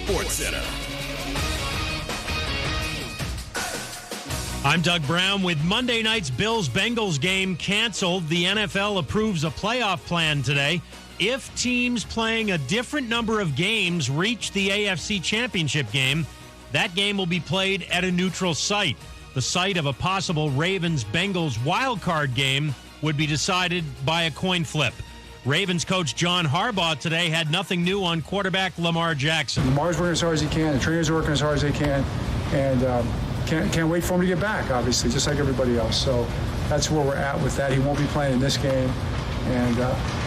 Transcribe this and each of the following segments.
Sports Center. I'm Doug Brown. With Monday night's Bills-Bengals game canceled, the NFL approves a playoff plan today. If teams playing a different number of games reach the AFC Championship game, that game will be played at a neutral site. The site of a possible Ravens-Bengals wildcard game would be decided by a coin flip. Ravens coach John Harbaugh today had nothing new on quarterback Lamar Jackson. Lamar's working as hard as he can. The trainers are working as hard as they can. And can't wait for him to get back, obviously, just like everybody else. So that's where we're at with that. He won't be playing in this game. And,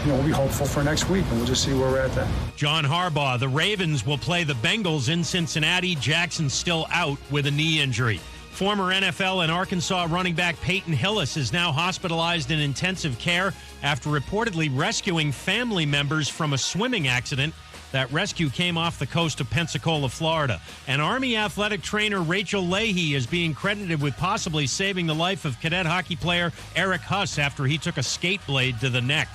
we'll be hopeful for next week, and we'll just see where we're at then. John Harbaugh, the Ravens will play the Bengals in Cincinnati. Jackson's still out with a knee injury. Former NFL and Arkansas running back Peyton Hillis is now hospitalized in intensive care after reportedly rescuing family members from a swimming accident. That rescue came off the coast of Pensacola, Florida. And Army athletic trainer Rachel Leahy is being credited with possibly saving the life of cadet hockey player Eric Huss after he took a skate blade to the neck.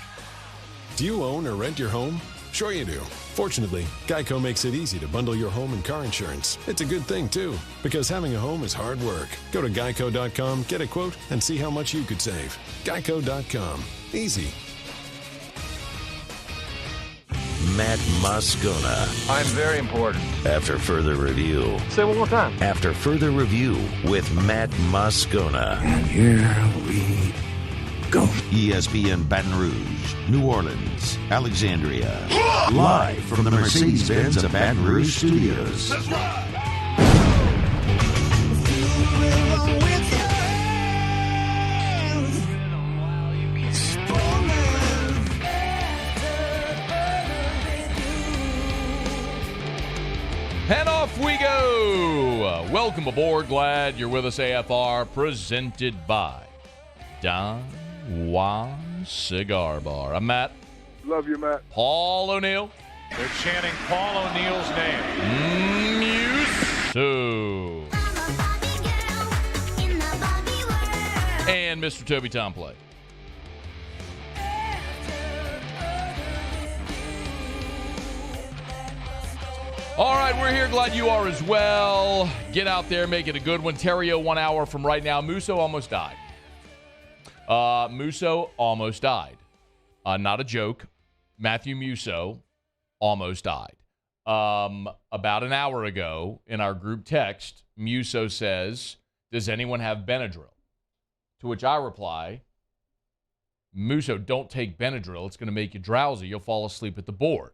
Do you own or rent your home? Sure you do. Fortunately, Geico makes it easy to bundle your home and car insurance. It's a good thing, too, because having a home is hard work. Go to geico.com, get a quote, and see how much you could save. Geico.com. Easy. Matt Moscona. I'm very important. After further review. Say it one more time. After further review with Matt Moscona. And here we go. ESPN Baton Rouge, New Orleans, Alexandria. Live from the Mercedes-Benz of Baton Rouge studios. That's right. And off we go. Welcome aboard. Glad you're with us, AFR, presented by Don Juan Cigar Bar. I'm Matt. Love you, Matt. Paul O'Neill. They're chanting Paul O'Neill's name. Muso. And Mr. Toby Tomplay. All right, we're here. Glad you are as well. Get out there, make it a good one. Theriot 1 hour from right now. Muso almost died. Muso almost died. Not a joke. Matthew Muso almost died. About an hour ago in our group text, Muso says, "Does anyone have Benadryl?" To which I reply, "Muso, don't take Benadryl. It's going to make you drowsy. You'll fall asleep at the board.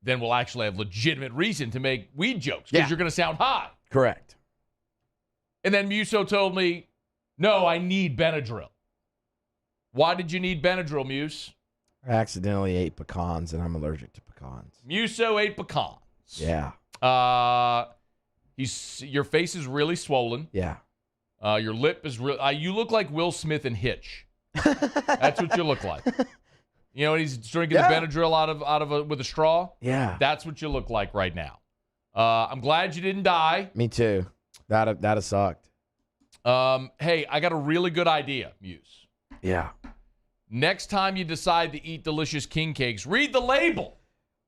Then we'll actually have legitimate reason to make weed jokes because you're going to sound high." Correct. And then Muso told me, "No, I need Benadryl." Why did you need Benadryl, Muse? I accidentally ate pecans, and I'm allergic to pecans. Muso ate pecans. Yeah. Your face is really swollen. Yeah. Your lip is real. You look like Will Smith in Hitch. That's what you look like. You know, he's drinking the Benadryl out of with a straw. Yeah. That's what you look like right now. I'm glad you didn't die. Me too. That'd have sucked. Hey, I got a really good idea, Muse. Yeah. Next time you decide to eat delicious king cakes, read the label.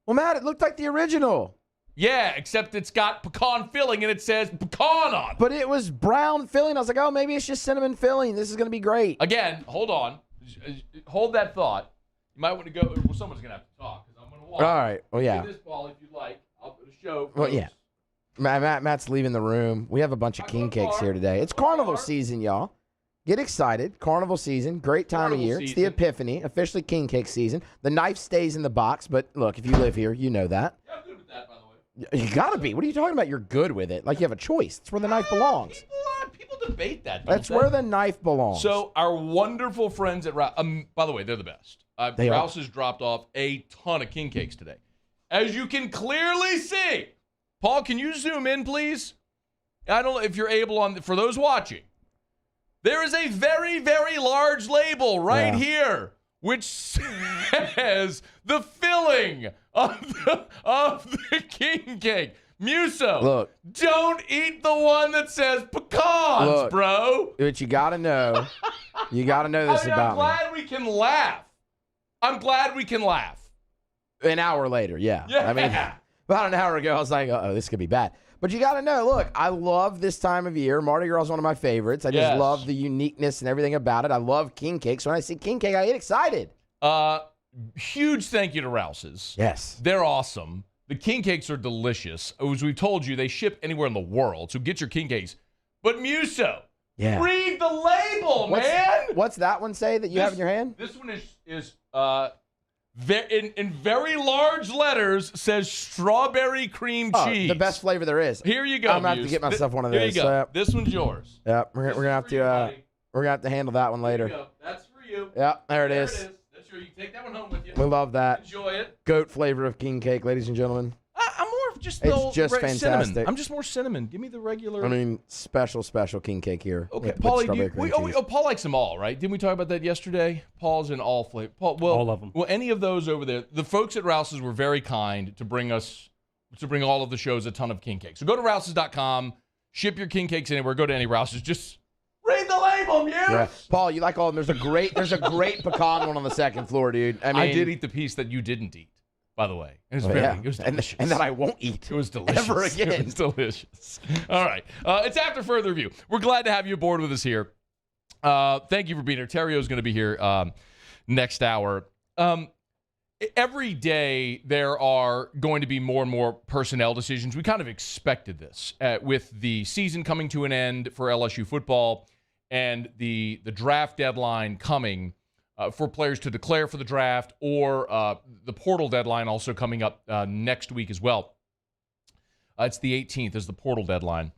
Well, Matt, it looked like the original. Yeah, except it's got pecan filling and it says pecan on it. But it was brown filling. I was like, oh, maybe it's just cinnamon filling. This is going to be great. Again, hold on. Hold that thought. You might want to go. Well, someone's going to have to talk because I'm going to walk. All right. Well, yeah. Do this, Paul, if you like. I'll put a show. Well, yeah. Matt's leaving the room. We have a bunch of king cakes here today. It's carnival season, y'all. Get excited. Carnival season. Great time of year. It's the Epiphany. Officially king cake season. The knife stays in the box. But look, if you live here, you know that. Yeah, I'm good with that, by the way. You got to be. What are you talking about? You're good with it. Like you have a choice. It's where the knife belongs. People debate that. That's where the knife belongs. So our wonderful friends at Rouse, by the way, they're the best. Rouse has dropped off a ton of king cakes today. As you can clearly see, Paul, can you zoom in, please? I don't know if you're able for those watching. There is a very, very large label right here, which says the filling of the king cake. Muso, look, don't eat the one that says pecans, bro. What you got to know, this about me. I'm glad we can laugh. I'm glad we can laugh. An hour later, yeah. Yeah. I mean, About an hour ago, I was like, uh-oh, this could be bad. But you got to know, look, I love this time of year. Mardi Gras is one of my favorites. I just love the uniqueness and everything about it. I love king cake. So when I see king cake, I get excited. Huge thank you to Rouse's. Yes. They're awesome. The king cakes are delicious. As we've told you, they ship anywhere in the world, so get your king cakes. But Muso, read the label, man. What's that one say that you have in your hand? This one is in very large letters says strawberry cream cheese. The best flavor there is. Here you go. I'm gonna have to get myself one of those. Here you go. This one's yours. Yeah, we're gonna have to handle that one later. Here you go. That's for you. Yeah, there it is. That's for you. Take that one home with you. We love that. Enjoy it. Goat flavor of king cake, ladies and gentlemen. I'm more of just fantastic. cinnamon. I'm just more cinnamon. Give me the regular. I mean, special king cake here. Okay, Paulie, Paul likes them all, right? Didn't we talk about that yesterday? Paul's in all flavor. All of them. Well, any of those over there. The folks at Rouse's were very kind to bring all of the shows a ton of king cakes. So go to rouses.com, ship your king cakes anywhere. Go to any Rouse's. Just read the label, Muse. Yeah. Paul, you like all of them. There's a great pecan one on the second floor, dude. I did eat the piece that you didn't eat. By the way, it was it was delicious. And that I won't eat. It was delicious. Ever again. It was delicious. All right. It's after further review. We're glad to have you aboard with us here. Thank you for being here. Theriot is going to be here next hour. Every day there are going to be more and more personnel decisions. We kind of expected this with the season coming to an end for LSU football and the draft deadline coming. For players to declare for the draft, or the portal deadline also coming up next week as well. It's the 18th is the portal deadline.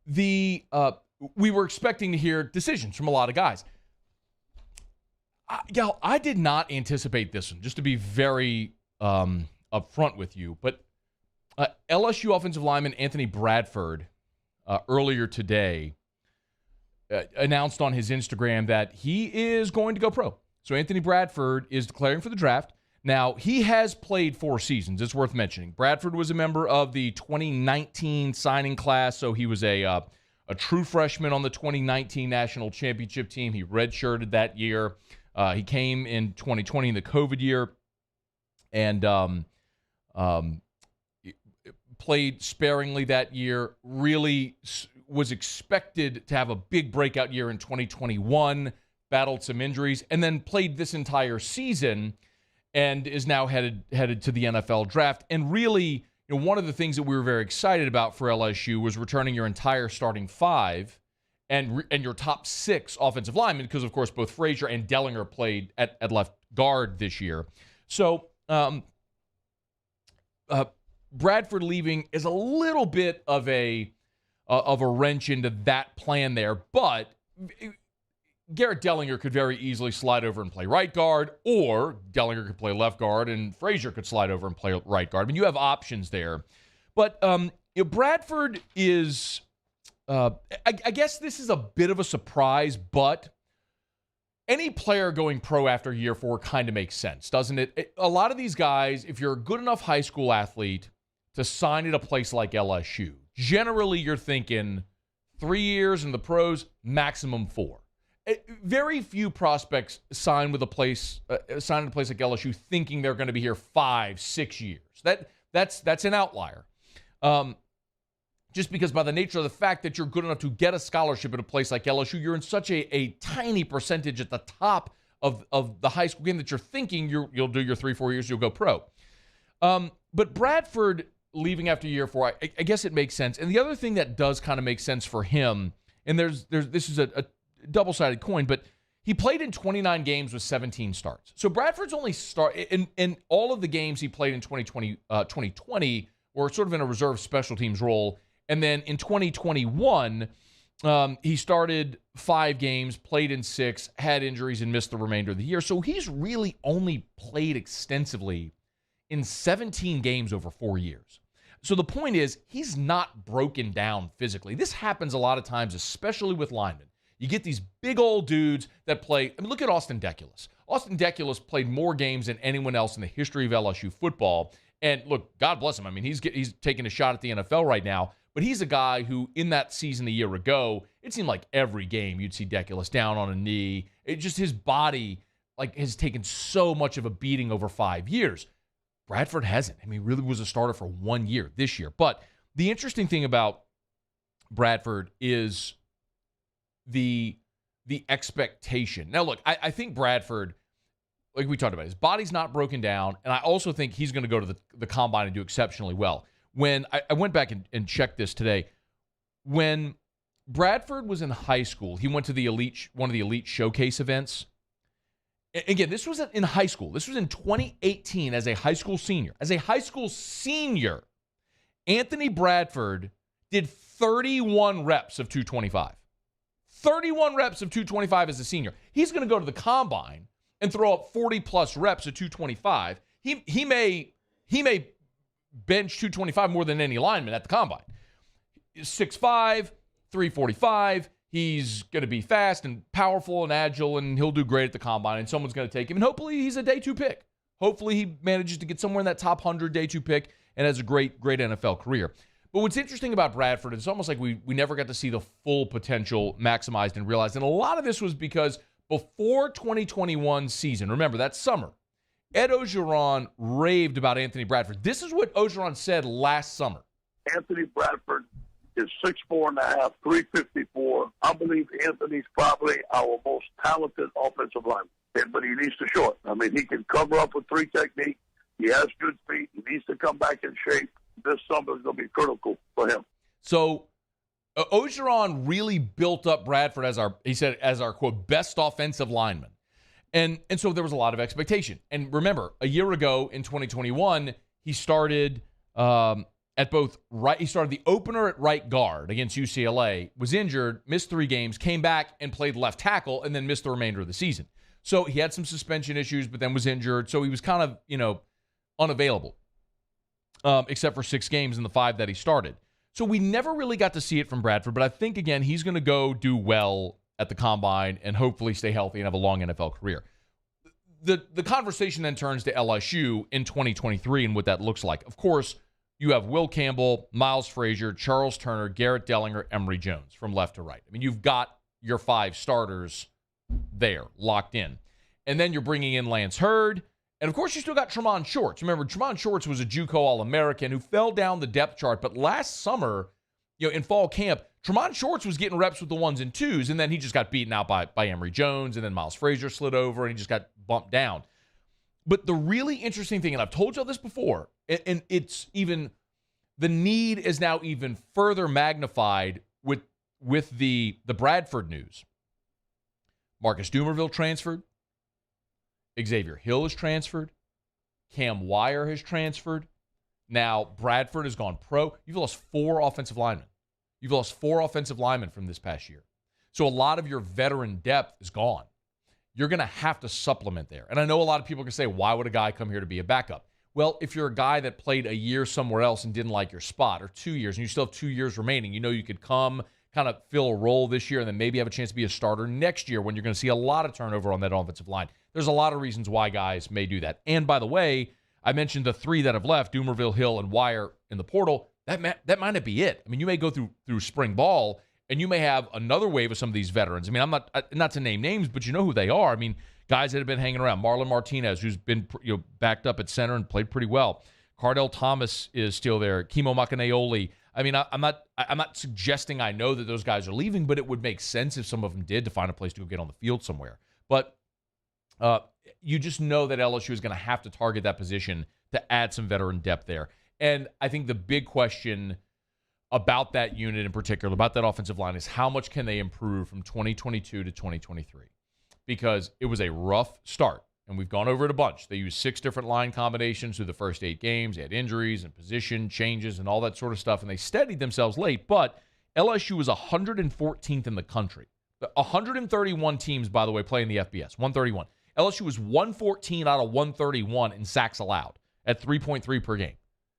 We were expecting to hear decisions from a lot of guys. I did not anticipate this one, just to be very upfront with you. But LSU offensive lineman Anthony Bradford earlier today announced on his Instagram that he is going to go pro. So Anthony Bradford is declaring for the draft. Now, he has played 4 seasons. It's worth mentioning. Bradford was a member of the 2019 signing class, so he was a true freshman on the 2019 national championship team. He redshirted that year. He came in 2020 in the COVID year and played sparingly that year. Really was expected to have a big breakout year in 2021, battled some injuries, and then played this entire season and is now headed to the NFL draft. And really, one of the things that we were very excited about for LSU was returning your entire starting 5 and your top 6 offensive linemen, because, of course, both Frazier and Dellinger played at left guard this year. So Bradford leaving is a little bit of a wrench into that plan there, but Garrett Dellinger could very easily slide over and play right guard, or Dellinger could play left guard, and Frazier could slide over and play right guard. I mean, you have options there. But Bradford is, I guess this is a bit of a surprise, but any player going pro after year 4 kind of makes sense, doesn't it? A lot of these guys, if you're a good enough high school athlete to sign at a place like LSU, generally you're thinking 3 years in the pros, maximum 4. Very few prospects sign at a place like LSU thinking they're going to be here 5-6 years. That's an outlier. Just because by the nature of the fact that you're good enough to get a scholarship at a place like LSU, you're in such a tiny percentage at the top of the high school game that you're thinking you'll do your 3-4 years, you'll go pro. But Bradford leaving after year 4, I guess it makes sense. And the other thing that does kind of make sense for him, and this is a double-sided coin, but he played in 29 games with 17 starts. So Bradford's only in all of the games he played in 2020 were sort of in a reserve special teams role. And then in 2021, he started 5 games, played in 6, had injuries, and missed the remainder of the year. So he's really only played extensively in 17 games over 4 years. So the point is, he's not broken down physically. This happens a lot of times, especially with linemen. You get these big old dudes that play. I mean, look at Austin Deculus. Austin Deculus played more games than anyone else in the history of LSU football. And look, God bless him. I mean, he's taking a shot at the NFL right now. But he's a guy who, in that season a year ago, it seemed like every game you'd see Deculus down on a knee. It just, his body has taken so much of a beating over 5 years. Bradford hasn't. I mean, he really was a starter for 1 year this year. But the interesting thing about Bradford is the expectation. Now, look, I think Bradford, like we talked about, his body's not broken down, and I also think he's going to go to the combine and do exceptionally well. When I went back and checked this today, when Bradford was in high school, he went to one of the elite showcase events. Again, this was in high school. This was in 2018 as a high school senior. As a high school senior, Anthony Bradford did 31 reps of 225. 31 reps of 225 as a senior. He's going to go to the combine and throw up 40-plus reps of 225. He may bench 225 more than any lineman at the combine. 6'5", 345. He's going to be fast and powerful and agile, and he'll do great at the combine, and someone's going to take him. And hopefully he's a day 2 pick. Hopefully he manages to get somewhere in that top 100 day 2 pick and has a great NFL career. But what's interesting about Bradford, it's almost like we never got to see the full potential maximized and realized. And a lot of this was because before 2021 season, remember, that summer, Ed Ogeron raved about Anthony Bradford. This is what Ogeron said last summer. Anthony Bradford is 6'4.5", 354. I believe Anthony's probably our most talented offensive lineman, but he needs to show it. I mean, he can cover up with 3 technique. He has good feet. He needs to come back in shape. This summer is going to be critical for him. So Ogeron really built up Bradford as our quote best offensive lineman, and so there was a lot of expectation. And remember, a year ago in 2021, he started at both right. He started the opener at right guard against UCLA, was injured, missed 3 games, came back and played left tackle, and then missed the remainder of the season. So he had some suspension issues, but then was injured. So he was kind of unavailable. Except for 6 games in the 5 that he started. So we never really got to see it from Bradford, but I think, again, he's going to go do well at the combine and hopefully stay healthy and have a long NFL career. The conversation then turns to LSU in 2023 and what that looks like. Of course, you have Will Campbell, Miles Frazier, Charles Turner, Garrett Dellinger, Emory Jones from left to right. I mean, you've got your 5 starters there, locked in. And then you're bringing in Lance Hurd. And, of course, you still got Tremont Shorts. Remember, Tremont Shorts was a JUCO All-American who fell down the depth chart. But last summer, in fall camp, Tremont Shorts was getting reps with the 1s and 2s, and then he just got beaten out by Emory Jones, and then Miles Frazier slid over, and he just got bumped down. But the really interesting thing, and I've told y'all this before, and it's even – the need is now even further magnified with the Bradford news. Marcus Dumerville transferred. Xavier Hill has transferred. Cam Wire has transferred. Now Bradford has gone pro. You've lost 4 offensive linemen. You've lost 4 offensive linemen from this past year. So a lot of your veteran depth is gone. You're going to have to supplement there. And I know a lot of people can say, why would a guy come here to be a backup? Well, if you're a guy that played a year somewhere else and didn't like your spot, or 2 years, and you still have 2 years remaining, you could come kind of fill a role this year and then maybe have a chance to be a starter next year when you're going to see a lot of turnover on that offensive line. There's a lot of reasons why guys may do that. And by the way, I mentioned the 3 that have left, Dumerville, Hill, and Wire in the portal. That might not be it. I mean, you may go through spring ball, and you may have another wave of some of these veterans. I mean, I'm not to name names, but you know who they are. I mean, guys that have been hanging around. Marlon Martinez, who's been backed up at center and played pretty well. Cardell Thomas is still there. Kimo Makaneoli. I mean, I'm not suggesting I know that those guys are leaving, but it would make sense if some of them did to find a place to go get on the field somewhere. But you just know that LSU is going to have to target that position to add some veteran depth there. And I think the big question about that unit in particular, about that offensive line, is how much can they improve from 2022 to 2023? Because it was a rough start, and we've gone over it a bunch. They used 6 different line combinations through the first 8 games. They had injuries and position changes and all that sort of stuff, and they steadied themselves late. But LSU was 114th in the country. 131 teams, by the way, play in the FBS, 131. LSU was 114 out of 131 in sacks allowed at 3.3 per game.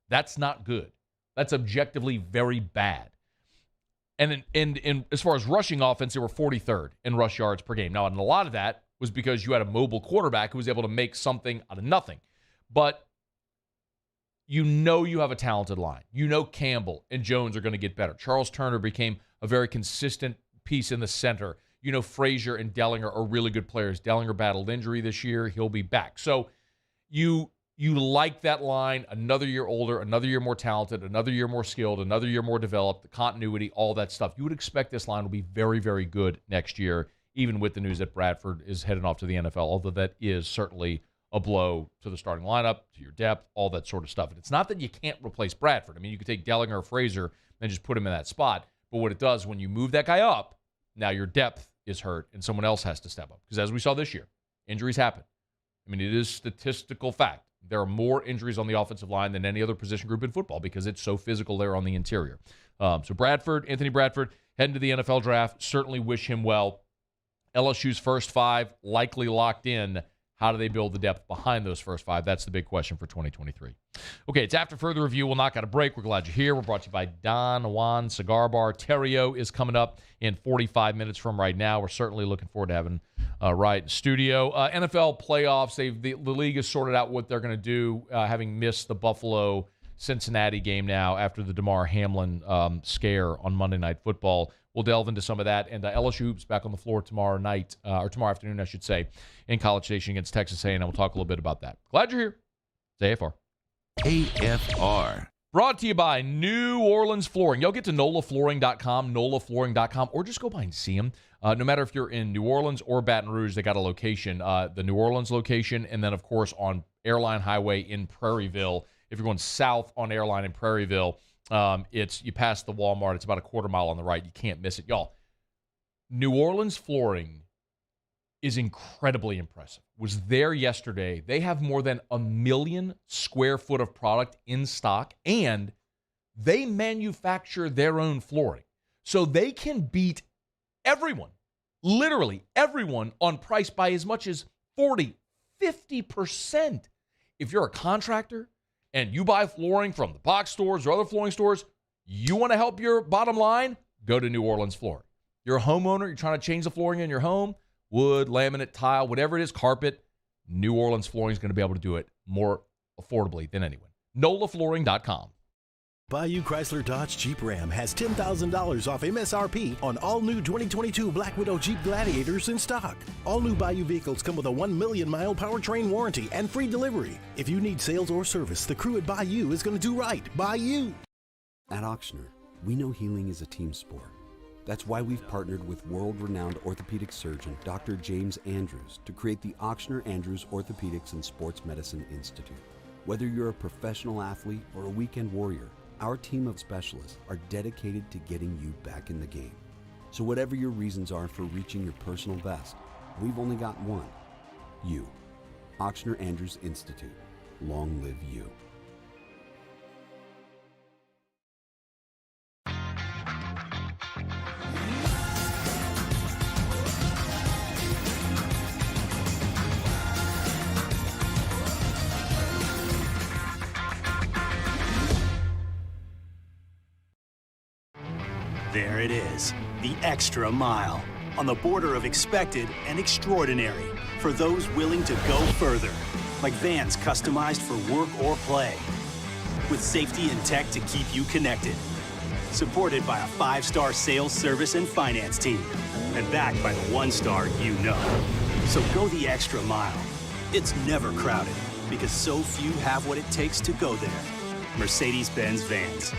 That's not good. That's objectively very bad. And in as far as rushing offense, they were 43rd in rush yards per game. Now, and a lot of that was because you had a mobile quarterback who was able to make something out of nothing. But you have a talented line. Campbell and Jones are going to get better. Charles Turner became a very consistent piece in the center. Frazier and Dellinger are really good players. Dellinger battled injury this year. He'll be back. So you you like that line, another year older, another year more talented, another year more skilled, another year more developed, the continuity, all that stuff. You would expect this line will be very, very good next year, even with the news that Bradford is heading off to the NFL, although that is certainly a blow to the starting lineup, to your depth, all that sort of stuff. And it's not that you can't replace Bradford. I mean, you could take Dellinger or Frazier and just put him in that spot. But what it does, when you move that guy up, now your depth is hurt and someone else has to step up. Because as we saw this year, injuries happen. I mean, it is statistical fact. There are more injuries on the offensive line than any other position group in football because it's so physical there on the interior. So Bradford, Anthony Bradford, heading to the NFL draft, certainly wish him well. LSU's first 5 likely locked in. How do they build the depth behind those first 5? That's the big question for 2023. Okay, it's after further review. We'll knock out a break. We're glad you're here. We're brought to you by Don Juan Cigar Bar. Theriot is coming up in 45 minutes from right now. We're certainly looking forward to having Wright in studio. NFL playoffs. The league has sorted out what they're going to do, having missed the Buffalo-Cincinnati game now after the Damar Hamlin scare on Monday Night Football. We'll delve into some of that. And LSU Hoops back on the floor tomorrow night, or tomorrow afternoon, I should say, in College Station against Texas A&M. We'll talk a little bit about that. Glad you're here. It's AFR. AFR. Brought to you by New Orleans Flooring. Y'all get to NOLAflooring.com, NOLAflooring.com, or just go by and see them. No matter if you're in New Orleans or Baton Rouge, they got a location, the New Orleans location, and then, of course, on Airline Highway in Prairieville. If you're going south on Airline in Prairieville, you pass the Walmart. It's about a quarter mile on the right. You can't miss it. Y'all, New Orleans Flooring is incredibly impressive. Was there yesterday. They have more than 1 million square foot of product in stock, and they manufacture their own flooring. So they can beat everyone, literally everyone, on price by as much as 40, 50%. If you're a contractor and you buy flooring from the box stores or other flooring stores, you want to help your bottom line, go to New Orleans Flooring. You're a homeowner, you're trying to change the flooring in your home, wood, laminate, tile, whatever it is, carpet, New Orleans Flooring is going to be able to do it more affordably than anyone. NOLAflooring.com. Bayou Chrysler Dodge Jeep Ram has $10,000 off MSRP on all new 2022 Black Widow Jeep Gladiators in stock. All new Bayou vehicles come with a 1 million mile powertrain warranty and free delivery. If you need sales or service, the crew at Bayou is going to do right by you. At Auctioner, we know healing is a team sport. That's why we've partnered with world-renowned orthopedic surgeon Dr. James Andrews to create the Auctioner Andrews Orthopedics and Sports Medicine Institute. Whether you're a professional athlete or a weekend warrior, our team of specialists are dedicated to getting you back in the game. So whatever your reasons are for reaching your personal best, we've only got one: you. Auctioner Andrews Institute. Long live you. There it is, the extra mile, on the border of expected and extraordinary, for those willing to go further, like vans customized for work or play, with safety and tech to keep you connected, supported by a 5-star sales, service, and finance team, and backed by the 1-star you know. So go the extra mile. It's never crowded, because so few have what it takes to go there. Mercedes-Benz Vans.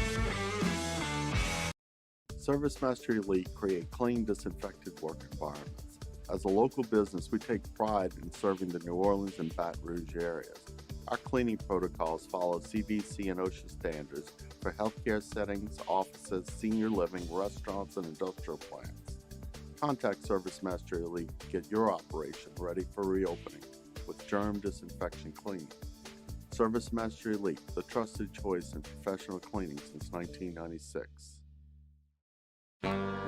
ServiceMaster Elite create clean, disinfected work environments. As a local business, we take pride in serving the New Orleans and Baton Rouge areas. Our cleaning protocols follow CDC and OSHA standards for healthcare settings, offices, senior living, restaurants, and industrial plants. Contact ServiceMaster Elite to get your operation ready for reopening with germ disinfection cleaning. ServiceMaster Elite, the trusted choice in professional cleaning since 1996.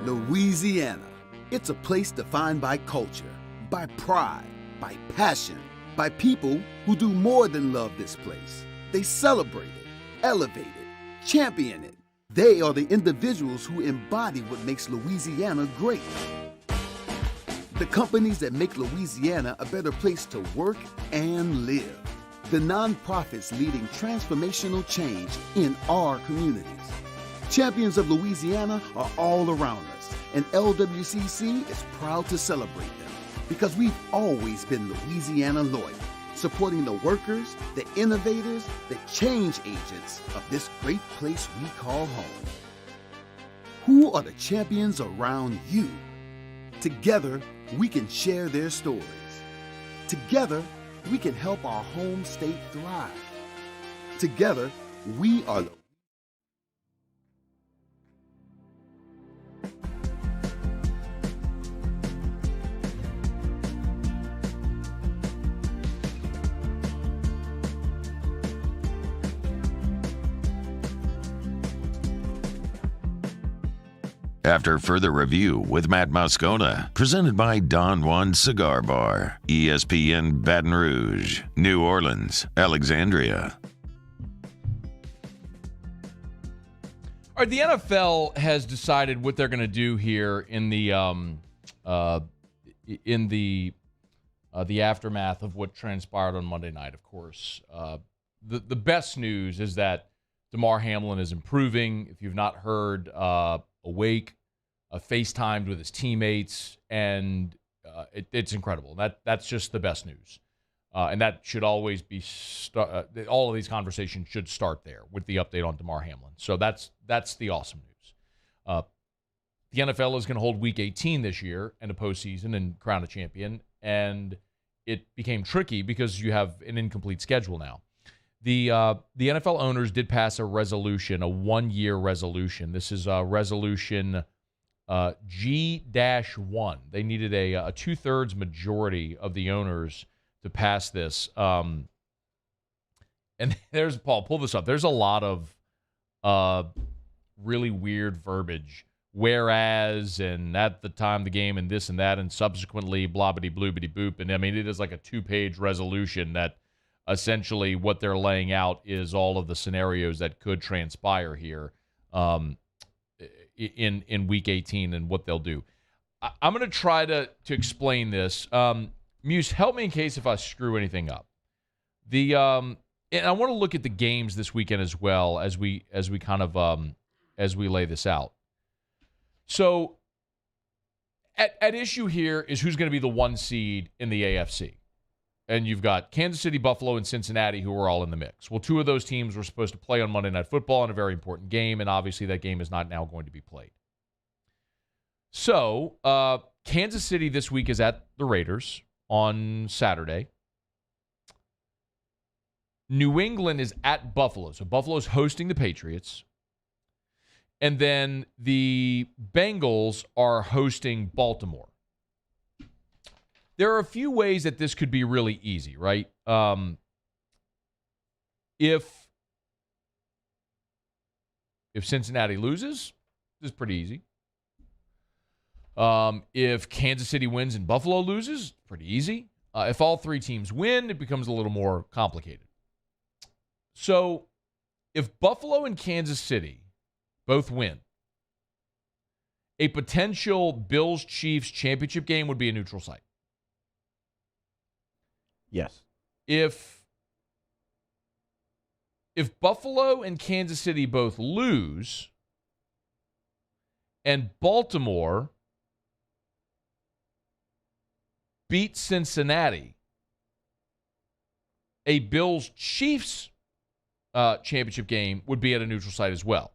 Louisiana. It's a place defined by culture, by pride, by passion, by people who do more than love this place. They celebrate it, elevate it, champion it. They are the individuals who embody what makes Louisiana great. The companies that make Louisiana a better place to work and live. The nonprofits leading transformational change in our communities. Champions of Louisiana are all around us, and LWCC is proud to celebrate them because we've always been Louisiana loyal. supporting the workers, the innovators, the change agents of this great place we call home. Who are the champions around you? Together, we can share their stories. Together, we can help our home state thrive. Together, we are the After further review with Matt Moscona, presented by Don Juan Cigar Bar, ESPN Baton Rouge, New Orleans, Alexandria. All right, the NFL has decided what they're going to do here in the aftermath of what transpired on Monday night. Of course, the best news is that Damar Hamlin is improving. If you've not heard, awake, FaceTimed with his teammates, and it's incredible. That's just the best news, and that should always be all of these conversations should start there with the update on Damar Hamlin. So that's the awesome news. The NFL is going to hold Week 18 this year and a postseason and crown a champion, and it became tricky because you have an incomplete schedule now. The NFL owners did pass a resolution, a one-year resolution. This is resolution G-1. They needed a two-thirds majority of the owners to pass this. And there's, Paul, pull this up. There's a lot of really weird verbiage. Whereas, and at the time the game, and this and that, and subsequently, blah-bitty, blue-bitty, boop. And, I mean, it is like a two-page resolution that essentially what they're laying out is all of the scenarios that could transpire here in Week 18 and what they'll do. I'm going to try to explain this. Muse, help me in case if I screw anything up. And I want to look at the games this weekend as well as we kind of as we lay this out. So at issue here is who's going to be the one seed in the AFC. And you've got Kansas City, Buffalo, and Cincinnati who are all in the mix. Well, two of those teams were supposed to play on Monday Night Football in a very important game, and obviously that game is not now going to be played. So, Kansas City this week is at the Raiders on Saturday. New England is at Buffalo. So, Buffalo's hosting the Patriots. And then the Bengals are hosting Baltimore. There are a few ways that this could be really easy, right? If Cincinnati loses, this is pretty easy. If Kansas City wins and Buffalo loses, pretty easy. If all three teams win, it becomes a little more complicated. So if Buffalo and Kansas City both win, a potential Bills-Chiefs championship game would be a neutral site. Yes. If Buffalo and Kansas City both lose and Baltimore beat Cincinnati, a Bills-Chiefs championship game would be at a neutral site as well.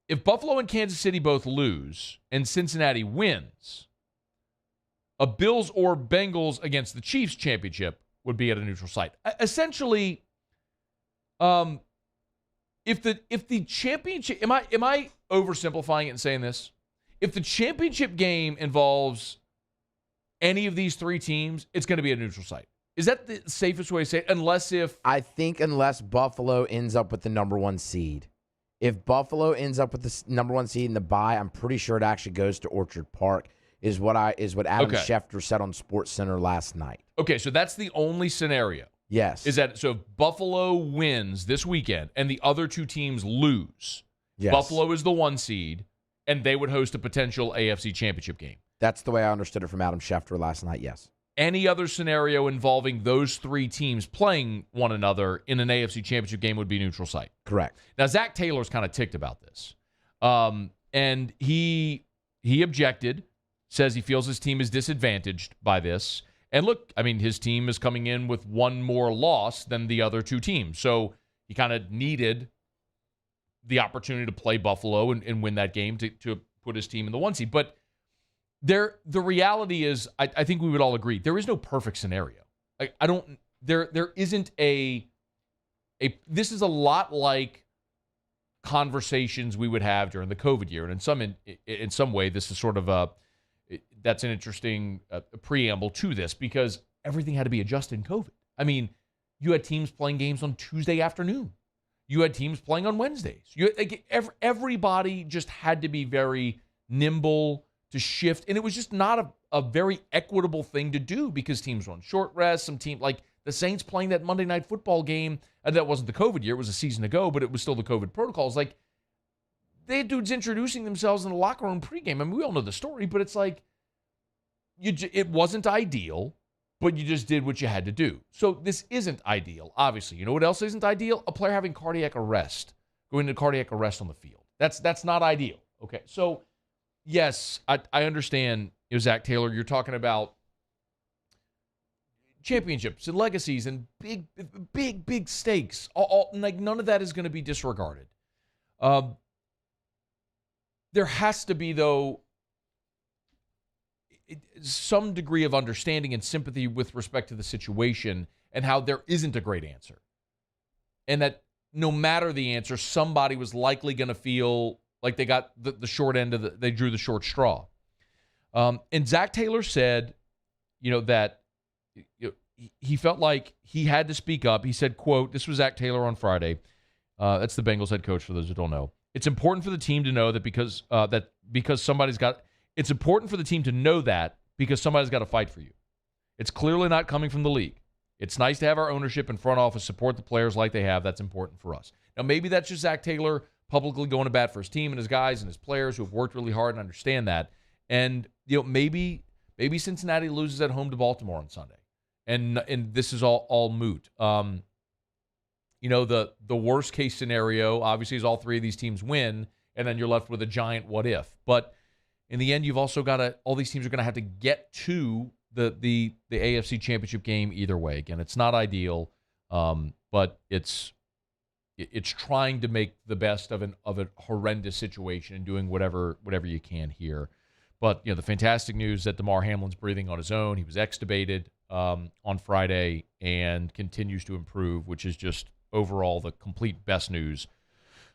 If Buffalo and Kansas City both lose and Cincinnati wins, a Bills or Bengals against the Chiefs championship would be at a neutral site. Essentially, if the championship, am I oversimplifying it and saying this? If the championship game involves any of these three teams, it's going to be a neutral site. Is that the safest way to say it? Unless Buffalo ends up with the number one seed. If Buffalo ends up with the number one seed in the bye, I'm pretty sure it actually goes to Orchard Park. Is what Adam Schefter said on SportsCenter last night. Okay, so that's the only scenario. Yes. Is that so? If Buffalo wins this weekend and the other two teams lose, yes. Buffalo is the one seed, and they would host a potential AFC championship game. That's the way I understood it from Adam Schefter last night. Yes. Any other scenario involving those three teams playing one another in an AFC championship game would be neutral site. Correct. Now Zach Taylor's kind of ticked about this, and he objected. Says he feels his team is disadvantaged by this, And look, I mean, his team is coming in with one more loss than the other two teams. So he kind of needed the opportunity to play Buffalo and win that game to put his team in the 1 seed. But the reality is, I think we would all agree, there is no perfect scenario. There isn't this is a lot like conversations we would have during the COVID year. And in some way, this is sort of that's an interesting preamble to this, because everything had to be adjusted in COVID. I mean, you had teams playing games on Tuesday afternoon. You had teams playing on Wednesdays. Everybody just had to be very nimble to shift. And it was just not a very equitable thing to do, because teams were on short rest. Some team, like the Saints playing that Monday Night Football game, and that wasn't the COVID year. It was a season ago, but it was still the COVID protocols. Like, they had dudes introducing themselves in the locker room pregame. I mean, we all know the story, but it's like, it wasn't ideal, but you just did what you had to do. So this isn't ideal, obviously. You know what else isn't ideal? A player having cardiac arrest, going into cardiac arrest on the field. That's not ideal. Okay, so yes, I understand, Zach Taylor, you're talking about championships and legacies and big stakes. Like, none of that is going to be disregarded. There has to be, though, some degree of understanding and sympathy with respect to the situation and how there isn't a great answer. And that no matter the answer, somebody was likely going to feel like they got the short end of they drew the short straw. And Zach Taylor said, that he felt like he had to speak up. He said, quote, this was Zach Taylor on Friday. That's the Bengals head coach, for those who don't know. It's important for the team to know that because somebody's got It's important for the team to know that, because somebody's got to fight for you. It's clearly not coming from the league. It's nice to have our ownership and front office support the players like they have. That's important for us. Now, maybe that's just Zach Taylor publicly going to bat for his team and his guys and his players who have worked really hard and understand that. And maybe Cincinnati loses at home to Baltimore on Sunday, and this is all moot. The worst case scenario obviously is all three of these teams win, and then you're left with a giant what if. But in the end, you've also got all these teams are going to have to get to the AFC Championship game either way. Again, it's not ideal, but it's trying to make the best of a horrendous situation and doing whatever you can here. But the fantastic news that Damar Hamlin's breathing on his own. He was extubated on Friday and continues to improve, which is just overall the complete best news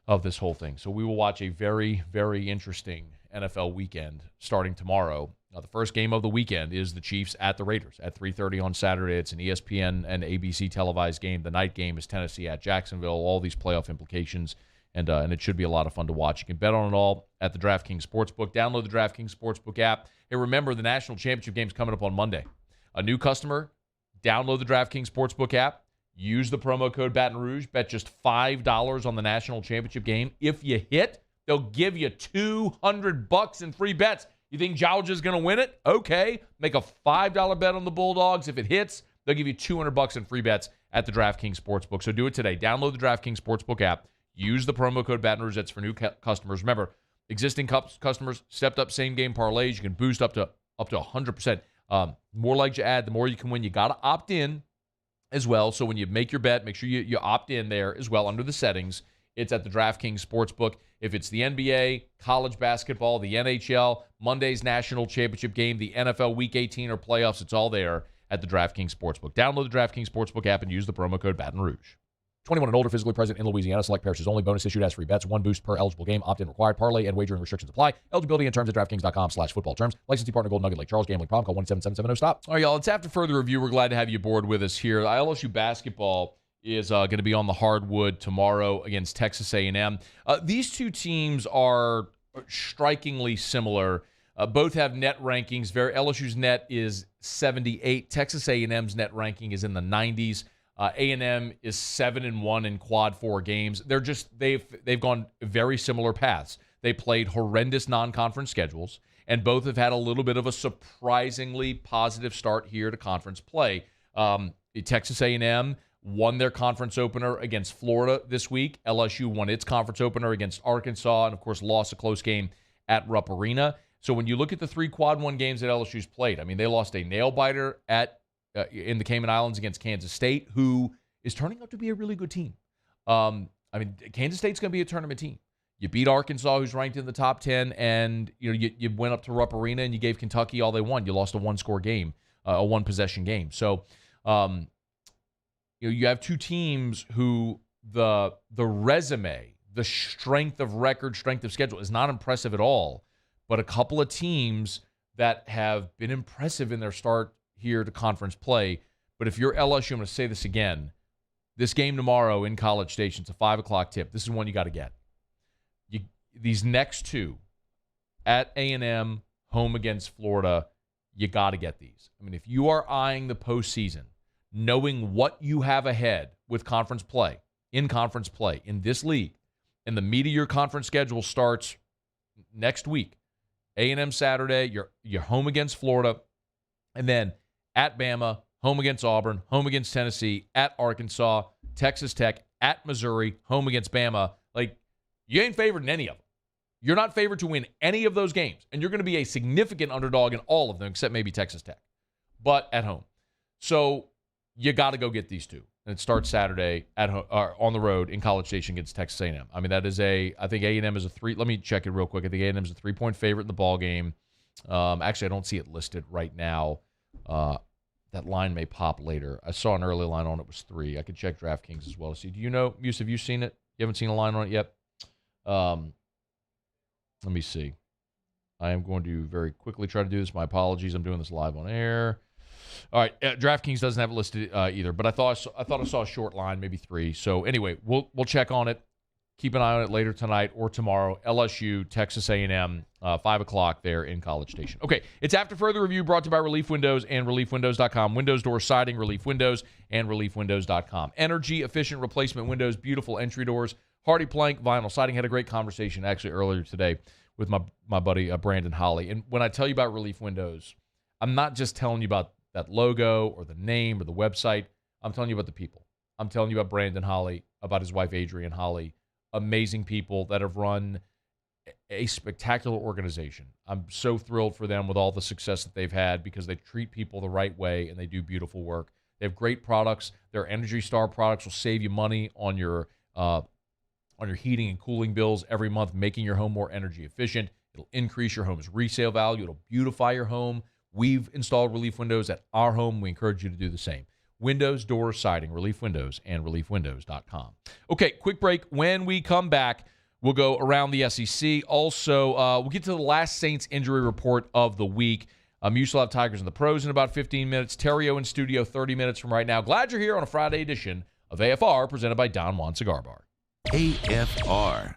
of this whole thing. So we will watch a very, very interesting NFL weekend starting tomorrow. Now, the first game of the weekend is the Chiefs at the Raiders at 3:30 on Saturday. It's an ESPN and ABC televised game. The night game is Tennessee at Jacksonville. All these playoff implications, and it should be a lot of fun to watch. You can bet on it all at the DraftKings Sportsbook. Download the DraftKings Sportsbook app. Hey, remember, the National Championship game is coming up on Monday. A new customer, download the DraftKings Sportsbook app. Use the promo code Baton Rouge. Bet just $5 on the National Championship game. If you hit, they'll give you $200 in free bets. You think Georgia's going to win it? Okay. Make a $5 bet on the Bulldogs. If it hits, they'll give you $200 in free bets at the DraftKings Sportsbook. So do it today. Download the DraftKings Sportsbook app. Use the promo code Baton Rouge. That's for new customers. Remember, existing customers, stepped up same-game parlays. You can boost up to 100%. More legs you add, the more you can win. You got to opt in as well. So when you make your bet, make sure you opt in there as well under the settings. It's at the DraftKings Sportsbook. If it's the NBA, college basketball, the NHL, Monday's national championship game, the NFL Week 18 or playoffs, it's all there at the DraftKings Sportsbook. Download the DraftKings Sportsbook app and use the promo code Baton Rouge. 21 and older, physically present in Louisiana. Select parishes only. Bonus issued as free bets. One boost per eligible game. Opt-in required. Parlay and wagering restrictions apply. Eligibility and terms at DraftKings.com/football terms. Licensee partner Golden Nugget Lake Charles. Gambling problem. Call 1-877-7-0-STOP. All right, y'all. It's after further review. We're glad to have you aboard with us here. LSU basketball is going to be on the hardwood tomorrow against Texas A&M. These two teams are strikingly similar. Both have net rankings. LSU's net is 78. Texas A&M's net ranking is in the 90s. A&M is 7-1 in quad 4 games. They've gone very similar paths. They played horrendous non-conference schedules, and both have had a little bit of a surprisingly positive start here to conference play. Texas A&M won their conference opener against Florida this week. LSU won its conference opener against Arkansas, and of course lost a close game at Rupp Arena. So when you look at the 3 quad 1 games that LSU's played, I mean, they lost a nail-biter at in the Cayman Islands against Kansas State, who is turning out to be a really good team. Kansas State's going to be a tournament team. You beat Arkansas, who's ranked in the top 10, and you went up to Rupp Arena and you gave Kentucky all they won. You lost a one-score game, a one-possession game. So, you have two teams who the resume, the strength of record, strength of schedule is not impressive at all, but a couple of teams that have been impressive in their start here to conference play. But if you're LSU, I'm going to say this again, this game tomorrow in College Station, it's a 5 o'clock tip. This is one you got to get. These next two, at A&M, home against Florida, you got to get these. I mean, if you are eyeing the postseason, knowing what you have ahead with conference play in this league, and the meat of your conference schedule starts next week. A&M Saturday, you're home against Florida, and then at Bama, home against Auburn, home against Tennessee, at Arkansas, Texas Tech, at Missouri, home against Bama. Like, you ain't favored in any of them. You're not favored to win any of those games, and you're going to be a significant underdog in all of them, except maybe Texas Tech, but at home. So you got to go get these two, and it starts Saturday at home, on the road in College Station against Texas A&M. I mean, I think A&M is let me check it real quick. I think A&M is a 3-point favorite in the ball game. Actually, I don't see it listed right now. That line may pop later. I saw an early line on it was 3. I could check DraftKings as well. See, do you know, Muse, have you seen it? You haven't seen a line on it yet? Let me see. I am going to very quickly try to do this. My apologies. I'm doing this live on air. All right. DraftKings doesn't have it listed either, but I thought I saw a short line, maybe 3. So anyway, we'll check on it. Keep an eye on it later tonight or tomorrow. LSU, Texas A&M, 5 o'clock there in College Station. Okay, it's After Further Review brought to you by Relief Windows and ReliefWindows.com. Windows, doors, siding, Relief Windows, and ReliefWindows.com. Energy-efficient replacement windows, beautiful entry doors, hardy plank, vinyl siding. Had a great conversation actually earlier today with my buddy Brandon Holly. And when I tell you about Relief Windows, I'm not just telling you about that logo or the name or the website. I'm telling you about the people. I'm telling you about Brandon Holly, about his wife Adrienne Holly. Amazing people that have run a spectacular organization. I'm so thrilled for them with all the success that they've had because they treat people the right way and they do beautiful work. They have great products. Their Energy Star products will save you money on your heating and cooling bills every month, making your home more energy efficient. It'll increase your home's resale value. It'll beautify your home. We've installed Relief Windows at our home. We encourage you to do the same. Windows, doors, siding, Relief Windows, and ReliefWindows.com. Okay, quick break. When we come back, we'll go around the SEC. Also, we'll get to the last Saints injury report of the week. You still have Tigers and the Pros in about 15 minutes. Theriot in studio 30 minutes from right now. Glad you're here on a Friday edition of AFR, presented by Don Juan Cigar Bar. AFR.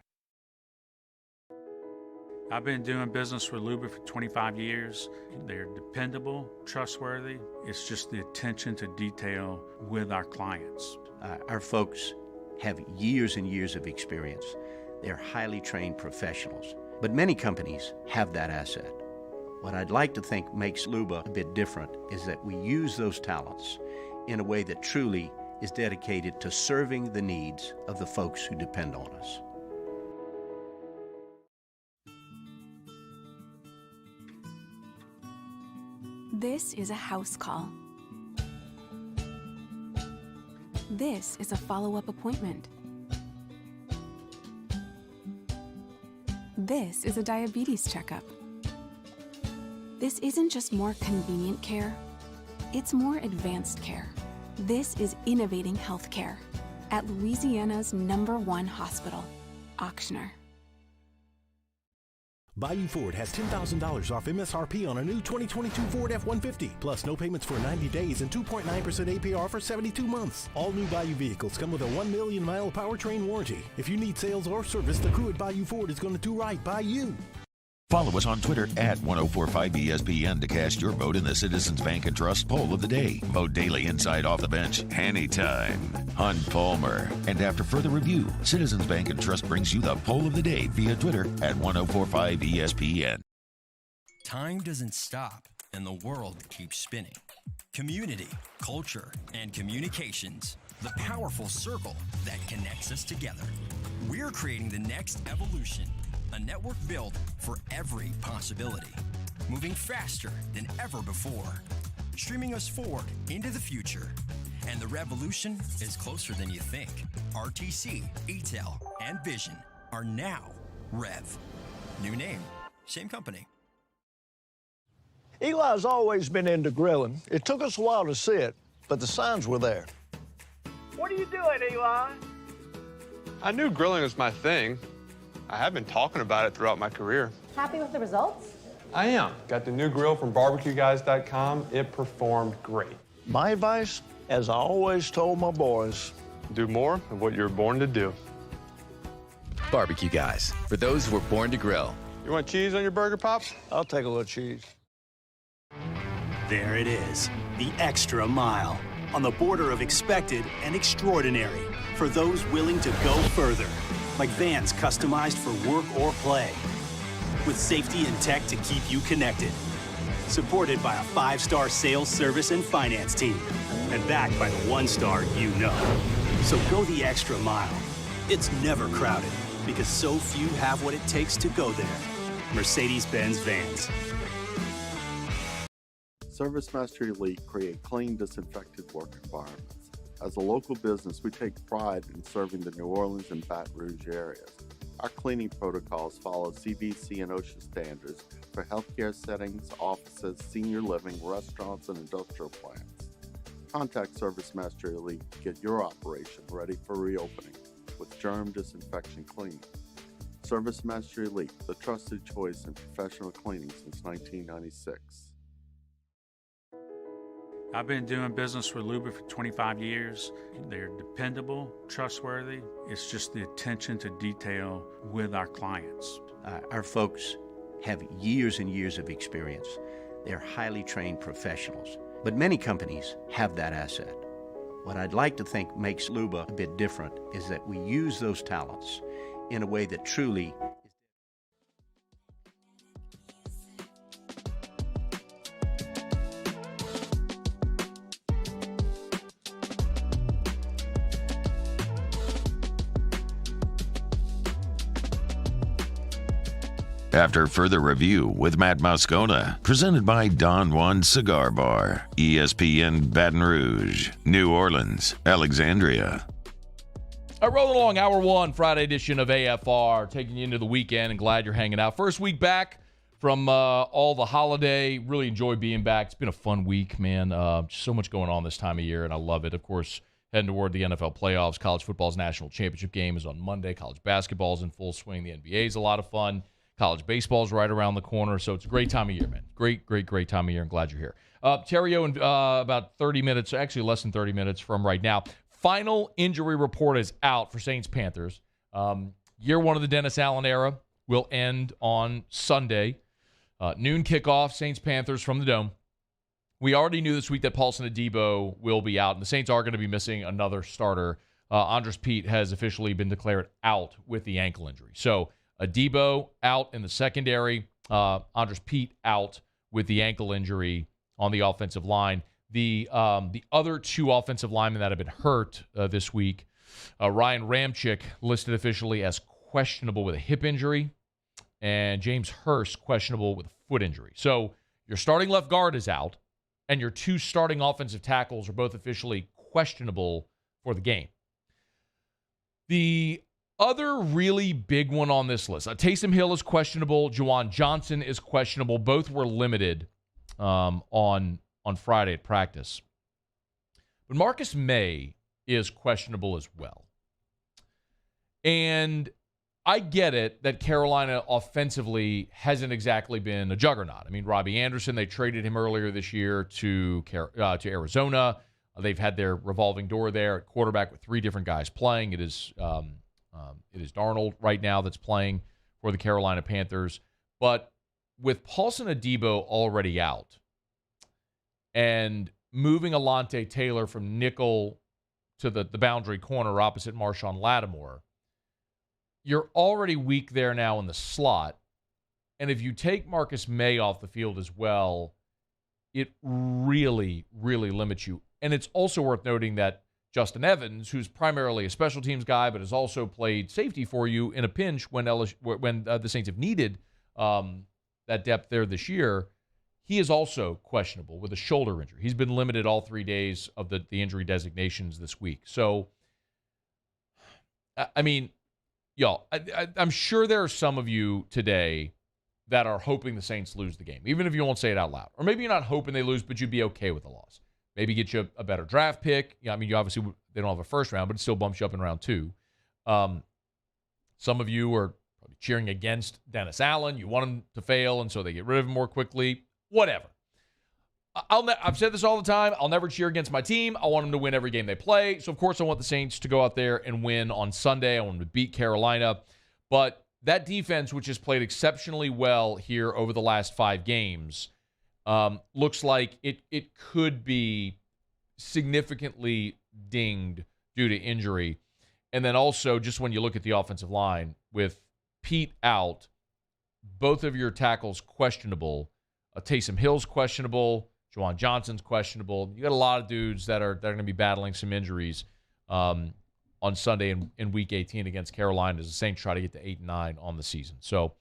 I've been doing business with Luba for 25 years. They're dependable, trustworthy. It's just the attention to detail with our clients. Our folks have years and years of experience. They're highly trained professionals, but many companies have that asset. What I'd like to think makes Luba a bit different is that we use those talents in a way that truly is dedicated to serving the needs of the folks who depend on us. This is a house call. This is a follow-up appointment. This is a diabetes checkup. This isn't just more convenient care, it's more advanced care. This is innovating healthcare at Louisiana's #1 hospital, Ochsner. Bayou Ford has $10,000 off MSRP on a new 2022 Ford F-150, plus no payments for 90 days and 2.9% APR for 72 months. All new Bayou vehicles come with a 1 million mile powertrain warranty. If you need sales or service, the crew at Bayou Ford is going to do right by you. Follow us on Twitter at 1045ESPN to cast your vote in the Citizens Bank and Trust poll of the day. Vote daily inside Off the Bench, anytime. Hunt Palmer. And After Further Review, Citizens Bank and Trust brings you the poll of the day via Twitter at 1045ESPN. Time doesn't stop, and the world keeps spinning. Community, culture, and communications. The powerful circle that connects us together. We're creating the next evolution. A network built for every possibility, moving faster than ever before, streaming us forward into the future. And the revolution is closer than you think. RTC, ETEL, and Vision are now Rev. New name, same company. Eli's always been into grilling. It took us a while to see it, but the signs were there. What are you doing, Eli? I knew grilling was my thing. I have been talking about it throughout my career. Happy with the results? I am. Got the new grill from barbecueguys.com. It performed great. My advice, as I always told my boys, do more of what you're born to do. Barbecue Guys, for those who were born to grill. You want cheese on your burger, Pops? I'll take a little cheese. There it is, the extra mile, on the border of expected and extraordinary for those willing to go further, like vans customized for work or play, with safety and tech to keep you connected, supported by a 5-star sales, service, and finance team, and backed by the 1-star you know. So go the extra mile. It's never crowded, because so few have what it takes to go there. Mercedes-Benz Vans. ServiceMaster Elite create clean, disinfected work environments. As a local business, we take pride in serving the New Orleans and Baton Rouge areas. Our cleaning protocols follow CDC and OSHA standards for healthcare settings, offices, senior living, restaurants, and industrial plants. Contact ServiceMaster Elite to get your operation ready for reopening with germ disinfection cleaning. ServiceMaster Elite, the trusted choice in professional cleaning since 1996. I've been doing business with Luba for 25 years. They're dependable, trustworthy. It's just the attention to detail with our clients. Our folks have years and years of experience. They're highly trained professionals, but many companies have that asset. What I'd like to think makes Luba a bit different is that we use those talents in a way that truly After further review with Matt Moscona, presented by Don Juan Cigar Bar, ESPN Baton Rouge, New Orleans, Alexandria. Rolling along, hour one, Friday edition of AFR, taking you into the weekend, and glad you're hanging out. First week back from all the holiday. Really enjoy being back. It's been a fun week, man. So much going on this time of year, and I love it. Of course, heading toward the NFL playoffs. College football's national championship game is on Monday. College basketball's in full swing. The NBA is a lot of fun. College baseball's right around the corner, so it's a great time of year, man. Great time of year, and glad you're here. Theriot, in about 30 minutes, actually less than 30 minutes from right now, final injury report is out for Saints-Panthers. Year one of the Dennis Allen era will end on Sunday. Noon kickoff, Saints-Panthers from the Dome. We already knew this week that Paulson Adebo will be out, and the Saints are going to be missing another starter. Andres Pete has officially been declared out with the ankle injury. So Adebo out in the secondary. Andres Pete out with the ankle injury on the offensive line. The other two offensive linemen that have been hurt this week, Ryan Ramczyk listed officially as questionable with a hip injury, and James Hurst questionable with a foot injury. So your starting left guard is out, and your two starting offensive tackles are both officially questionable for the game. The other really big one on this list, Taysom Hill is questionable. Juwan Johnson is questionable. Both were limited on Friday at practice. But Marcus May is questionable as well. And I get it that Carolina offensively hasn't exactly been a juggernaut. I mean, Robbie Anderson, they traded him earlier this year to Arizona. They've had their revolving door there at quarterback with three different guys playing. It is Darnold right now that's playing for the Carolina Panthers. But with Paulson Adebo already out and moving Alontae Taylor from nickel to the boundary corner opposite Marshawn Lattimore, you're already weak there now in the slot. And if you take Marcus May off the field as well, it really, really limits you. And it's also worth noting that Justin Evans, who's primarily a special teams guy, but has also played safety for you in a pinch when the Saints have needed that depth there this year, He is also questionable with a shoulder injury. He's been limited all 3 days of the injury designations this week. So, I mean, y'all, I'm sure there are some of you today that are hoping the Saints lose the game, even if you won't say it out loud. Or maybe you're not hoping they lose, but you'd be okay with the loss. Maybe get you a better draft pick. I mean, you obviously, they don't have a first round, but it still bumps you up in round 2. Some of you are probably cheering against Dennis Allen. You want him to fail, and so they get rid of him more quickly. Whatever. I've said this all the time. I'll never cheer against my team. I want them to win every game they play. So, of course, I want the Saints to go out there and win on Sunday. I want them to beat Carolina. But that defense, which has played exceptionally well here over the last 5 games, looks like it could be significantly dinged due to injury. And then also, just when you look at the offensive line, with Pete out, both of your tackles questionable. Taysom Hill's questionable. Juwan Johnson's questionable. You got a lot of dudes that are going to be battling some injuries on Sunday in Week 18 against Carolina as the Saints try to get to 8-9 on the season. So,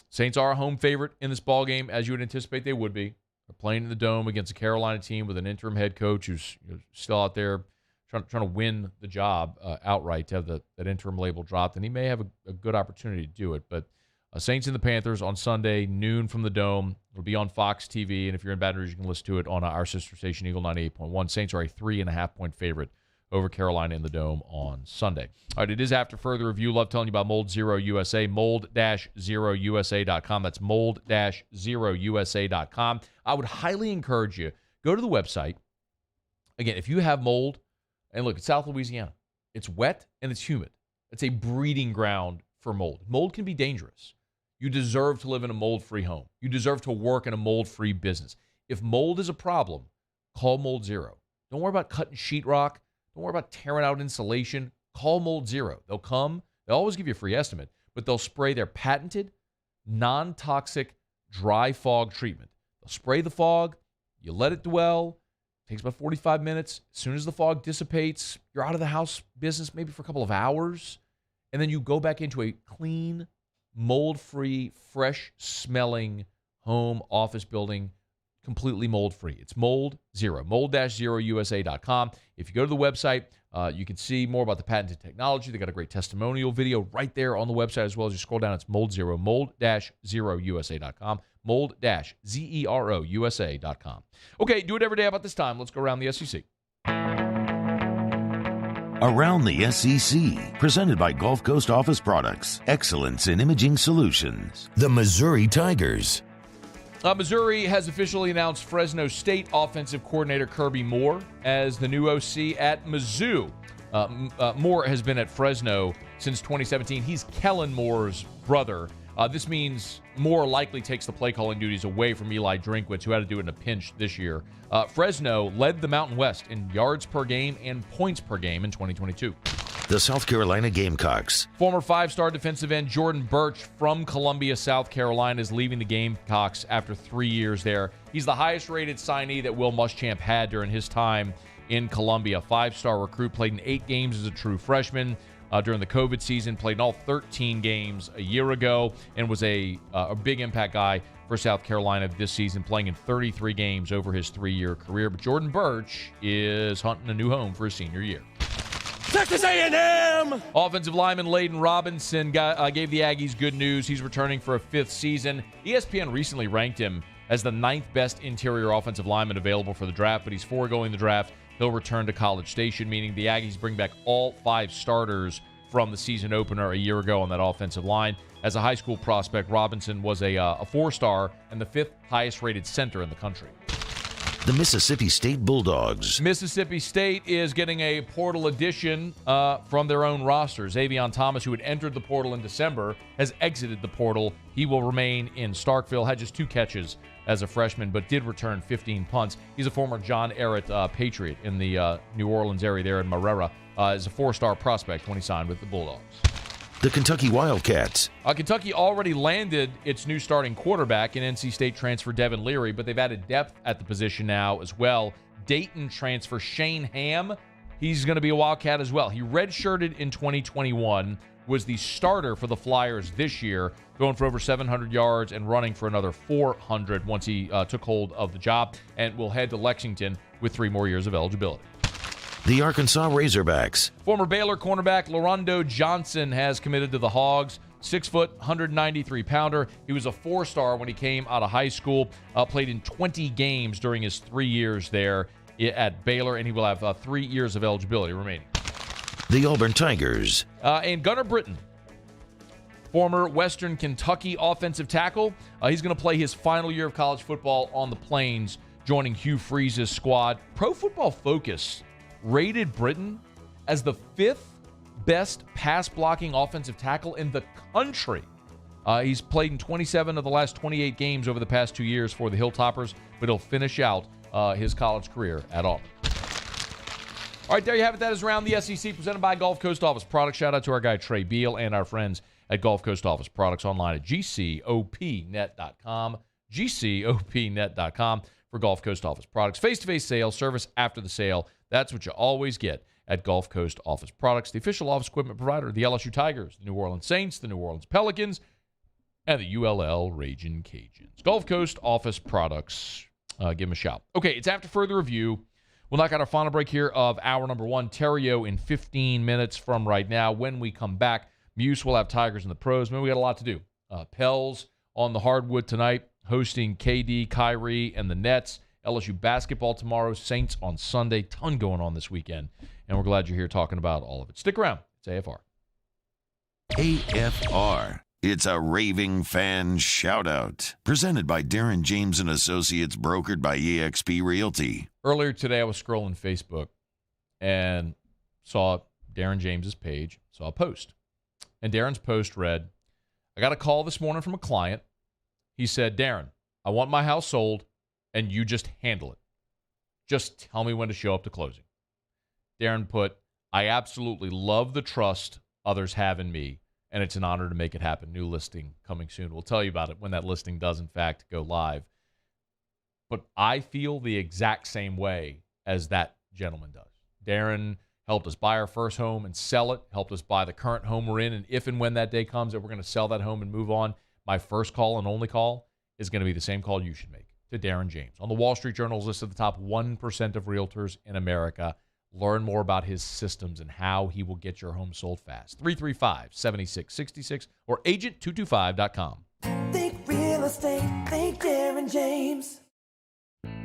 Saints are a home favorite in this ballgame, as you would anticipate they would be. They're playing in the Dome against a Carolina team with an interim head coach who's still out there trying to win the job outright, to have that interim label dropped, and he may have a good opportunity to do it. But Saints and the Panthers on Sunday, noon from the Dome. It'll be on Fox TV, and if you're in Baton Rouge, you can listen to it on our sister station, Eagle 98.1. Saints are a 3.5-point favorite over Carolina in the Dome on Sunday. All right, it is after further review. Love telling you about Mold Zero USA, mold-0usa.com. That's mold-0usa.com. I would highly encourage you, go to the website. Again, if you have mold, and look, it's South Louisiana. It's wet and it's humid. It's a breeding ground for mold. Mold can be dangerous. You deserve to live in a mold-free home. You deserve to work in a mold-free business. If mold is a problem, call Mold Zero. Don't worry about cutting sheetrock. Don't worry about tearing out insulation. Call Mold Zero. They'll come. They'll always give you a free estimate, but they'll spray their patented, non-toxic dry fog treatment. They'll spray the fog. You let it dwell. Takes about 45 minutes. As soon as the fog dissipates, you're out of the house business maybe for a couple of hours, and then you go back into a clean, mold-free, fresh-smelling home, office building, completely mold-free. It's Mold Zero, mold-0usa.com. If you go to the website, you can see more about the patented technology. They got a great testimonial video right there on the website as well. As you scroll down, it's Mold Zero, mold-0usa.com, mold-zerousa.com. Okay, do it every day about this time. Let's go around the SEC. Around the SEC, presented by Gulf Coast Office Products, excellence in imaging solutions. The Missouri Tigers. Missouri has officially announced Fresno State offensive coordinator Kirby Moore as the new OC at Mizzou. Moore has been at Fresno since 2017. He's Kellen Moore's brother. This means Moore likely takes the play-calling duties away from Eli Drinkwitz, who had to do it in a pinch this year. Fresno led the Mountain West in yards per game and points per game in 2022. The South Carolina Gamecocks. Former 5-star defensive end Jordan Birch from Columbia, South Carolina, is leaving the Gamecocks after 3 years there. He's the highest-rated signee that Will Muschamp had during his time in Columbia. 5-star recruit, played in 8 games as a true freshman during the COVID season, played in all 13 games a year ago, and was a big impact guy for South Carolina this season, playing in 33 games over his 3-year career. But Jordan Birch is hunting a new home for his senior year. Texas A&M! Offensive lineman Layden Robinson gave the Aggies good news. He's returning for a 5th season. ESPN recently ranked him as the 9th best interior offensive lineman available for the draft, but he's foregoing the draft. He'll return to College Station, meaning the Aggies bring back all 5 starters from the season opener a year ago on that offensive line. As a high school prospect, Robinson was a 4-star and the 5th highest-rated center in the country. The Mississippi State Bulldogs. Mississippi State is getting a portal addition from their own roster. Xavion Thomas, who had entered the portal in December, has exited the portal. He will remain in Starkville, had just 2 catches as a freshman, but did return 15 punts. He's a former John Ehret Patriot in the New Orleans area there in Marrera. As a 4-star prospect when he signed with the Bulldogs. The Kentucky Wildcats. Kentucky already landed its new starting quarterback in NC State transfer Devin Leary, but they've added depth at the position now as well. Dayton transfer Shane Hamm, he's going to be a Wildcat as well. He redshirted in 2021, was the starter for the Flyers this year, going for over 700 yards and running for another 400 once he took hold of the job, and will head to Lexington with 3 more years of eligibility. The Arkansas Razorbacks. Former Baylor cornerback LaRondo Johnson has committed to the Hogs. 6 foot, 193-pounder. He was a 4-star when he came out of high school. Played in 20 games during his 3 years there at Baylor, and he will have 3 years of eligibility remaining. The Auburn Tigers. And Gunnar Britton, former Western Kentucky offensive tackle. He's going to play his final year of college football on the Plains, joining Hugh Freeze's squad. Pro Football Focus rated Britton as the 5th best pass-blocking offensive tackle in the country. He's played in 27 of the last 28 games over the past 2 years for the Hilltoppers, but he'll finish out his college career at Auburn. All right, there you have it. That is Around the SEC, presented by Gulf Coast Office Products. Shout out to our guy Trey Beal and our friends at Gulf Coast Office Products, online at gcopnet.com. gcopnet.com for Gulf Coast Office Products. Face-to-face sales, service after the sale. That's what you always get at Gulf Coast Office Products, the official office equipment provider of the LSU Tigers, the New Orleans Saints, the New Orleans Pelicans, and the ULL Ragin' Cajuns. Gulf Coast Office Products. Give them a shout. Okay, it's after further review. We'll knock out our final break here of hour number 1. Theriot in 15 minutes from right now. When we come back, Muse will have Tigers in the pros. Man, we got a lot to do. Pels on the hardwood tonight, hosting KD, Kyrie, and the Nets. LSU basketball tomorrow, Saints on Sunday. Ton going on this weekend, and we're glad you're here talking about all of it. Stick around. It's AFR. AFR. It's a raving fan shout-out. Presented by Darren James & Associates, brokered by eXp Realty. Earlier today, I was scrolling Facebook and saw Darren James's page, saw a post. And Darren's post read, I got a call this morning from a client. He said, Darren, I want my house sold, and you just handle it. Just tell me when to show up to closing. Darren put, I absolutely love the trust others have in me, and it's an honor to make it happen. New listing coming soon. We'll tell you about it when that listing does, in fact, go live. But I feel the exact same way as that gentleman does. Darren helped us buy our first home and sell it, helped us buy the current home we're in, and if and when that day comes that we're going to sell that home and move on, my first call and only call is going to be the same call you should make, to Darren James. On the Wall Street Journal's list of the top 1% of realtors in America. Learn more about his systems and how he will get your home sold fast. 335-7666 or agent225.com. Think real estate, think Darren James.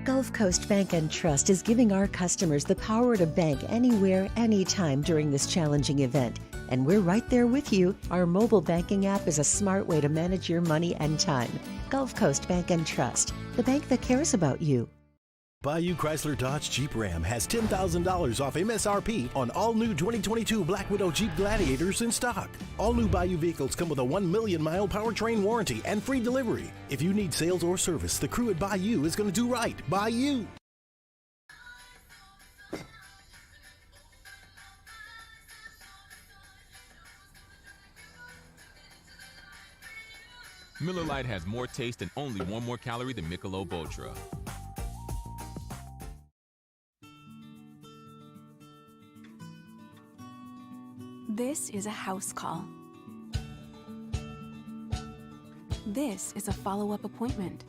Gulf Coast Bank and Trust is giving our customers the power to bank anywhere, anytime during this challenging event. And we're right there with you. Our mobile banking app is a smart way to manage your money and time. Gulf Coast Bank and Trust, the bank that cares about you. Bayou Chrysler Dodge Jeep Ram has $10,000 off MSRP on all new 2022 Black Widow Jeep Gladiators in stock. All new Bayou vehicles come with a 1 million mile powertrain warranty and free delivery. If you need sales or service, the crew at Bayou is going to do right by you. Miller Lite has more taste and only 1 more calorie than Michelob Ultra. This is a house call. This is a follow-up appointment.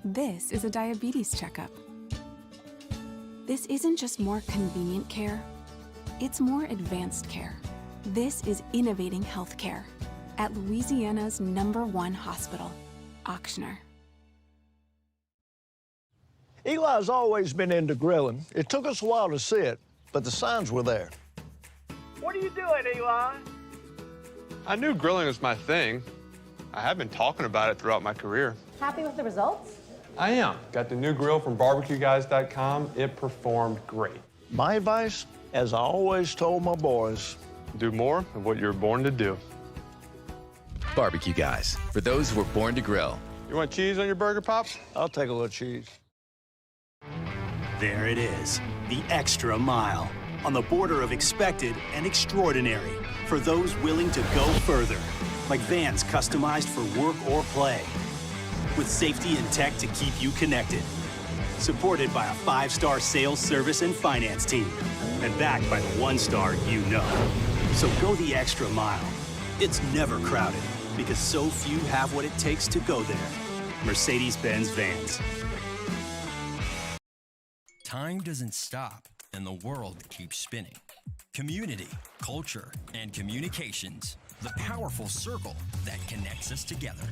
This is a diabetes checkup. This isn't just more convenient care, it's more advanced care. This is innovating healthcare at Louisiana's #1 hospital, Ochsner. Eli's always been into grilling. It took us a while to see it, but the signs were there. What are you doing, Eli? I knew grilling was my thing. I have been talking about it throughout my career. Happy with the results? I am. Got the new grill from barbecueguys.com. It performed great. My advice, as I always told my boys, do more of what you're born to do. Barbecue Guys, for those who were born to grill. You want cheese on your burger, Pops? I'll take a little cheese. There it is, the extra mile, on the border of expected and extraordinary, for those willing to go further, like vans customized for work or play, with safety and tech to keep you connected. supported by a 5-star sales, service, and finance team, and backed by the 1-star you know. So go the extra mile. It's never crowded because so few have what it takes to go there. Mercedes-Benz Vans. Time doesn't stop, and the world keeps spinning. Community, culture, and communications. The powerful circle that connects us together.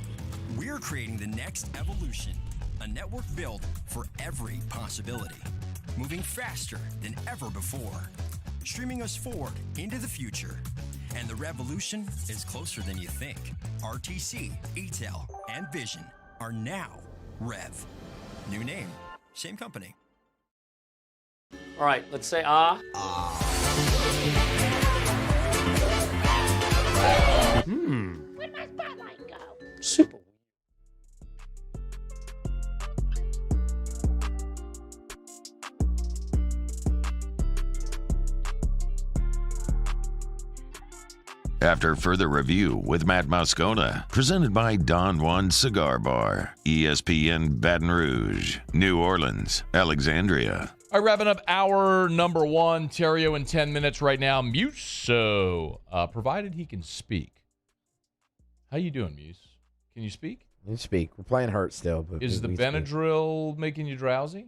We're creating the next evolution. A network built for every possibility. Moving faster than ever before. Streaming us forward into the future. And the revolution is closer than you think. RTC, ETEL, and Vision are now Rev. New name, same company. All right, let's say ah. Where'd my spotlight go? Super. After further review with Matt Moscona, presented by Don Juan Cigar Bar, ESPN Baton Rouge, New Orleans, Alexandria. All right, wrapping up hour number 1. Theriot in 10 minutes right now. Muso, provided he can speak. How you doing, Muse? Can you speak? You speak. We're playing hurt still. But Is the Benadryl making you drowsy?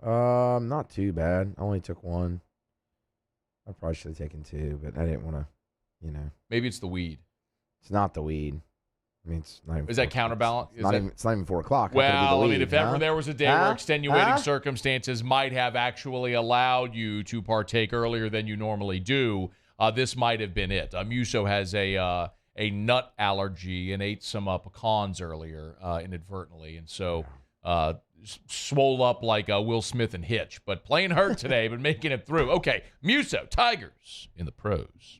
Not too bad. I only took one. I probably should have taken 2, but I didn't want to, Maybe it's the weed. It's not the weed. I mean, it's not even. Is that counterbalance? It's not even 4 o'clock. Well, I mean, if ever there was a day where extenuating circumstances might have actually allowed you to partake earlier than you normally do, this might have been it. Muso has a nut allergy and ate some pecans earlier inadvertently, and so swole up like Will Smith and Hitch. But playing hurt today, but making it through. Okay, Muso, Tigers in the pros.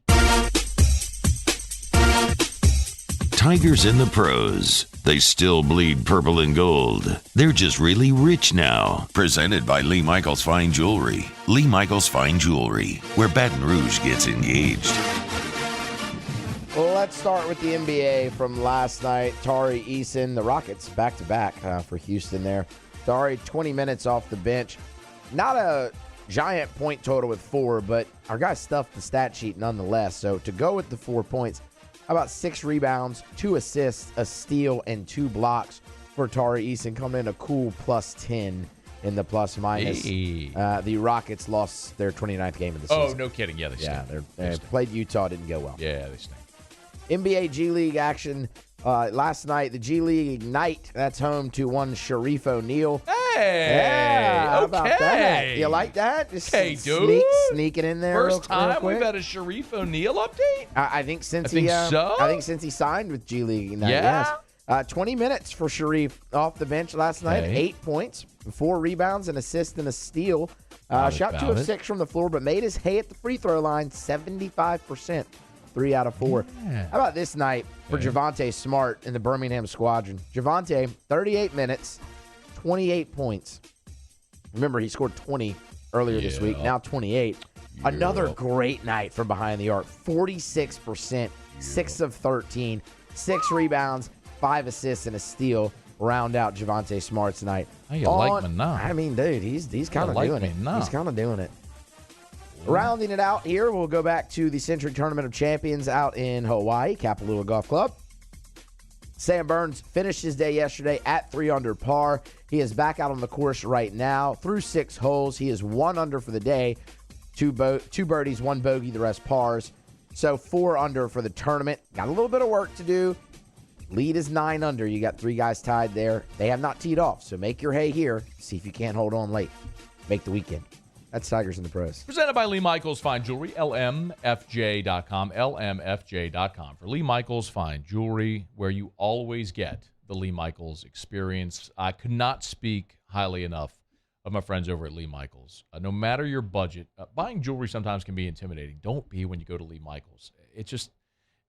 Tigers in the pros. They still bleed purple and gold. They're just really rich now. Presented by Lee Michaels Fine Jewelry. Lee Michaels Fine Jewelry, where Baton Rouge gets engaged. Well, let's start with the NBA from last night. Tari Eason, the Rockets, back-to-back for Houston there. Tari, 20 minutes off the bench. Not a giant point total with 4, but our guy stuffed the stat sheet nonetheless. So to go with the 4 points, how about 6 rebounds, 2 assists, a steal, and 2 blocks for Tari Eason, coming in a cool +10 in the plus-minus. Hey. The Rockets lost their 29th game of the season. Oh, no kidding. Yeah, they stink. They played Utah, didn't go well. Yeah, they stink. NBA G League action last night. The G League Ignite, that's home to one Sharif O'Neal. Hey, yeah, how okay. about that? You like that? Just hey, dude. Sneaking in there. First time real quick. we've had a Sharif O'Neal update? I think since he signed with G League Ignite. Yeah. Yes. 20 minutes for Sharif off the bench last night. 8 points, 4 rebounds, an assist, and a steal. Shot 2 of 6 from the floor, but made his hay at the free throw line, 75%. 3 out of 4. Yeah. How about this night for Javonte Smart in the Birmingham Squadron? Javonte, 38 minutes, 28 points. Remember, he scored 20 earlier this week, now 28. Yeah. Another great night from behind the arc, 46%, 6 of 13, 6 rebounds, 5 assists, and a steal. Round out Javonte Smart's night. How you like me now? I mean, dude, he's kind of doing it. Now. He's kind of doing it. Rounding it out here, we'll go back to the Century Tournament of Champions out in Hawaii, Kapalua Golf Club. Sam Burns finished his day yesterday at 3 under par. He is back out on the course right now through 6 holes. He is 1 under for the day, 2 birdies, 1 bogey, the rest pars. So 4 under for the tournament. Got a little bit of work to do. Lead is 9 under. You got 3 guys tied there. They have not teed off, so make your hay here. See if you can't hold on late. Make the weekend. That's Tigers in the pros. Presented by Lee Michaels Fine Jewelry, lmfj.com, lmfj.com. For Lee Michaels Fine Jewelry, where you always get the Lee Michaels experience. I could not speak highly enough of my friends over at Lee Michaels. No matter your budget, buying jewelry sometimes can be intimidating. Don't be when you go to Lee Michaels. It just,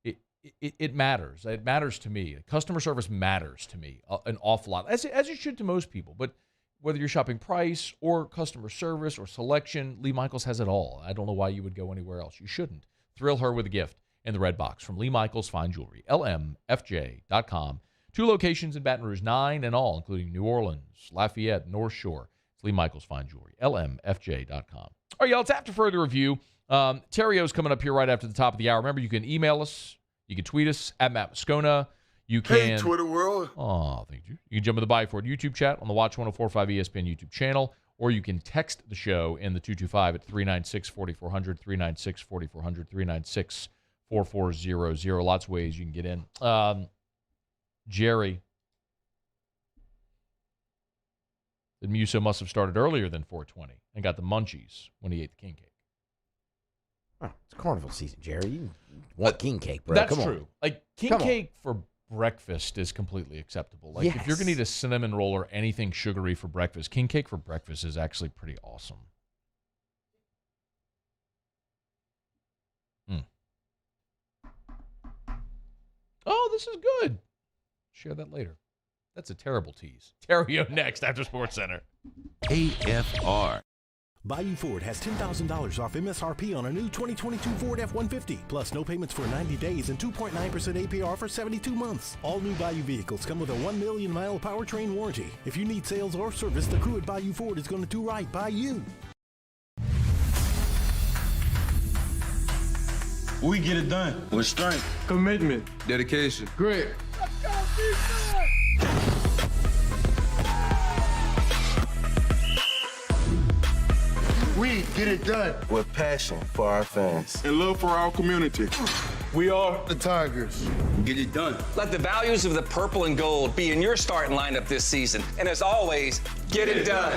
it matters. It matters to me. Customer service matters to me an awful lot, as it should to most people. But whether you're shopping price or customer service or selection, Lee Michaels has it all. I don't know why you would go anywhere else. You shouldn't. Thrill her with a gift in the red box from Lee Michaels Fine Jewelry, lmfj.com. 2 locations in Baton Rouge, 9 in all, including New Orleans, Lafayette, North Shore. It's Lee Michaels Fine Jewelry, lmfj.com. All right, y'all, it's After Further Review. Theriot's coming up here right after the top of the hour. Remember, you can email us. You can tweet us at Matt Moscona. You can. Hey, Twitter world. Oh, thank you. You can jump in the Bayou Ford YouTube chat on the Watch 104.5 ESPN YouTube channel, or you can text the show in the 225 at 396-4400, 396-4400, 396-4400. Lots of ways you can get in. Jerry. The Muso must have started earlier than 420 and got the munchies when he ate the king cake. Oh, it's carnival season, Jerry. You want king cake, bro. That's Come true. on. Like, king cake for breakfast is completely acceptable. Like, if you're going to eat a cinnamon roll or anything sugary for breakfast, king cake for breakfast is actually pretty awesome. Oh, this is good. Share that later. That's a terrible tease. Theriot next after Sports Center. AFR. Bayou Ford has $10,000 off MSRP on a new 2022 Ford F-150, plus no payments for 90 days and 2.9% APR for 72 months. All new Bayou vehicles come with a 1 million mile powertrain warranty. If you need sales or service, the crew at Bayou Ford is going to do right by you. We get it done with strength, commitment, dedication, grit. We get it done with passion for our fans and love for our community. We are the Tigers. Get it done. Let the values of the purple and gold be in your starting lineup this season. And as always, get it done.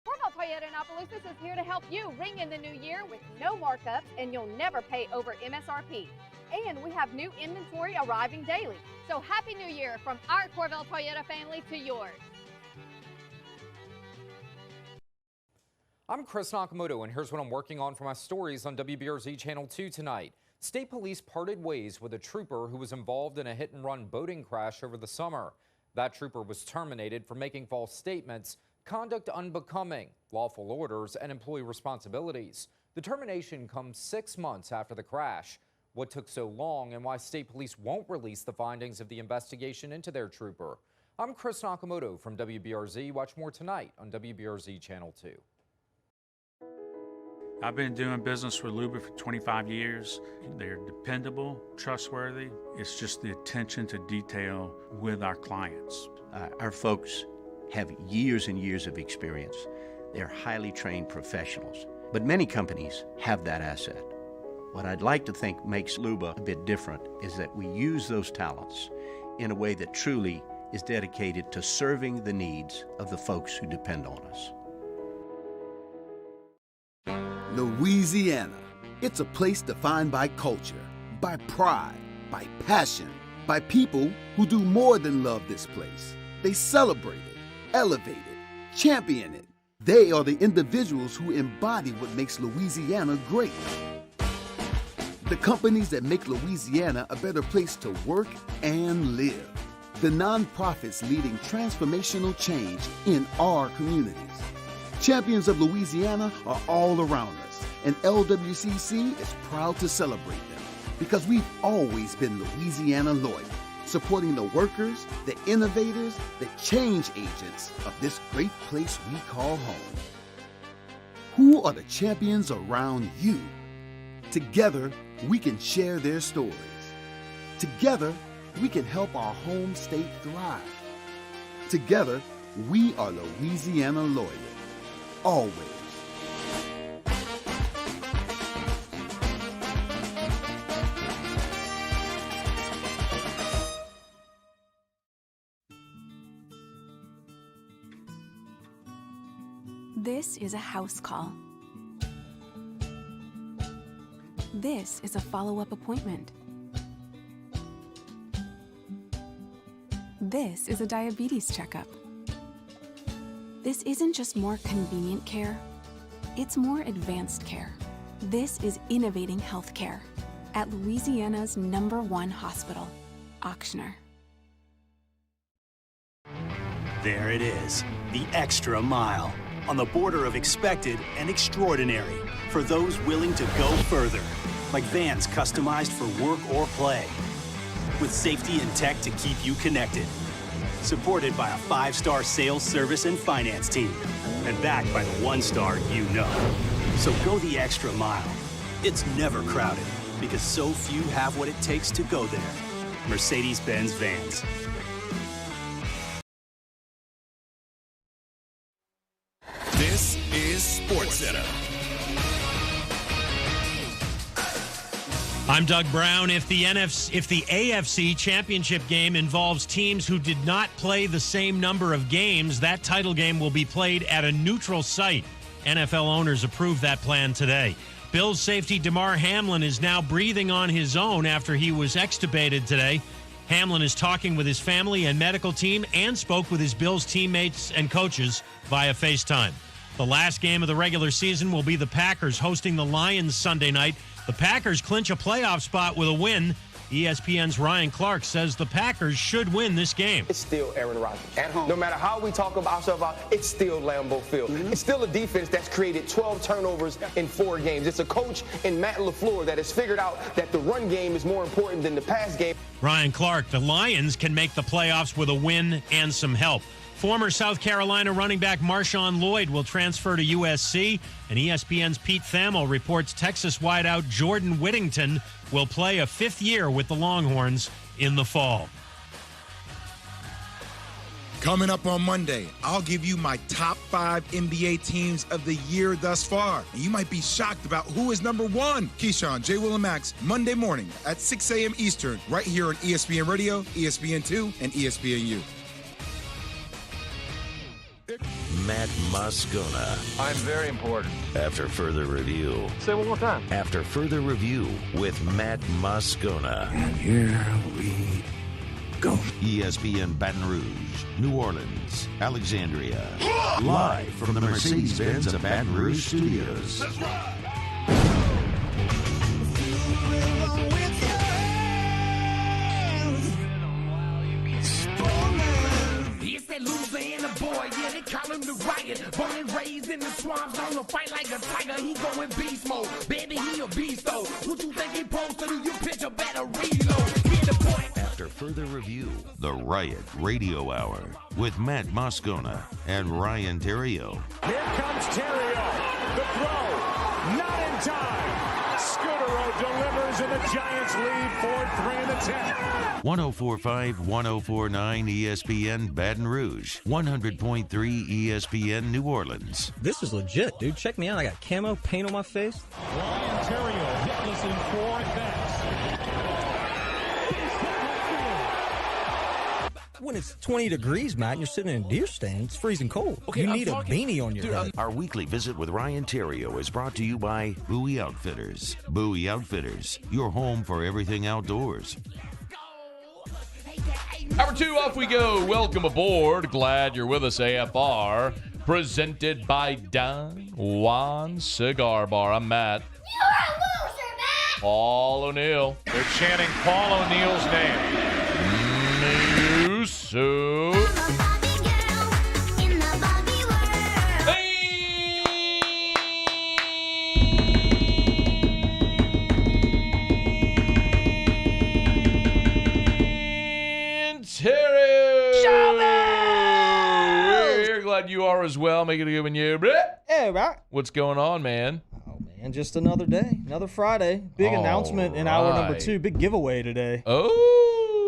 Cornell Toyota in Opelousas is here to help you ring in the new year with no markups, and you'll never pay over MSRP. And we have new inventory arriving daily. So Happy New Year from our Corvell Toyota family to yours. I'm Chris Nakamoto, and here's what I'm working on for my stories on WBRZ Channel 2 tonight. State Police parted ways with a trooper who was involved in a hit-and-run boating crash over the summer. That trooper was terminated for making false statements, conduct unbecoming, lawful orders, and employee responsibilities. The termination comes 6 months after the crash. What took so long and why State Police won't release the findings of the investigation into their trooper. I'm Chris Nakamoto from WBRZ. Watch more tonight on WBRZ Channel 2. I've been doing business with Luba for 25 years. They're dependable, trustworthy. It's just the attention to detail with our clients. Our folks have years and years of experience. They're highly trained professionals, but many companies have that asset. What I'd like to think makes Luba a bit different is that we use those talents in a way that truly is dedicated to serving the needs of the folks who depend on us. Louisiana. It's a place defined by culture, by pride, by passion, by people who do more than love this place. They celebrate it, elevate it, champion it. They are the individuals who embody what makes Louisiana great. The companies that make Louisiana a better place to work and live. The nonprofits leading transformational change in our communities. Champions of Louisiana are all around us, and LWCC is proud to celebrate them because we've always been Louisiana loyal, supporting the workers, the innovators, the change agents of this great place we call home. Who are the champions around you? Together, we can share their stories. Together, we can help our home state thrive. Together, we are Louisiana loyal. Always. This is a house call. This is a follow-up appointment. This is a diabetes checkup. This isn't just more convenient care, it's more advanced care. This is innovating healthcare at Louisiana's #1 hospital, Ochsner. There it is, the extra mile, on the border of expected and extraordinary for those willing to go further, like vans customized for work or play, with safety and tech to keep you connected. supported by a 5-star sales, service, and finance team, and backed by the 1-star you know. So go the extra mile. It's never crowded because so few have what it takes to go there. Mercedes-Benz Vans. This is SportsCenter. I'm Doug Brown. If the AFC Championship game involves teams who did not play the same number of games, that title game will be played at a neutral site. NFL owners approved that plan today. Bills safety Damar Hamlin is now breathing on his own after he was extubated today. Hamlin is talking with his family and medical team and spoke with his Bills teammates and coaches via FaceTime. The last game of the regular season will be the Packers hosting the Lions Sunday night. The Packers clinch a playoff spot with a win. ESPN's Ryan Clark says the Packers should win this game. It's still Aaron Rodgers. At home. No matter how we talk about ourselves, it's still Lambeau Field. It's still a defense that's created 12 turnovers in 4 games. It's a coach in Matt LaFleur that has figured out that the run game is more important than the pass game. Ryan Clark, the Lions can make the playoffs with a win and some help. Former South Carolina running back Marshawn Lloyd will transfer to USC, and ESPN's Pete Thamel reports Texas wideout Jordan Whittington will play a 5th year with the Longhorns in the fall. Coming up on Monday, I'll give you my top 5 NBA teams of the year thus far. And you might be shocked about who is number 1. Keyshawn, J. Will, and Max, Monday morning at 6 a.m. Eastern, right here on ESPN Radio, ESPN2, and ESPNU. Matt Moscona. I'm very important. After further review. Say it one more time. After further review with Matt Moscona. And here we go. ESPN Baton Rouge, New Orleans, Alexandria. Live from the Mercedes-Benz of Baton Rouge studios. That's right. Louisiana boy, yeah, they call him the Riot. Born and raised in the swamps, on the fight like a tiger. He going beast mode, baby, he a beast though. What you think he supposed to do? You pitch a better reload. Get the point. After further review, the Riot Radio Hour with Matt Moscona and Ryan Theriot. Here comes Theriot. The throw, not in time. Scudero delivers and the Giants lead 4-3 in the 10th. 104.5, 104.9 ESPN Baton Rouge, 100.3 ESPN New Orleans. This is legit, dude. Check me out. I got camo paint on my face. Ryan Theriot hitless in 4 at-bats. When it's 20 degrees, Matt, and you're sitting in a deer stand, it's freezing cold. Okay, you need a beanie on your head. Our weekly visit with Ryan Theriot is brought to you by Bowie Outfitters. Bowie Outfitters, your home for everything outdoors. Hour 2, off we go. Welcome aboard. Glad you're with us, AFR. Presented by Don Juan Cigar Bar. I'm Matt. You're a loser, Matt. Paul O'Neill. They're chanting Paul O'Neill's name. So. We're glad you are as well. Make it a good one, you. Hey, right. What's going on, man? Oh, man, just another day. Another Friday. Big announcement in hour number 2. Big giveaway today. Oh.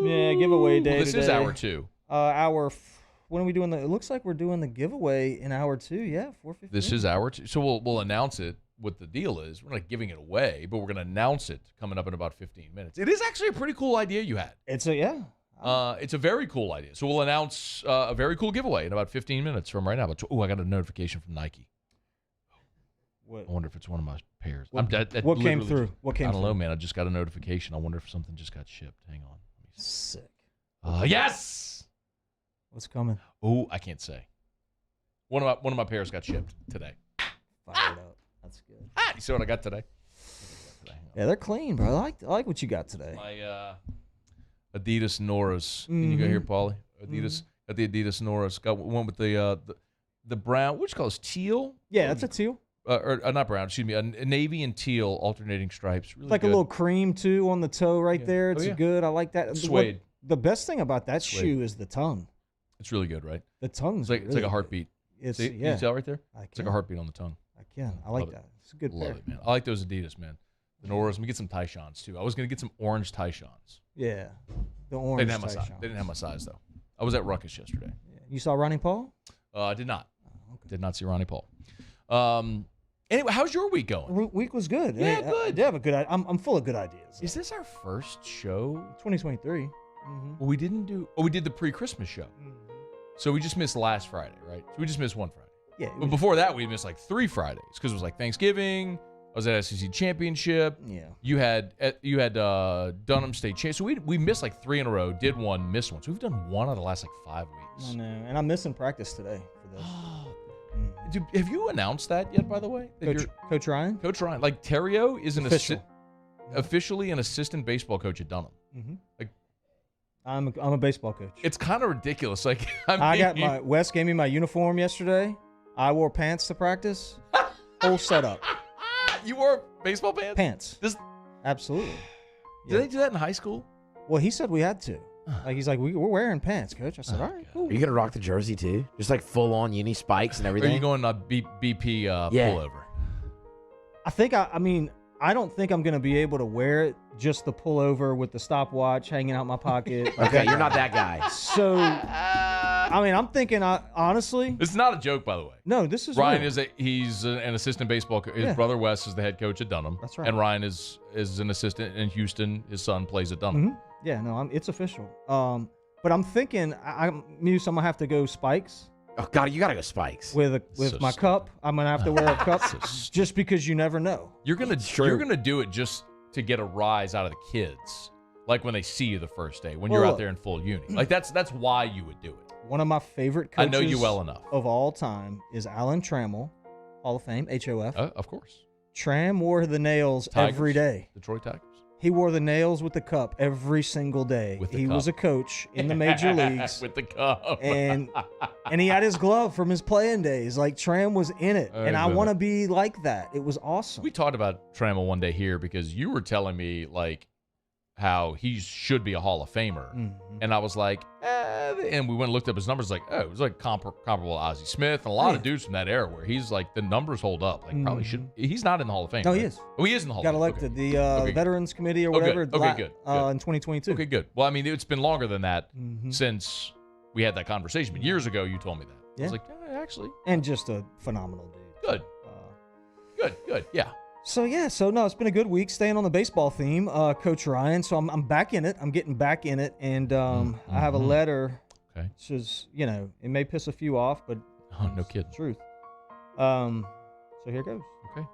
Yeah, giveaway day this today. Is hour 2. When are we doing it looks like we're doing the giveaway in hour 2. Yeah, 4:15. This is hour 2. So we'll announce it. What the deal is. We're not giving it away, but we're going to announce it coming up in about 15 minutes. It is actually a pretty cool idea you had. It's a very cool idea. So we'll announce a very cool giveaway in about 15 minutes from right now. But I got a notification from Nike. What? I wonder if it's one of my pairs. What came through? What came through? I don't know, man. I just got a notification. I wonder if something just got shipped. Hang on. Sick. Yes. What's coming? Oh, I can't say. One of my pairs got shipped today. Fired up. That's good. You see what I got today? Yeah, they're clean, bro. I like what you got today. My Adidas Noras. Can you go here, Paulie? Adidas. Got the Adidas Noras. Got one with the brown. What you call it? Teal? Yeah, that's a teal. Or not brown. Excuse me. A navy and teal alternating stripes. Really like good. a little cream too on the toe right there. It's good. I like that. Suede. The best thing about that Suede. shoe is the tongue. It's really good, right? The tongue's it's like a heartbeat. It's Can you tell right there? I It's like a heartbeat on the tongue. I can. I like that. It's a good pair. Love it, man. I like those Adidas, man. The Noras. Let me get some Tyshons too. I was gonna get some orange Tyshons. Yeah, the orange. They didn't have my size though. I was at Ruckus yesterday. Yeah. You saw Ronnie Paul? I did not. Okay. Did not see Ronnie Paul. Anyway, how's your week going? Week was good. Yeah, I good. did have a good. I'm full of good ideas. Is this our first show? 2023. Well, we didn't do. Oh, we did the pre-Christmas show. So we just missed last Friday, right? So we just missed one Friday. Yeah. But before that, we missed like 3 Fridays because it was like Thanksgiving. I was at SEC Championship. Yeah. You had Dunham State Champ. So we missed like 3 in a row. Did one, missed one. So we've done one out of the last like 5 weeks. I know, and I'm missing practice today for this. Dude, have you announced that yet? By the way, Coach Ryan. Coach Ryan, like Theriot is officially an assistant baseball coach at Dunham. Like, I'm a baseball coach. It's kind of ridiculous. Like Wes gave me my uniform yesterday. I wore pants to practice. Whole setup. You wore baseball pants? Pants. Absolutely. Did they do that in high school? Well, he said we had to. Like he's like, we're wearing pants, coach. I said, all right, cool. Are you gonna rock the jersey too? Just like full on uni spikes and everything? Or are you going BP pullover? I think I don't think I'm gonna be able to wear it. Just the pullover with the stopwatch hanging out my pocket. Okay, you're not that guy. So, I'm thinking. Honestly, This is not a joke, by the way. No, this is Ryan real. he's an assistant baseball coach. His brother Wes is the head coach at Dunham. That's right. And Ryan is an assistant in Houston. His son plays at Dunham. Yeah, no, it's official. But I'm thinking, Muse, I'm gonna have to go spikes. Oh God, you gotta go spikes with my cup. I'm gonna have to wear a cup just because you never know. You're gonna do it just to get a rise out of the kids, like when they see you the first day when you're out there in full uni. Like that's why you would do it. One of my favorite coaches I know you well enough of all time is Alan Trammell, Hall of Fame, HOF. Of course. Tram wore the nails Tigers, every day. Detroit Tigers. He wore the nails with the cup every single day. He was a coach in the major leagues with the cup, and he had his glove from his playing days. Like Tram was in it, and I want to be like that. It was awesome. We talked about Trammell one day here because you were telling me like how he should be a Hall of Famer, and I was like, and we went and looked up his numbers. Like, it was like comparable to Ozzie Smith and a lot of dudes from that era where he's like the numbers hold up. Like probably should. He's not in the Hall of Fame. No, right? he is. Oh, he is in the Hall Got of Fame. elected the Veterans Committee or whatever. Good. In 2022. Okay, good. Well, it's been longer than that since we had that conversation. But years ago, you told me that. Yeah. I was like, actually. And just a phenomenal dude. Good. Yeah. So no, it's been a good week. Staying on the baseball theme, Coach Ryan. So I'm back in it. I'm getting back in it, and I have a letter. Okay. Which is, it may piss a few off, but no kidding. Truth. So here goes. Okay.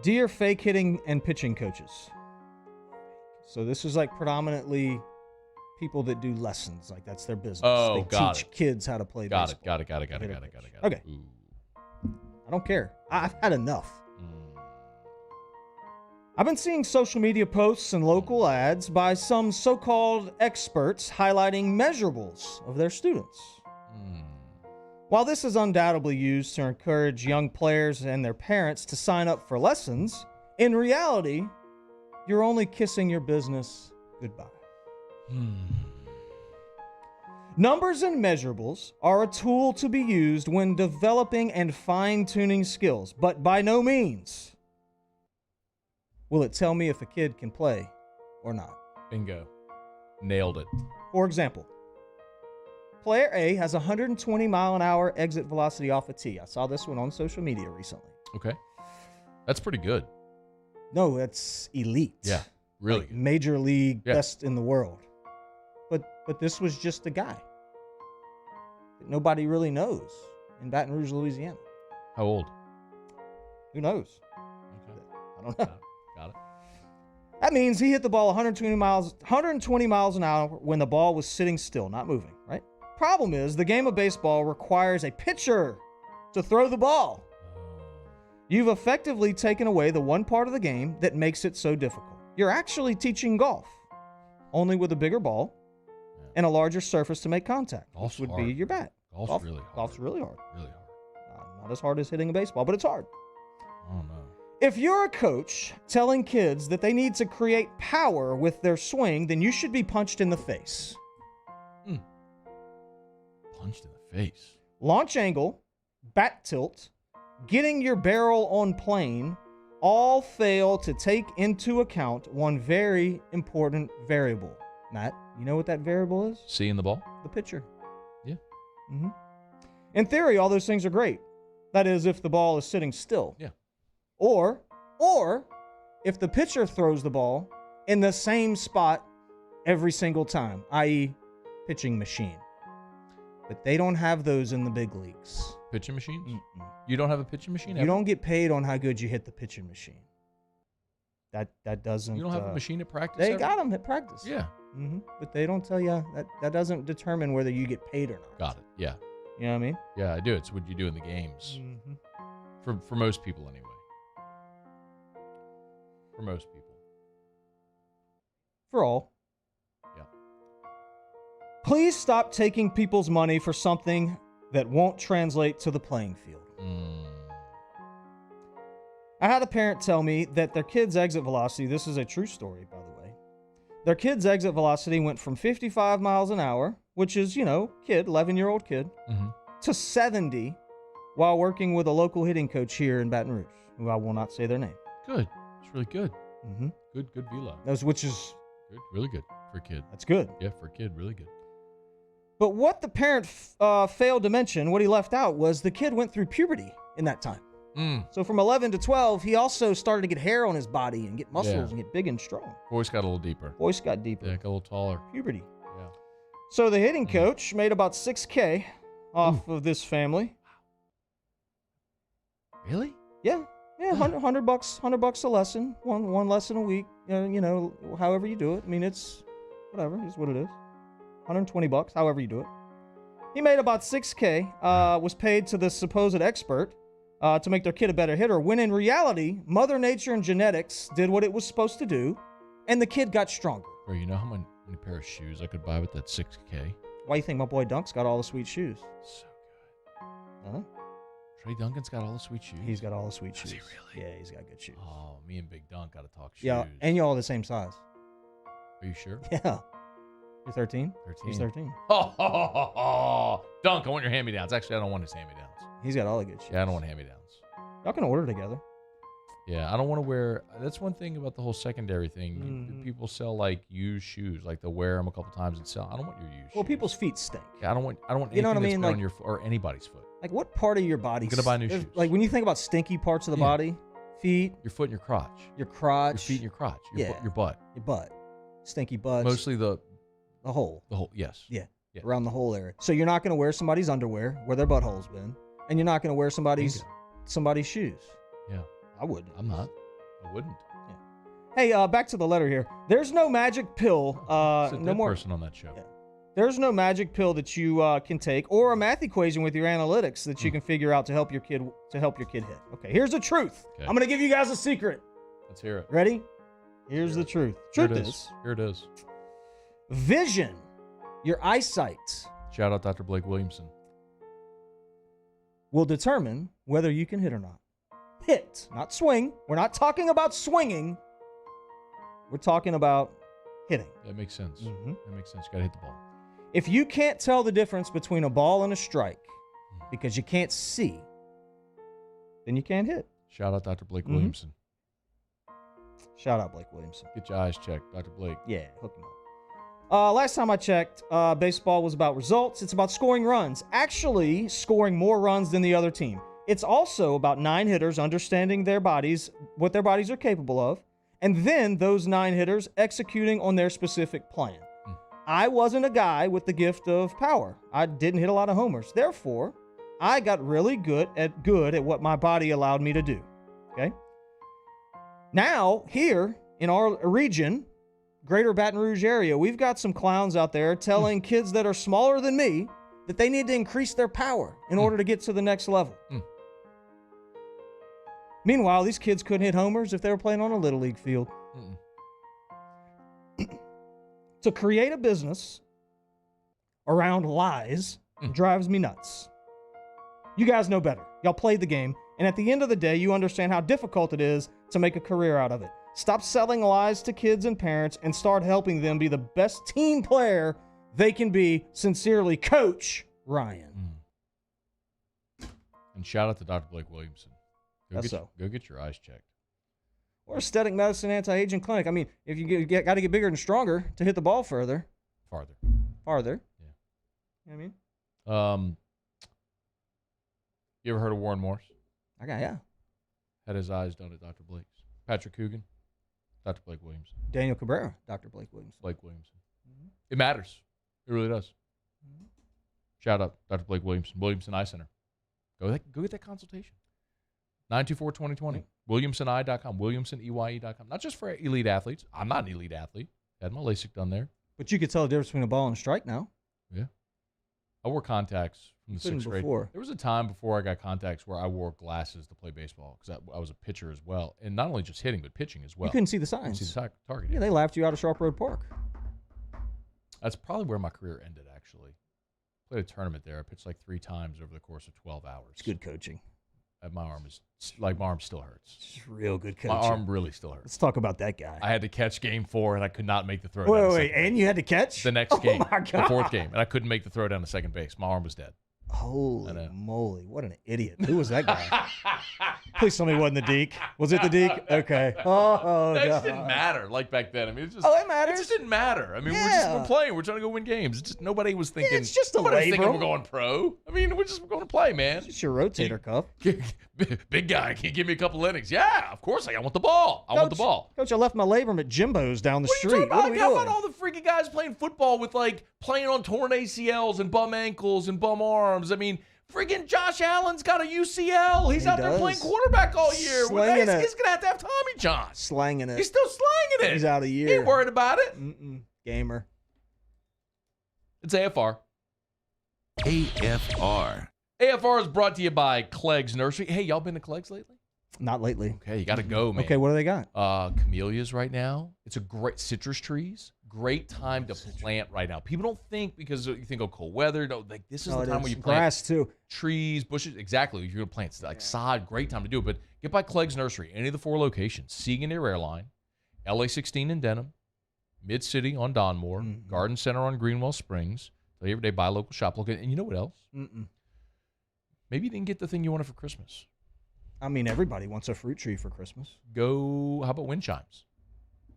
Dear fake hitting and pitching coaches. So this is like predominantly people that do lessons, like that's their business. Oh, they teach kids how to play baseball. Got it. Okay. I don't care. I've had enough. I've been seeing social media posts and local ads by some so-called experts highlighting measurables of their students. While this is undoubtedly used to encourage young players and their parents to sign up for lessons, in reality, you're only kissing your business goodbye. Numbers and measurables are a tool to be used when developing and fine-tuning skills, but by no means will it tell me if a kid can play or not. Bingo. Nailed it. For example, player A has 120 mile an hour exit velocity off a tee. I saw this one on social media recently. Okay. That's pretty good. No, that's elite. Yeah, really like good. Major league, best in the world. But this was just a guy that nobody really knows in Baton Rouge, Louisiana. How old? Who knows? Okay. I don't know. Got it. That means he hit the ball 120 miles an hour when the ball was sitting still, not moving, right? Problem is, the game of baseball requires a pitcher to throw the ball. You've effectively taken away the one part of the game that makes it so difficult. You're actually teaching golf, only with a bigger ball and a larger surface to make contact. Golf's which would hard. be your bat. Golf's really hard. Golf's really hard. Really hard. Not as hard as hitting a baseball, but it's hard. Oh, no. If you're a coach telling kids that they need to create power with their swing, then you should be punched in the face. Punched in the face. Launch angle, bat tilt, getting your barrel on plane, all fail to take into account one very important variable. Matt, you know what that variable is? Seeing the ball? The pitcher. Yeah. Mm-hmm. In theory, all those things are great. That is, if the ball is sitting still. Yeah. Or if the pitcher throws the ball in the same spot every single time, i.e. pitching machine. But they don't have those in the big leagues. Pitching machines? Mm-mm. You don't have a pitching machine? You don't get paid on how good you hit the pitching machine. That doesn't... You don't have a machine at practice? They got them at practice. Yeah. Mm-hmm. But they don't tell you... That doesn't determine whether you get paid or not. Got it. Yeah. You know what I mean? Yeah, I do. It's what you do in the games. Mm-hmm. For most people, anyway. For most people. For all. Yeah. Please stop taking people's money for something that won't translate to the playing field. I had a parent tell me that their kid's exit velocity, this is a true story, by the way, their kid's exit velocity went from 55 miles an hour, which is, 11-year-old kid, to 70 while working with a local hitting coach here in Baton Rouge, who I will not say their name. Good. It's really good. Mm-hmm. Good velo. Which is... Good. Really good for a kid. That's good. Yeah, for a kid, really good. But what the parent failed to mention, what he left out, was the kid went through puberty in that time. So from 11 to 12, he also started to get hair on his body and get muscles and get big and strong. Voice got a little deeper. Voice got deeper. Yeah, got a little taller. Puberty. Yeah. So the hitting coach made about $6K off of this family. Really? Yeah. Yeah, $100 a lesson. One lesson a week. However you do it. I mean, it's whatever. It's what it is. $120, however you do it. He made about $6K, was paid to the supposed expert to make their kid a better hitter, when in reality, Mother Nature and genetics did what it was supposed to do, and the kid got stronger. Bro, you know how many pair of shoes I could buy with that $6K? Why do you think my boy Dunk's got all the sweet shoes? So good. Huh? Trey Duncan's got all the sweet shoes? He's got all the sweet shoes. Does he really? Yeah, he's got good shoes. Oh, me and Big Dunk got to talk shoes. Yeah, and you're all the same size. Are you sure? Yeah. You're 13? 13. He's 13. Dunk, I want your hand-me-downs. Actually, I don't want his hand-me-downs. He's got all the good shoes. Yeah, I don't want hand-me-downs. Y'all can order together. Yeah, I don't want to wear... That's one thing about the whole secondary thing. People sell, used shoes. They'll wear them a couple times and sell. I don't want your used Well, shoes. people's feet stink. Yeah, I don't want You know what I anything mean? that's on your foot or anybody's foot. What part of your body... I'm going to buy new shoes. When you think about stinky parts of the body, feet... Your foot and your crotch. Your crotch. Your feet and your crotch. Your butt. Your butt. Stinky butts. Mostly the hole. The hole, yes. Yeah. Around the whole area. So you're not going to wear somebody's underwear where their butthole's been, and you're not going to wear somebody's shoes. Yeah. I wouldn't. I'm not. I wouldn't. Yeah. Hey, back to the letter here. There's no magic pill. No more person on that show. Yeah. There's no magic pill that you can take, or a math equation with your analytics that you can figure out to help your kid hit. Okay, here's the truth. Okay. I'm going to give you guys a secret. Let's hear it. Ready? Here's the truth. Here Truth it is. Here it is. Vision, your eyesight, Shout out Dr. Blake Williamson. will determine whether you can hit or not. Hit, not swing. We're not talking about swinging. We're talking about hitting. That makes sense. That makes sense. You got to hit the ball. If you can't tell the difference between a ball and a strike because you can't see, then you can't hit. Shout out Dr. Blake Williamson. Shout out Blake Williamson. Get your eyes checked, Dr. Blake. Yeah, hook him up. Last time I checked, baseball was about results. It's about scoring runs. Actually, scoring more runs than the other team. It's also about 9 hitters understanding their bodies, what their bodies are capable of, and then those 9 hitters executing on their specific plan. I wasn't a guy with the gift of power. I didn't hit a lot of homers. Therefore, I got really good at what my body allowed me to do. Okay? Now, here in our region, greater Baton Rouge area, we've got some clowns out there telling kids that are smaller than me that they need to increase their power in order to get to the next level. Meanwhile, these kids couldn't hit homers if they were playing on a Little League field. To create a business around lies drives me nuts. You guys know better. Y'all played the game, and at the end of the day, you understand how difficult it is to make a career out of it. Stop selling lies to kids and parents and start helping them be the best team player they can be. Sincerely, Coach Ryan. And shout out to Dr. Blake Williamson. That's so. Go get your eyes checked. Or Aesthetic Medicine Anti-Aging Clinic. I mean, if you got to get bigger and stronger to hit the ball further. Farther. Yeah. You know what I mean? You ever heard of Warren Morris? Yeah. Had his eyes done at Dr. Blake's. Patrick Coogan, Dr. Blake Williamson. Daniel Cabrera, Dr. Blake Williamson. Blake Williamson. It matters. It really does. Shout out Dr. Blake Williamson. Williamson Eye Center. Go get that consultation. 924-2020. WilliamsonEye.com. WilliamsonEye.com. Not just for elite athletes. I'm not an elite athlete. Had my LASIK done there. But you could tell the difference between a ball and a strike now. Yeah. I wore contacts from the sixth grade. There was a time before I got contacts where I wore glasses to play baseball because I was a pitcher as well. And not only just hitting, but pitching as well. You couldn't see the signs. See the target. Yeah, they laughed you out of Sharp Road Park. That's probably where my career ended, actually. Played a tournament there. I pitched like 3 times over the course of 12 hours. It's good coaching. My arm still hurts. It's real good coaching. My arm really still hurts. Let's talk about that guy. I had to catch game 4, and I could not make the throw. Wait, and you had to catch? The next game. Oh, my God. The 4th game. And I couldn't make the throw down to second base. My arm was dead. Holy moly. What an idiot. Who was that guy? Please tell me it wasn't the Deke. Was it the Deke? Okay. That just didn't matter like back then. I mean, it matters. It just didn't matter. I mean, we're playing. We're trying to go win games. It's just, nobody was thinking. It's just a nobody was labor. thinking we're going pro. I mean, we're just going to play, man. It's just your rotator cuff. Big guy, can you give me a couple innings? Yeah, of course. I want the ball. I want the ball. Coach, I left my labrum at Jimbo's down the street. What are we doing? How about all the freaking guys playing football with playing on torn ACLs and bum ankles and bum arms? I mean, freaking Josh Allen's got a UCL. He's out there playing quarterback all year. He's going to have Tommy John. Slanging it. He's still slanging it. He's out a year. He ain't worried about it. Gamer. It's AFR. AFR. AFR is brought to you by Clegg's Nursery. Hey, y'all been to Clegg's lately? Not lately. Okay, you got to go, man. Okay, what do they got? Camellias right now. It's a great citrus trees. Great time to plant right now. People don't think because you think of cold weather. No, this is the time where you plant grass too. Trees, bushes. Exactly. If you're gonna plant sod, great time to do it. But get by Clegg's Nursery. Any of the 4 locations: Siegen near Airline, LA 16 in Denham, Mid City on Donmore, Garden Center on Greenwell Springs. So every day, buy local, shop local. And you know what else? Maybe you didn't get the thing you wanted for Christmas. I mean, everybody wants a fruit tree for Christmas. How about wind chimes?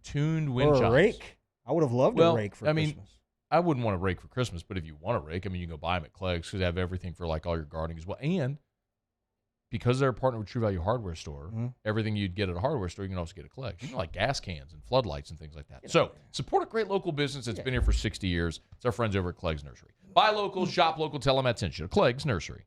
Tuned wind chimes. Or a rake. I would have loved a rake for Christmas. I wouldn't want a rake for Christmas, but if you want a rake, I mean, you can go buy them at Clegg's because they have everything for all your gardening as well. And because they're a partner with True Value Hardware Store, everything you'd get at a hardware store, you can also get at Clegg's. You can gas cans and floodlights and things like that. So support a great local business that's been here for 60 years. It's our friends over at Clegg's Nursery. Buy local, shop local, tell them I sent you. Clegg's Nursery.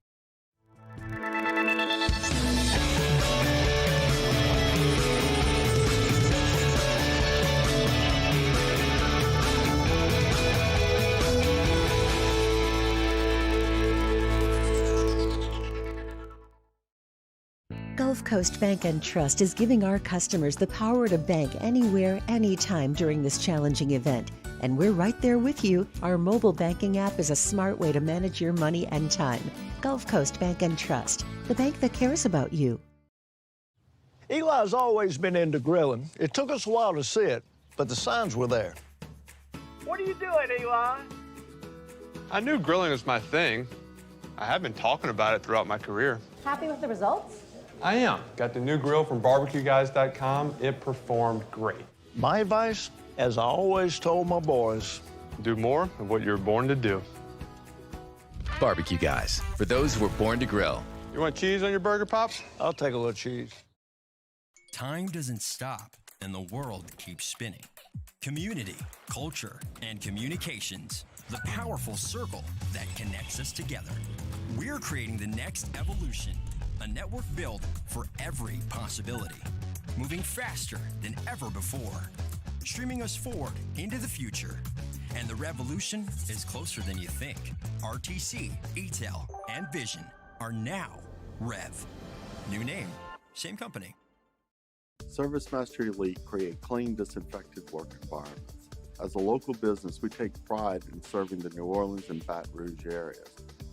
Gulf Coast Bank and Trust is giving our customers the power to bank anywhere, anytime during this challenging event. And we're right there with you. Our mobile banking app is a smart way to manage your money and time. Gulf Coast Bank and Trust, the bank that cares about you. Eli's always been into grilling. It took us a while to see it, but the signs were there. What are you doing, Eli? I knew grilling was my thing. I have been talking about it throughout my career. Happy with the results? I am. Got the new grill from barbecueguys.com. It performed great. My advice, as I always told my boys, do more of what you're born to do. Barbecue Guys, for those who were born to grill. You want cheese on your burger, Pops? I'll take a little cheese. Time doesn't stop, and the world keeps spinning. Community, culture, and communications, the powerful circle that connects us together. We're creating the next evolution, a network built for every possibility, moving faster than ever before, streaming us forward into the future. And the revolution is closer than you think. RTC, ETEL, and Vision are now Rev. New name, same company. ServiceMaster Elite create clean, disinfected work environments. As a local business, we take pride in serving the New Orleans and Baton Rouge areas.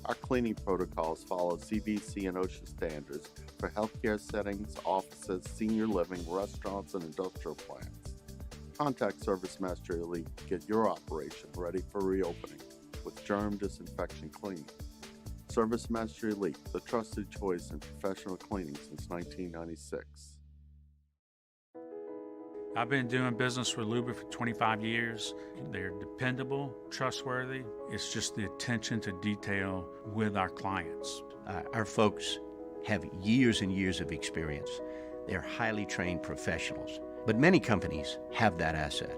Our cleaning protocols follow CDC and OSHA standards for healthcare settings, offices, senior living, restaurants, and industrial plants. Contact ServiceMaster Elite to get your operation ready for reopening with germ disinfection cleaning. Service Master Elite, the trusted choice in professional cleaning since 1996. I've been doing business with Luba for 25 years. They're dependable, trustworthy. It's just the attention to detail with our clients. Our folks have years and years of experience. They're highly trained professionals, but many companies have that asset.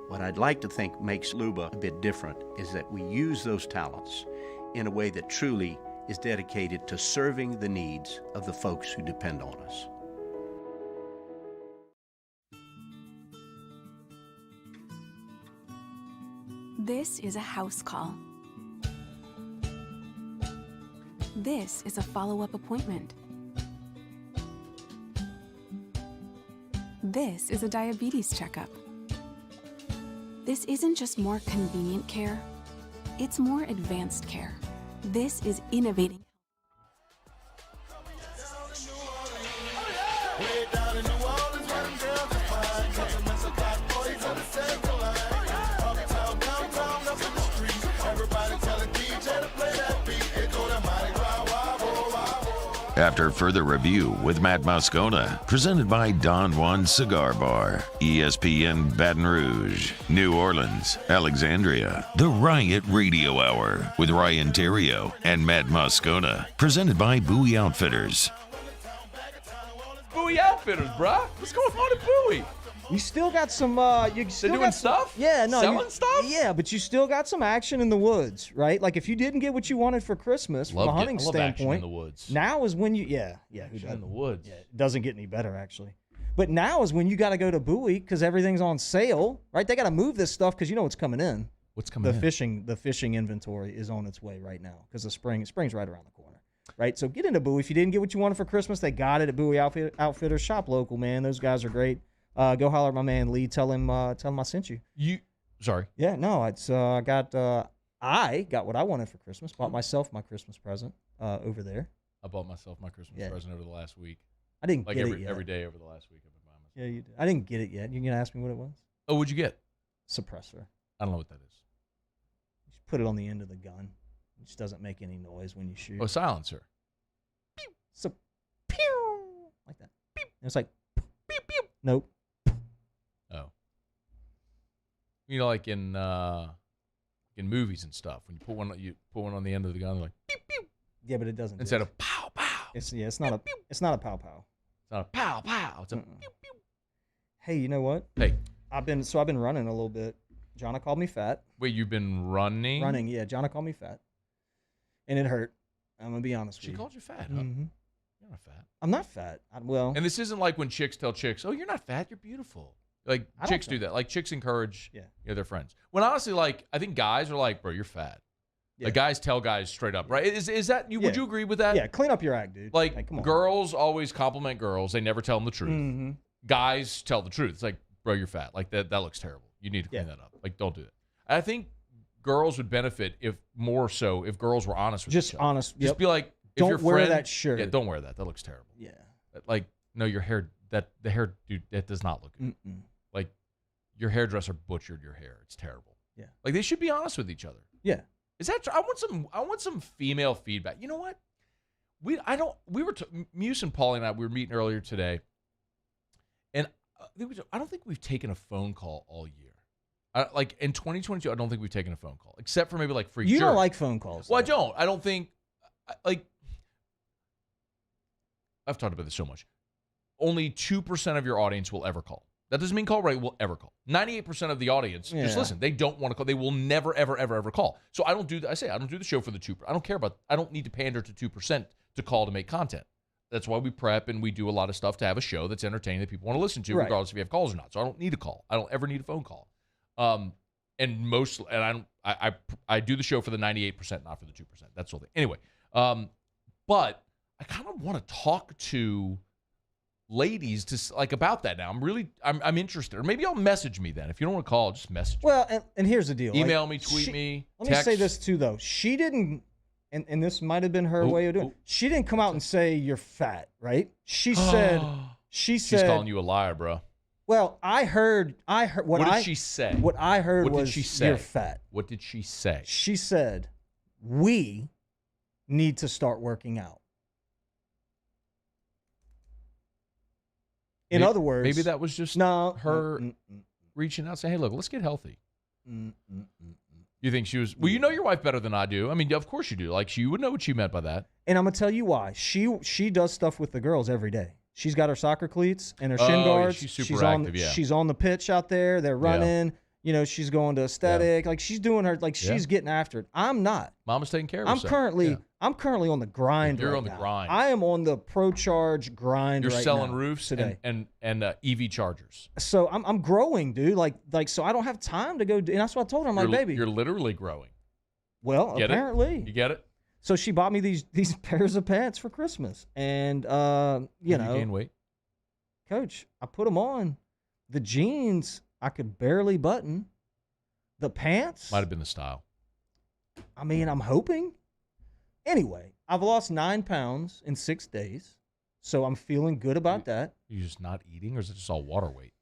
What I'd like to think makes Luba a bit different is that we use those talents in a way that truly is dedicated to serving the needs of the folks who depend on us. This is a house call. This is a follow-up appointment. This is a diabetes checkup. This isn't just more convenient care, it's more advanced care. This is innovating. After further review with Matt Moscona, presented by Don Juan Cigar Bar, ESPN Baton Rouge, New Orleans, Alexandria, the Riot Radio Hour with Ryan Theriot and Matt Moscona, presented by Bowie Outfitters. Bowie Outfitters, bruh. What's going on at Bowie? You still got some. You still doing got stuff? Yeah, no. Selling stuff? Yeah, but you still got some action in the woods, right? Like if you didn't get what you wanted for Christmas from a hunting action standpoint, in the woods. now is when you. Who Action doesn't? in the woods. Yeah, it doesn't get any better actually. But now is when you got to go to Bowie because everything's on sale, right? They got to move this stuff because you know what's coming in. What's coming in? The fishing inventory is on its way right now because spring's right around the corner, right? So get into Bowie. If you didn't get what you wanted for Christmas, they got it at Bowie Outfitters. Shop local, man. Those guys are great. Go holler at my man Lee. Tell him I sent you. Sorry. Yeah, no, it's I got what I wanted for Christmas. Bought myself my Christmas present over there. I bought myself my Christmas present over the last week. I didn't get it yet. Every day over the last week I've been buying myself. Yeah, you did. I didn't get it yet. You gonna ask me what it was? Oh, what'd you get? Suppressor. I don't know what that is. You just put it on the end of the gun. It just doesn't make any noise when you shoot. Oh, silencer. So, pew, like that. Pew. And it's like, pew, pew. Nope. Oh. You know, like in movies and stuff, when you put one on the end of the gun, they're like pew pew. Yeah, but it doesn't. Instead of pow pow. It's not a pow pow. It's not a pow pow. It's a pew pew. Hey, you know what? Hey. I've been running a little bit. Jonna called me fat. Wait, you've been running? Running, yeah. Jonna called me fat. And it hurt. I'm gonna be honest with you. She called you fat, huh? Mm-hmm. You're not fat. I'm not fat. Well. And this isn't like when chicks tell chicks, "Oh, you're not fat. You're beautiful." Like chicks do that. Like chicks encourage their friends. When honestly, like I think guys are like, "Bro, you're fat." Yeah. Like guys tell guys straight up, right? Is that you? Would you agree with that? Yeah, clean up your act, dude. Like come on. Girls always compliment girls. They never tell them the truth. Mm-hmm. Guys tell the truth. It's like, "Bro, you're fat." Like that looks terrible. You need to clean that up. Like don't do that. I think girls would benefit if girls were honest with each other. Honest. Just be like, if don't your wear friend, that shirt. Yeah, don't wear that. That looks terrible. Yeah. Like no, your hair. The hair, dude. That does not look good. Mm-mm. Like your hairdresser butchered your hair. It's terrible. Yeah. Like they should be honest with each other. Yeah. Is that? I want some female feedback. You know what? Muse and Paulie and I, we were meeting earlier today, and I don't think we've taken a phone call all year. Like in 2022, I don't think we've taken a phone call except for maybe like free. You don't like phone calls. Well, though. I don't think. Like I've talked about this so much. Only 2% of your audience will ever call. That doesn't mean call rate will ever call. 98% of the audience, just listen, they don't want to call. They will never, ever, ever, ever call. So I don't do that. I don't do the show for the 2%. I don't care about, I don't need to pander to 2% to call to make content. That's why we prep and we do a lot of stuff to have a show that's entertaining that people want to listen to, regardless if you have calls or not. So I don't need a call. I don't ever need a phone call. I do the show for the 98%, not for the 2%. That's the whole thing. Anyway, but I kind of want to talk to ladies to like about that now. I'm interested. Or maybe I'll message me then. If you don't want to call, just message me. Well, and here's the deal. Email me, tweet me, Let text. me say this too, though. She didn't, and this might have been her way of doing it. She didn't come out and say you're fat, right? She said, She's calling you a liar, bro. Well, I heard what did she say? What I heard what was did she say? You're fat. What did she say? She said, we need to start working out. In other words, maybe that was just her reaching out saying, hey, look, let's get healthy. You think she was, well, you know your wife better than I do. I mean, of course you do. Like, you would know what she meant by that. And I'm going to tell you why. She does stuff with the girls every day. She's got her soccer cleats and her shin guards. Yeah, she's super active, yeah. She's on the pitch out there. They're running. You know, she's going to aesthetic. Like, she's doing her, like, she's getting after it. I'm not. Mama's taking care of herself. I'm currently on the grind. You're on the grind. I am on the pro charge grind. You're right selling now, roofs today. and EV chargers. So I'm growing, dude. Like so I don't have time to go. And that's what I told her. I'm like, baby, you're literally growing. Well, Get apparently. It? You get it? So she bought me these pairs of pants for Christmas, and you know, gain weight, Coach. I put them on. The jeans I could barely button. The pants might have been the style. I mean, I'm hoping. Anyway, I've lost 9 pounds in 6 days, so I'm feeling good about that. You're just not eating, or is it just all water weight?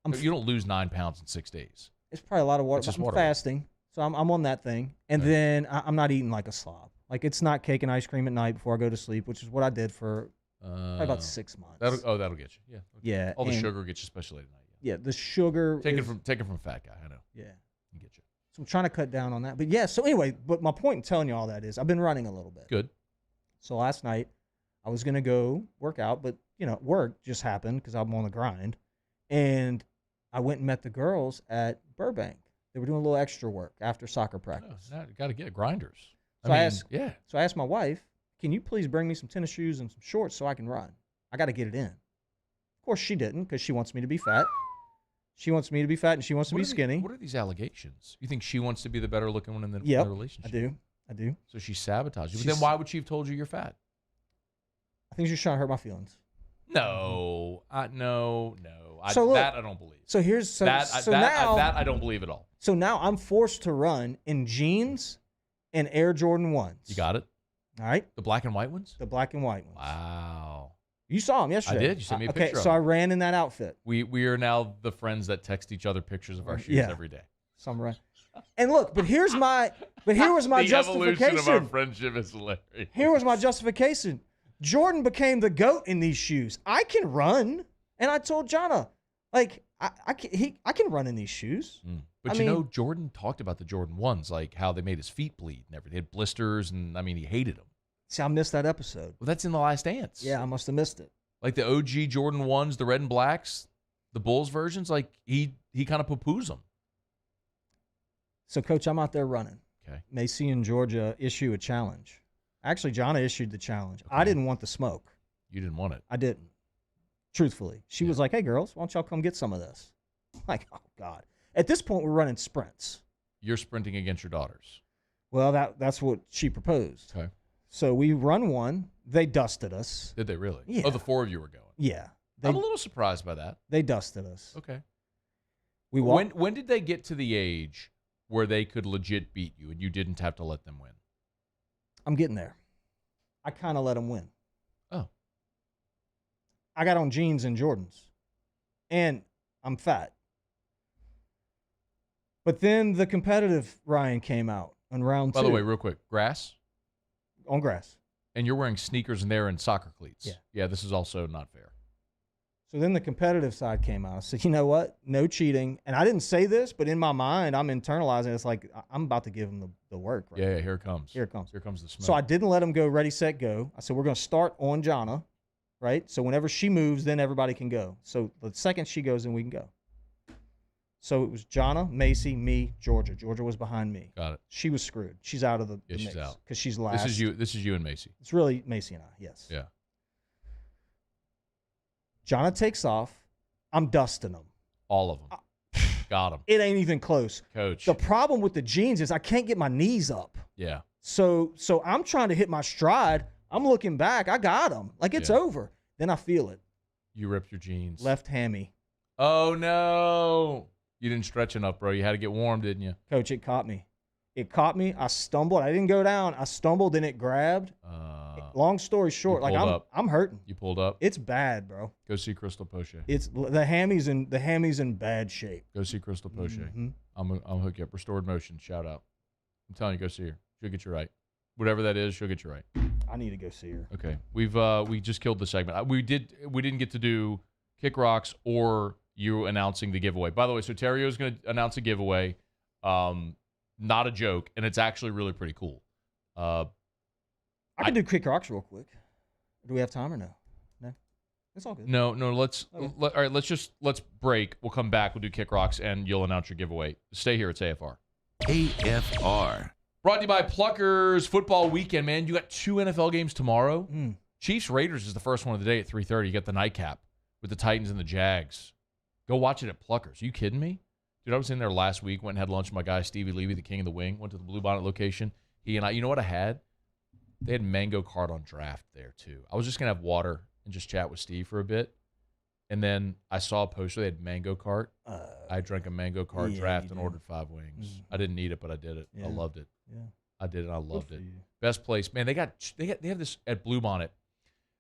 You don't lose 9 pounds in 6 days. It's probably a lot of water. It's just I'm water fasting, weight. so I'm on that thing. And then I'm not eating like a slob. Like, it's not cake and ice cream at night before I go to sleep, which is what I did for probably about 6 months. That'll get you. Yeah. Okay. Yeah. All the sugar gets you, especially at night. Yeah, the sugar. Take it from a fat guy. I know. Yeah. Get you. So I'm trying to cut down on that. But yeah, so anyway, but my point in telling you all that is I've been running a little bit. Good. So last night I was going to go work out, but, you know, work just happened because I'm on the grind. And I went and met the girls at Burbank. They were doing a little extra work after soccer practice. Oh, got to get grinders. So I asked my wife, can you please bring me some tennis shoes and some shorts so I can run? I got to get it in. Of course she didn't, because she wants me to be fat. She wants me to be fat and she wants to be skinny. What are these allegations? You think she wants to be the better looking one in the relationship? I do. So she sabotaged you. But then why would she have told you you're fat? I think she's trying to hurt my feelings. No. No. So look, that I don't believe. So here's that I don't believe at all. So now I'm forced to run in jeans and Air Jordan 1s. You got it? All right. The black and white ones? The black and white ones. Wow. You saw them yesterday. I did. You sent me a picture. Okay, so I ran in that outfit. We are now the friends that text each other pictures of our shoes every day. So I'm running. And look, here was my the justification. Evolution of our friendship is hilarious. Here was my justification. Jordan became the GOAT in these shoes. I can run, and I told Jonna, like, I can run in these shoes. But I mean, Jordan talked about the Jordan 1s, like how they made his feet bleed and everything. He had blisters, and I mean, he hated them. See, I missed that episode. Well, that's in The Last Dance. Yeah, I must have missed it. Like the OG Jordan 1s, the red and blacks, the Bulls versions, like he kind of poo-poos them. So, Coach, I'm out there running. Okay. Macy and Georgia issue a challenge. Actually, Jonna issued the challenge. Okay. I didn't want the smoke. You didn't want it. I didn't. Truthfully. She was like, hey, girls, why don't y'all come get some of this? I'm like, oh, God. At this point, we're running sprints. You're sprinting against your daughters. Well, that's what she proposed. Okay. So we run one. They dusted us. Did they really? Yeah. Oh, the 4 of you were going. Yeah. I'm a little surprised by that. They dusted us. Okay. We walked. When did they get to the age where they could legit beat you and you didn't have to let them win? I'm getting there. I kind of let them win. Oh. I got on jeans and Jordans. And I'm fat. But then the competitive Ryan came out on round 2. By the way, real quick, grass? On grass. And you're wearing sneakers in there and soccer cleats. Yeah. Yeah, this is also not fair. So then the competitive side came out. I said, you know what? No cheating. And I didn't say this, but in my mind, I'm internalizing it. It's like, I'm about to give them the work. Right Yeah, here it comes. Here it comes. Here comes the smoke. So I didn't let them go ready, set, go. I said, we're going to start on Jonna, right? So whenever she moves, then everybody can go. So the second she goes, then we can go. So it was Jonna, Macy, me, Georgia. Georgia was behind me. Got it. She was screwed. She's out of the mix. She's out. Because she's last. This is you and Macy. It's really Macy and I, yes. Yeah. Jonna takes off. I'm dusting them. All of them. Got them. It ain't even close. Coach. The problem with the jeans is I can't get my knees up. Yeah. So I'm trying to hit my stride. I'm looking back. I got them. Like, it's over. Then I feel it. You ripped your jeans. Left hammy. Oh, no. You didn't stretch enough, bro. You had to get warm, didn't you? Coach, it caught me. It caught me. I stumbled. I didn't go down. I stumbled and it grabbed. Long story short, like I'm hurting. You pulled up? It's bad, bro. Go see Crystal Poche. It's the hammies in bad shape. Go see Crystal Poche. Mm-hmm. I'll hook you up. Restored Motion. Shout out. I'm telling you, go see her. She'll get you right. whatever that is, she'll get you right. I need to go see her. Okay. We just killed the segment. We didn't get to do Kick Rocks or you announcing the giveaway. By the way, so Theriot is going to announce a giveaway. Not a joke, and it's actually really pretty cool. I can do Kick Rocks real quick. Do we have time or no? No, it's all good. No. All right. Let's break. We'll come back. We'll do Kick Rocks, and you'll announce your giveaway. Stay here. It's AFR. AFR. Brought to you by Pluckers Football Weekend, man. You got 2 NFL games tomorrow. Chiefs Raiders is the first one of the day at 3:30. You got the nightcap with the Titans and the Jags. Go watch it at Pluckers. Are you kidding me? Dude, I was in there last week. Went and had lunch with my guy Stevie Levy, the king of the wing. Went to the Blue Bonnet location. He and I. You know what I had? They had mango cart on draft there too. I was just gonna have water and just chat with Steve for a bit, and then I saw a poster. They had mango cart. I drank a mango cart draft and ordered 5 wings. I didn't need it, but I did it. I loved it. Yeah, I did it. I loved it. Best place, man. They have this at Blue Bonnet.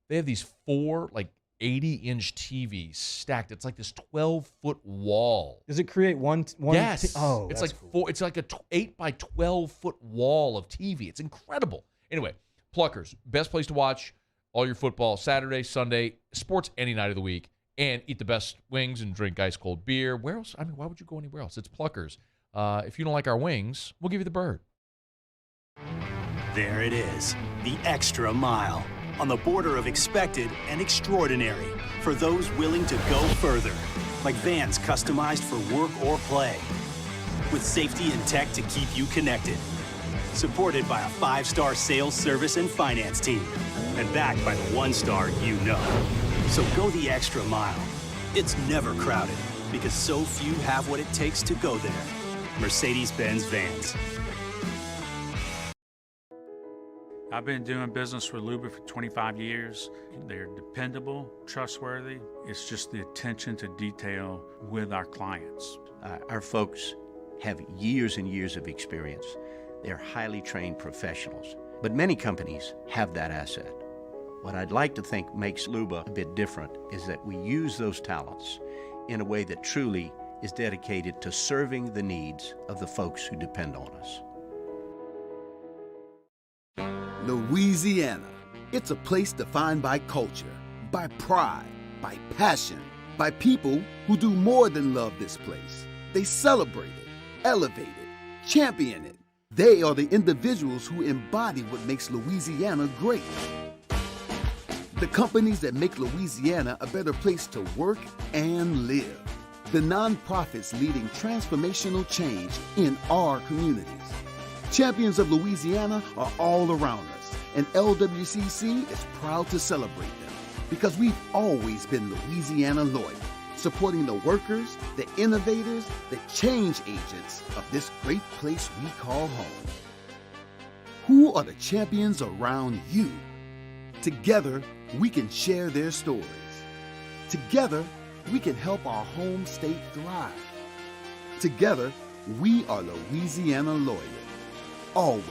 They have these 4 like 80-inch TVs stacked. It's like this 12-foot wall. Does it create one? Yes. Oh, it's that's like cool. It's like a 8 by 12-foot wall of TV. It's incredible. Anyway, Pluckers, best place to watch all your football Saturday, Sunday, sports any night of the week, and eat the best wings and drink ice cold beer. Where else? I mean, why would you go anywhere else? It's Pluckers. If you don't like our wings, we'll give you the bird. There it is, the extra mile. On the border of expected and extraordinary for those willing to go further. Like vans customized for work or play. With safety and tech to keep you connected. Supported by a 5-star sales, service, and finance team. And backed by the 1-star you know. So go the extra mile. It's never crowded because so few have what it takes to go there. Mercedes-Benz Vans. I've been doing business with Luba for 25 years. They're dependable, trustworthy. It's just the attention to detail with our clients. Our folks have years and years of experience. They're highly trained professionals, but many companies have that asset. What I'd like to think makes Luba a bit different is that we use those talents in a way that truly is dedicated to serving the needs of the folks who depend on us. Louisiana. It's a place defined by culture, by pride, by passion, by people who do more than love this place. They celebrate it, elevate it, champion it. They are the individuals who embody what makes Louisiana great. The companies that make Louisiana a better place to work and live. The nonprofits leading transformational change in our communities. Champions of Louisiana are all around us, and LWCC is proud to celebrate them because we've always been Louisiana loyal, supporting the workers, the innovators, the change agents of this great place we call home. Who are the champions around you? Together, we can share their stories. Together, we can help our home state thrive. Together, we are Louisiana loyal. Always.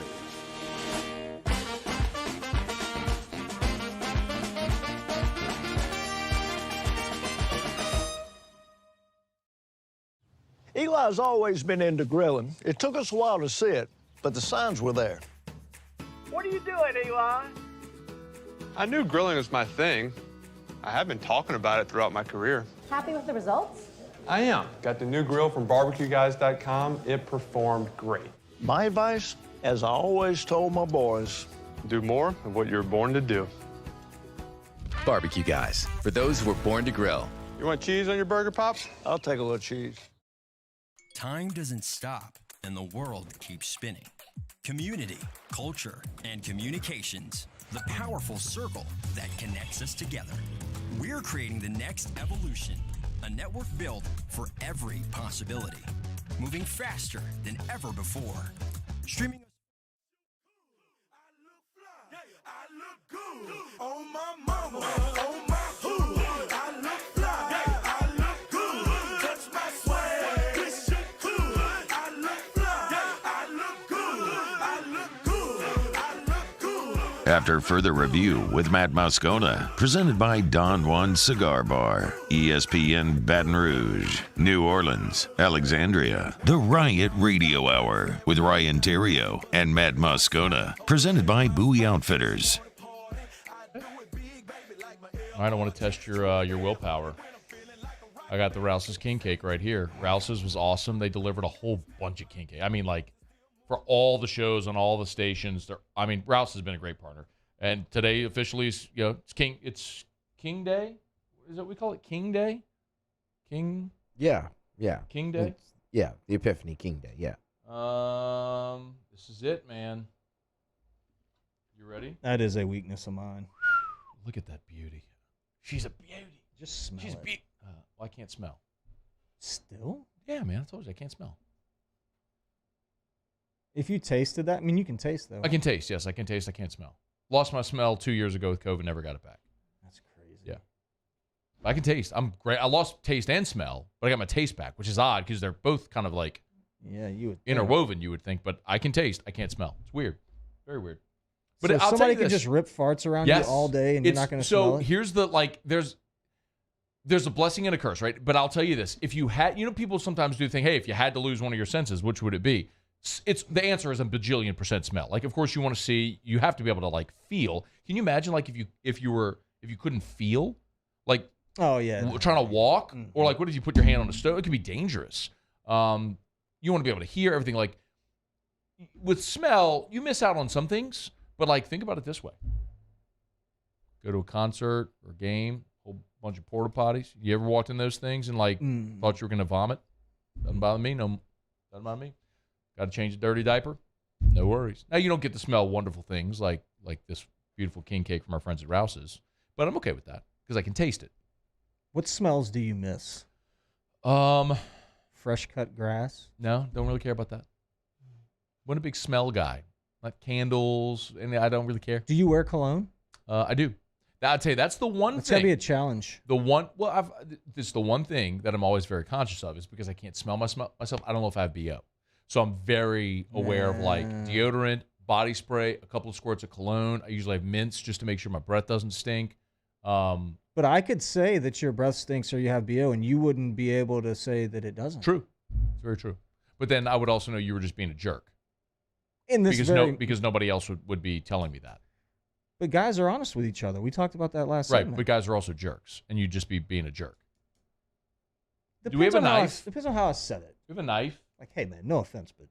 Eli's always been into grilling. It took us a while to see it, but the signs were there. What are you doing, Eli? I knew grilling was my thing. I have been talking about it throughout my career. Happy with the results? I am. Got the new grill from barbecueguys.com. It performed great. My advice, as I always told my boys, do more of what you were born to do. Barbecue Guys, for those who were born to grill. You want cheese on your burger, Pops? I'll take a little cheese. Time doesn't stop, and the world keeps spinning. Community, culture, and communications, the powerful circle that connects us together. We're creating the next evolution, a network built for every possibility, moving faster than ever before. Streaming. Oh my mama, oh my hood, I look fly, I look good, touch my swag, wish you could, I look fly, I look good, I look good, I look good, After further review with Matt Moscona, presented by Don Juan Cigar Bar, ESPN Baton Rouge, New Orleans, Alexandria. The Riot Radio Hour with Ryan Theriot and Matt Moscona, presented by Bowie Outfitters. All right, I want to test your willpower. I got the Rouse's King Cake right here. Rouse's was awesome. They delivered a whole bunch of king cake. I mean, like, for all the shows on all the stations. Rouse has been a great partner. And today officially is, it's King Day. Is that what we call it? King Day? King? Yeah. King Day? The Epiphany King Day, yeah. This is it, man. You ready? That is a weakness of mine. Look at that beauty. She's a beauty. Just smell She's it. I can't smell. Still? Yeah, man. I told you I can't smell. If you tasted that, you can taste, though. I can taste, yes. I can taste. I can't smell. Lost my smell 2 years ago with COVID. Never got it back. That's crazy. Yeah. I can taste. I'm great. I lost taste and smell, but I got my taste back, which is odd because they're both kind of like you would interwoven, you would think. But I can taste. I can't smell. It's weird. Very weird. But so I'll tell somebody you can this. just rip farts around you all day and you're not going to smell it? So here's the, there's a blessing and a curse, right? But I'll tell you this. If you had, people sometimes do think, hey, if you had to lose one of your senses, which would it be? The answer is a bajillion % smell. Like, of course, you want to see. You have to be able to feel. Can you imagine if you couldn't feel, oh yeah, trying to walk, or what if you put your hand on the stove? It could be dangerous. You want to be able to hear everything. Like with smell, you miss out on some things. But think about it this way: go to a concert or game, whole bunch of porta potties. You ever walked in those things and thought you were going to vomit? Doesn't bother me. No, doesn't bother me. Got to change a dirty diaper? No worries. Now, you don't get to smell wonderful things like this beautiful king cake from our friends at Rouse's, but I'm okay with that because I can taste it. What smells do you miss? Fresh cut grass? No, don't really care about that. Wasn't a big smell guy. Like candles, and I don't really care. Do you wear cologne? I do. I'd say that's the one That's thing. That's got to be a challenge. It's the one thing that I'm always very conscious of is because I can't smell myself. I don't know if I have BO. So I'm very aware of deodorant, body spray, a couple of squirts of cologne. I usually have mints just to make sure my breath doesn't stink. But I could say that your breath stinks or you have BO, and you wouldn't be able to say that it doesn't. True. It's very true. But then I would also know you were just being a jerk. Because nobody else would be telling me that. But guys are honest with each other. We talked about that last right, segment. But guys are also jerks, and you'd just be being a jerk. Depends Do we have a knife? Depends on how I said it. Do we have a knife? Hey, man, no offense, but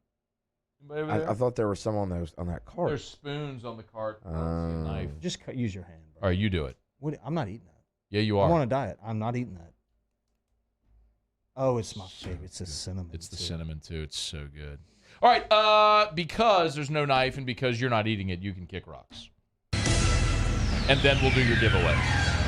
I thought there was some on that cart. There's spoons on the cart. I don't see a knife. Just use your hand, bro. All right, you do it. I'm not eating that. Yeah, you are. I'm on a diet. I'm not eating that. Oh, it's my favorite. It's the cinnamon. It's the cinnamon, too. It's so good. All right, because there's no knife and because you're not eating it, you can kick rocks. And then we'll do your giveaway.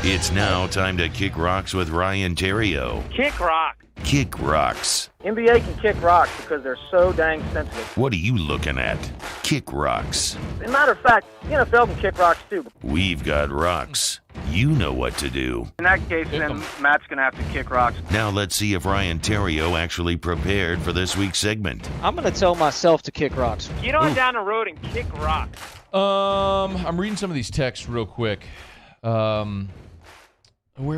It's now time to kick rocks with Ryan Theriot. Kick rock. Kick rocks. NBA can kick rocks because they're so dang sensitive. What are you looking at? Kick rocks. As a matter of fact, the NFL can kick rocks too. We've got rocks. You know what to do. In that case, then Matt's going to have to kick rocks. Now let's see if Ryan Theriot actually prepared for this week's segment. I'm going to tell myself to kick rocks. Get on down the road and kick rocks. I'm reading some of these texts real quick. Where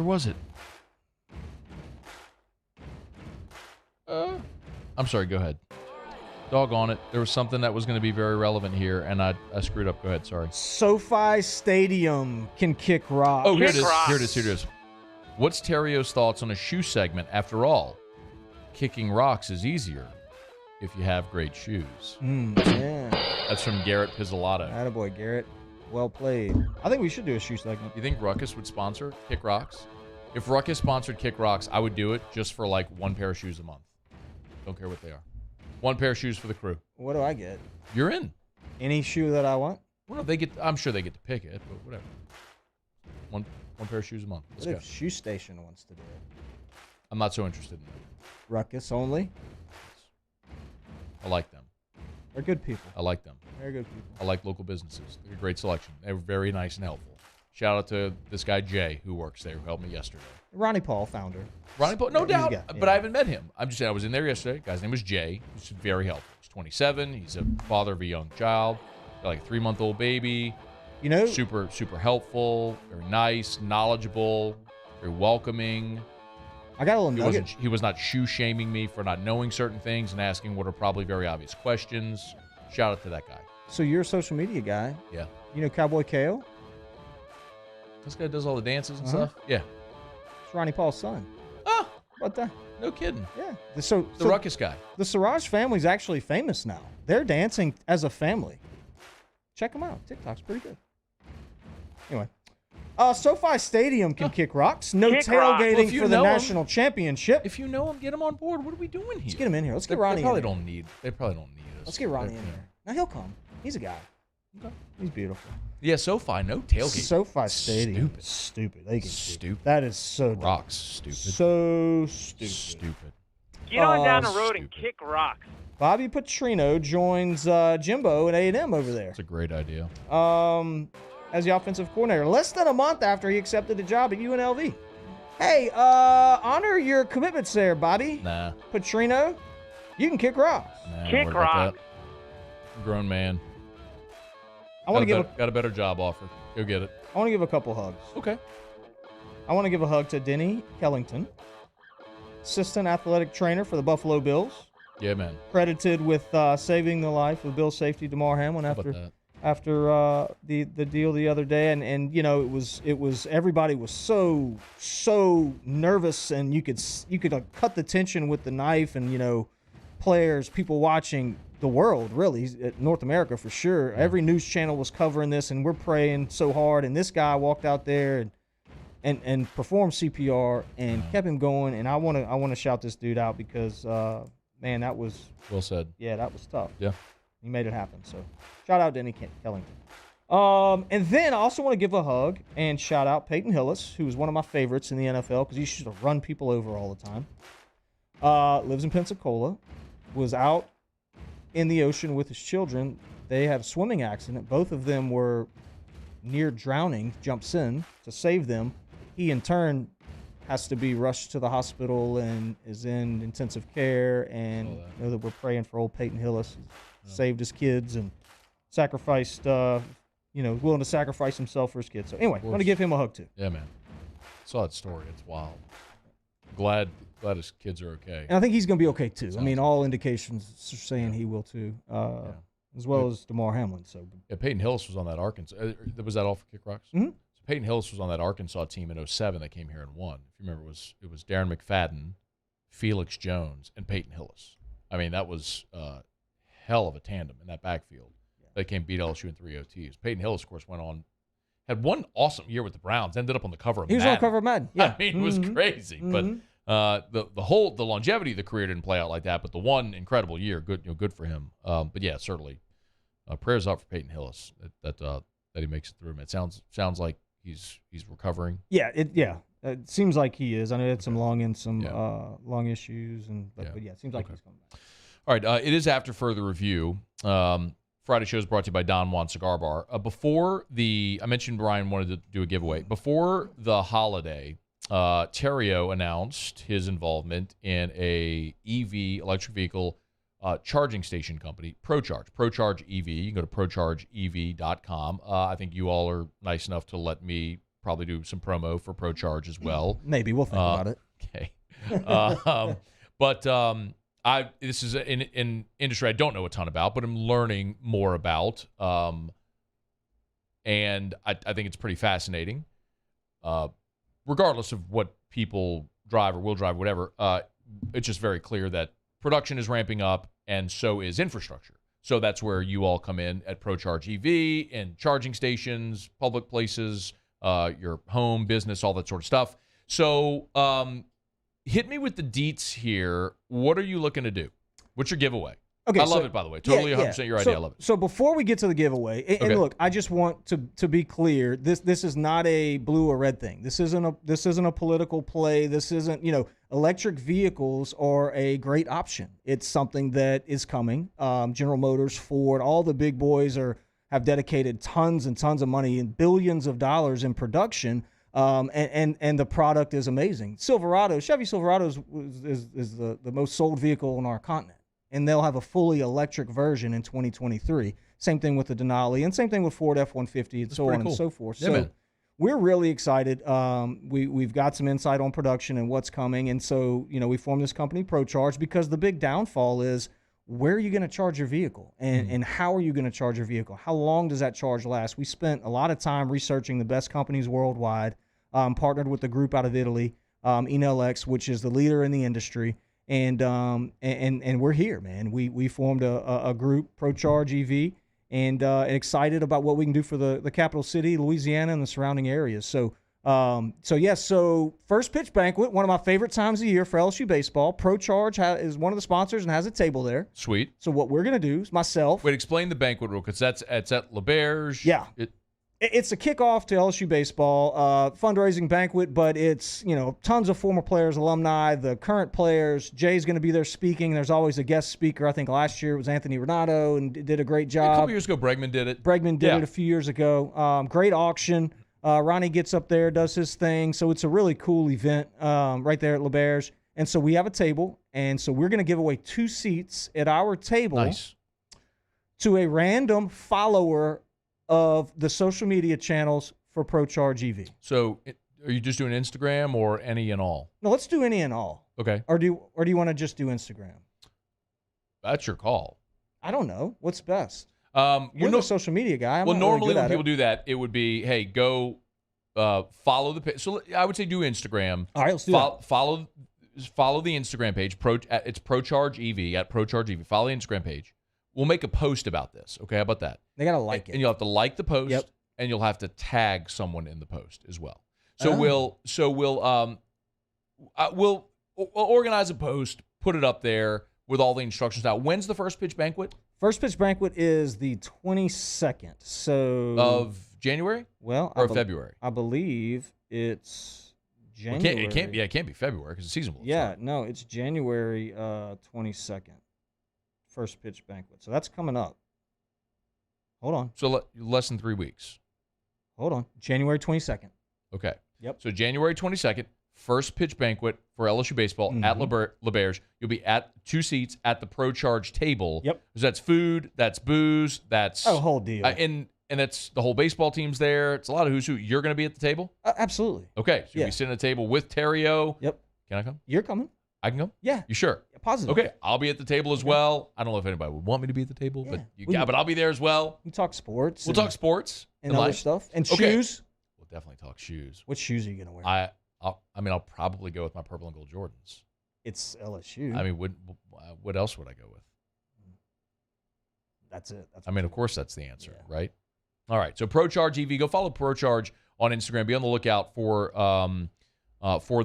was it? I'm sorry, go ahead. Doggone it. There was something that was going to be very relevant here, and I screwed up. Go ahead, sorry. SoFi Stadium can kick rocks. Oh, here it is. Here it is. What's Theriot's thoughts on a shoe segment? After all, kicking rocks is easier if you have great shoes. Yeah. That's from Garrett Pizzolato. Attaboy, Garrett. Well played. I think we should do a shoe segment. You think Ruckus would sponsor Kick Rocks? If Ruckus sponsored Kick Rocks, I would do it just for one pair of shoes a month. Don't care what they are. One pair of shoes for the crew. What do I get? You're in. Any shoe that I want? Well, I'm sure they get to pick it, but whatever. One pair of shoes a month. What if Shoe Station wants to do it? I'm not so interested in that. Ruckus only? I like them. They're good people. I like them. They're good people. I like local businesses. They're a great selection. They were very nice and helpful. Shout out to this guy, Jay, who works there, who helped me yesterday. Ronnie Paul, founder. Ronnie Paul, no doubt. But I haven't met him. I'm just saying, I was in there yesterday. Guy's name was Jay. He's very helpful. He's 27. He's a father of a young child. Got like a 3-month-old baby. You know, super helpful, very nice, knowledgeable, very welcoming. I got a little nugget. He was not shoe-shaming me for not knowing certain things and asking what are probably very obvious questions. Shout out to that guy. So you're a social media guy. Yeah. You know Cowboy Kale? This guy does all the dances and stuff? Yeah. It's Ronnie Paul's son. Oh. What the? No kidding. Yeah. The Ruckus guy. The Siraj family's actually famous now. They're dancing as a family. Check them out. TikTok's pretty good. Anyway. SoFi Stadium can kick rocks. No tailgating for the national championship. If you know him, get him on board. What are we doing here? Let's get him in here. Let's get Ronnie in here. They probably don't need us. Let's get Ronnie in here. Now he'll come. He's a guy. Okay. He's beautiful. Yeah, SoFi, no tailgate. SoFi Stadium. Stupid. They can stupid. That is so dumb. Rocks. Stupid. So stupid. Get on down the road and kick rocks. Bobby Petrino joins Jimbo at A&M over there. That's a great idea. As the offensive coordinator, less than a month after he accepted the job at UNLV. Hey, honor your commitments there, Bobby. Nah. Petrino, you can kick rocks. Nah, kick rocks. Grown man. Got a better job offer. Go get it. I want to give a couple hugs. Okay. I want to give a hug to Denny Kellington, assistant athletic trainer for the Buffalo Bills. Yeah, man. Credited with saving the life of Bill safety DeMar Hamlin after the deal the other day, and you know it was everybody was so nervous, and you could cut the tension with the knife, and you know players, people watching, the world really, North America for sure. Yeah. Every news channel was covering this, and we're praying so hard, and this guy walked out there and performed CPR and kept him going, and I want to shout this dude out because man, that was well said. Yeah, that was tough. Yeah. He made it happen. So, shout out Denny Kellington. And then I also want to give a hug and shout out Peyton Hillis, who is one of my favorites in the NFL because he used to run people over all the time. Lives in Pensacola. Was out in the ocean with his children. They had a swimming accident. Both of them were near drowning. Jumps in to save them. He, in turn, has to be rushed to the hospital and is in intensive care. And know that we're praying for old Peyton Hillis. Saved his kids and sacrificed, willing to sacrifice himself for his kids. So anyway, I want to give him a hug too. Yeah, man. Saw that story. It's wild. Glad his kids are okay. And I think he's going to be okay too. I mean, all indications are saying he will too, as well as DeMar Hamlin. So yeah, Peyton Hillis was on that Arkansas. Was that all for Kick Rocks? Mm-hmm. So Peyton Hillis was on that Arkansas team in 2007 that came here and won. If you remember, it was Darren McFadden, Felix Jones, and Peyton Hillis. I mean, that was hell of a tandem in that backfield. They came beat LSU in 3 OTs. Peyton Hillis, of course, had one awesome year with the Browns. Ended up on the cover of Madden. He was on the cover of Madden. Yeah. I mean, it was crazy. Mm-hmm. But the longevity of the career didn't play out like that. But the one incredible year, good for him. But yeah, certainly, prayers up for Peyton Hillis that he makes it through. It sounds like he's recovering. Yeah, it seems like he is. I know he had some lung issues, but it seems like he's coming back. All right, it is after further review. Friday show is brought to you by Don Juan Cigar Bar. I mentioned Brian wanted to do a giveaway. Before the holiday, Theriot announced his involvement in a EV, electric vehicle, charging station company, ProCharge EV. You can go to prochargeev.com. I think you all are nice enough to let me probably do some promo for ProCharge as well. Maybe. We'll think about it. Okay. This is an industry I don't know a ton about, but I'm learning more about, and I think it's pretty fascinating. Regardless of what people drive or will drive, whatever, it's just very clear that production is ramping up, and so is infrastructure. So that's where you all come in at ProCharge EV and charging stations, public places, your home, business, all that sort of stuff. So hit me with the deets here. What are you looking to do? What's your giveaway? Okay, I love it, by the way. Totally 100% your idea. I love it. So before we get to the giveaway, and look, I just want to be clear. This is not a blue or red thing. This isn't a political play. This isn't, electric vehicles are a great option. It's something that is coming. General Motors, Ford, all the big boys have dedicated tons and tons of money and billions of dollars in production. And the product is amazing. Chevy Silverado is the most sold vehicle on our continent. And they'll have a fully electric version in 2023. Same thing with the Denali, and same thing with Ford F-150, and so on and so forth. Yeah, so man. we're really excited. We've got some insight on production and what's coming, and so we formed this company, ProCharge, because the big downfall is, where are you going to charge your vehicle, and how are you going to charge your vehicle? How long does that charge last? We spent a lot of time researching the best companies worldwide, partnered with a group out of Italy, Enelx, which is the leader in the industry, and we're here, man. We formed a group, ProCharge EV, and excited about what we can do for the capital city, Louisiana, and the surrounding areas. So first pitch banquet, one of my favorite times of year for LSU baseball. ProCharge is one of the sponsors and has a table there. Sweet. So what we're gonna do is myself. Wait, explain the banquet real quick. It's at LeBear's. Yeah. It's a kickoff to LSU baseball, fundraising banquet, but it's, tons of former players, alumni, the current players. Jay's going to be there speaking. There's always a guest speaker. I think last year it was Anthony Renato and did a great job. A couple years ago, Bregman did it. Bregman did it a few years ago. Great auction. Ronnie gets up there, does his thing. So it's a really cool event right there at LeBear's. And so we have a table, and so we're going to give away 2 seats at our table to a random follower of the social media channels for ProCharge EV. So are you just doing Instagram or any and all? No, let's do any and all. Okay. Or do you want to just do Instagram? That's your call. I don't know. What's best? You're the social media guy. I'm normally really when people do that, it would be, hey, go follow the page. So I would say do Instagram. All right, let's do that. Follow the Instagram page. It's ProCharge EV at ProCharge EV. Follow the Instagram page. We'll make a post about this. Okay, how about that? They got to like it. And you'll have to like the post, and you'll have to tag someone in the post as well. So we'll organize a post, put it up there with all the instructions. Now, when's the first pitch banquet? First pitch banquet is the 22nd. So of January? Well, or February? I believe it's January. It can't be February because the season will start. No, it's January 22nd. First pitch banquet. So that's coming up. Hold on. So less than 3 weeks. Hold on. January 22nd. Okay. Yep. So January 22nd, first pitch banquet for LSU baseball at LeBear's. You'll be at 2 seats at the ProCharge table. Yep. So that's food, that's booze, that's a whole deal. And that's the whole baseball team's there. It's a lot of who's who. You're going to be at the table? Absolutely. Okay. So you'll be sitting at the table with Theriot. Yep. Can I come? You're coming. I can go? Yeah. You sure? Positive. Okay. I'll be at the table as well. I don't know if anybody would want me to be at the table, but I'll be there as well. We talk sports. We'll talk sports and other stuff. And shoes. We'll definitely talk shoes. What shoes are you going to wear? I'll probably go with my purple and gold Jordans. It's LSU. I mean, what else would I go with? That's it. Of course, that's the answer, right? All right. So ProCharge EV, go follow ProCharge on Instagram. Be on the lookout for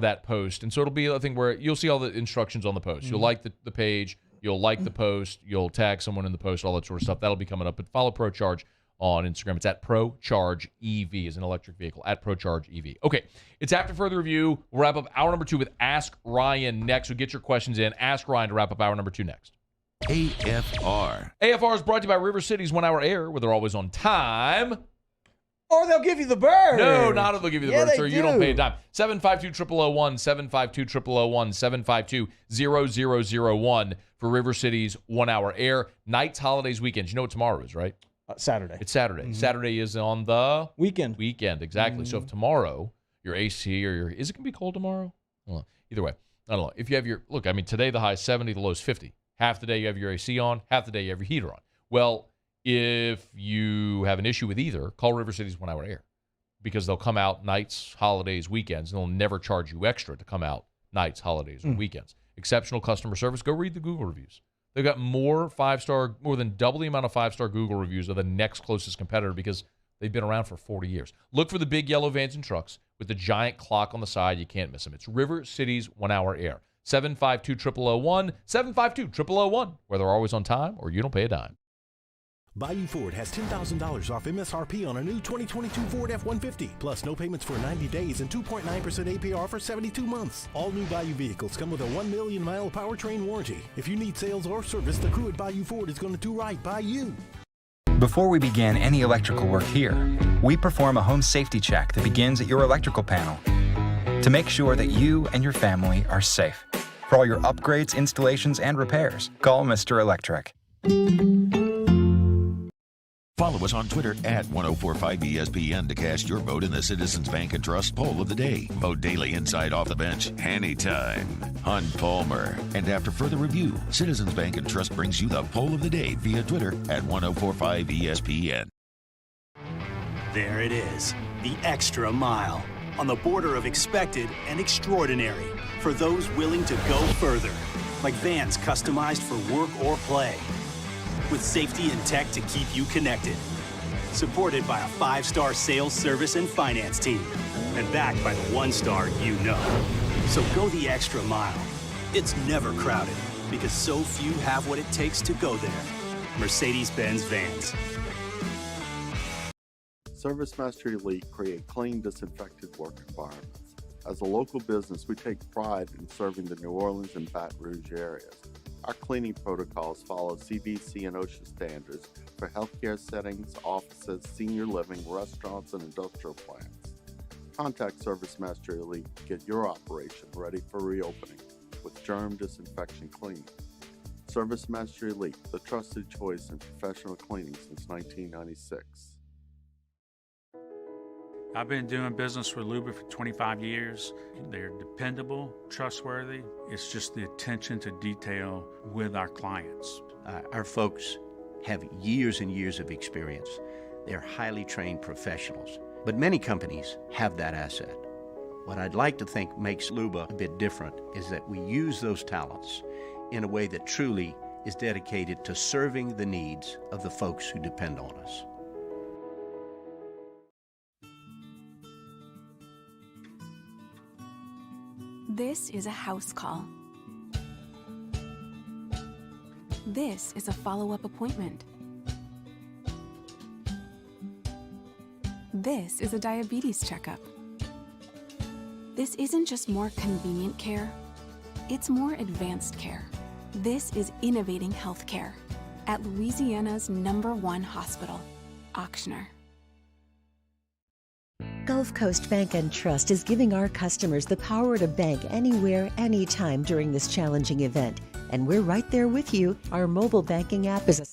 that post. And so it'll be a thing where you'll see all the instructions on the post. You'll like the page. You'll like the post. You'll tag someone in the post, all that sort of stuff. That'll be coming up. But follow ProCharge on Instagram. It's at ProCharge EV, as an electric vehicle, at ProCharge EV. Okay, it's after further review. We'll wrap up hour number 2 with Ask Ryan next. So get your questions in. Ask Ryan to wrap up hour number 2 next. AFR. AFR is brought to you by River City's 1 Hour Air, where they're always on time. Or they'll give you the bird. No, not if they'll give you the bird, sir. You don't pay a dime. 752-0001, 752-0001, 752-0001 for River City's 1 Hour Air. Nights, holidays, weekends. You know what tomorrow is, right? Saturday. It's Saturday. Saturday is on the weekend. Exactly. So if tomorrow your AC or is it going to be cold tomorrow? Well, either way, I don't know. If you have today the high is 70, the low is 50. Half the day you have your AC on, half the day you have your heater on. Well, if you have an issue with either, call River City's 1 Hour Air, because they'll come out nights, holidays, weekends, and they'll never charge you extra to come out nights, holidays, or weekends. Exceptional customer service. Go read the Google reviews. They've got more than double the amount of 5-star Google reviews of the next closest competitor because they've been around for 40 years. Look for the big yellow vans and trucks with the giant clock on the side. You can't miss them. It's River City's 1 Hour Air. 752-0001, 752-0001, where they're always on time or you don't pay a dime. Bayou Ford has $10,000 off MSRP on a new 2022 Ford F-150, plus no payments for 90 days and 2.9% APR for 72 months. All new Bayou vehicles come with a 1 million mile powertrain warranty. If you need sales or service, the crew at Bayou Ford is going to do right by you. Before we begin any electrical work here, we perform a home safety check that begins at your electrical panel to make sure that you and your family are safe. For all your upgrades, installations, and repairs, call Mr. Electric. Follow us on Twitter at 1045ESPN to cast your vote in the Citizens Bank and Trust Poll of the Day. Vote daily inside off the bench, anytime. Hunt Palmer. And after further review, Citizens Bank and Trust brings you the Poll of the Day via Twitter at 1045ESPN. There it is, the extra mile, on the border of expected and extraordinary, for those willing to go further, like vans customized for work or play, with safety and tech to keep you connected, supported by a 5-star sales, service, and finance team, and backed by the 1-star you know. So go the extra mile. It's never crowded, because so few have what it takes to go there. Mercedes-Benz Vans. ServiceMaster Elite create clean, disinfected work environments. As a local business, we take pride in serving the New Orleans and Baton Rouge areas. Our cleaning protocols follow CDC and OSHA standards for healthcare settings, offices, senior living, restaurants, and industrial plants. Contact ServiceMaster Elite to get your operation ready for reopening with germ disinfection cleaning. ServiceMaster Elite, the trusted choice in professional cleaning since 1996. I've been doing business with Luba for 25 years. They're dependable, trustworthy. It's just the attention to detail with our clients. Our folks have years and years of experience. They're highly trained professionals, but many companies have that asset. What I'd like to think makes Luba a bit different is that we use those talents in a way that truly is dedicated to serving the needs of the folks who depend on us. This is a house call. This is a follow-up appointment. This is a diabetes checkup. This isn't just more convenient care, it's more advanced care. This is innovating healthcare at Louisiana's #1 hospital, Ochsner. Gulf Coast Bank and Trust is giving our customers the power to bank anywhere, anytime during this challenging event. And we're right there with you. Our mobile banking app is a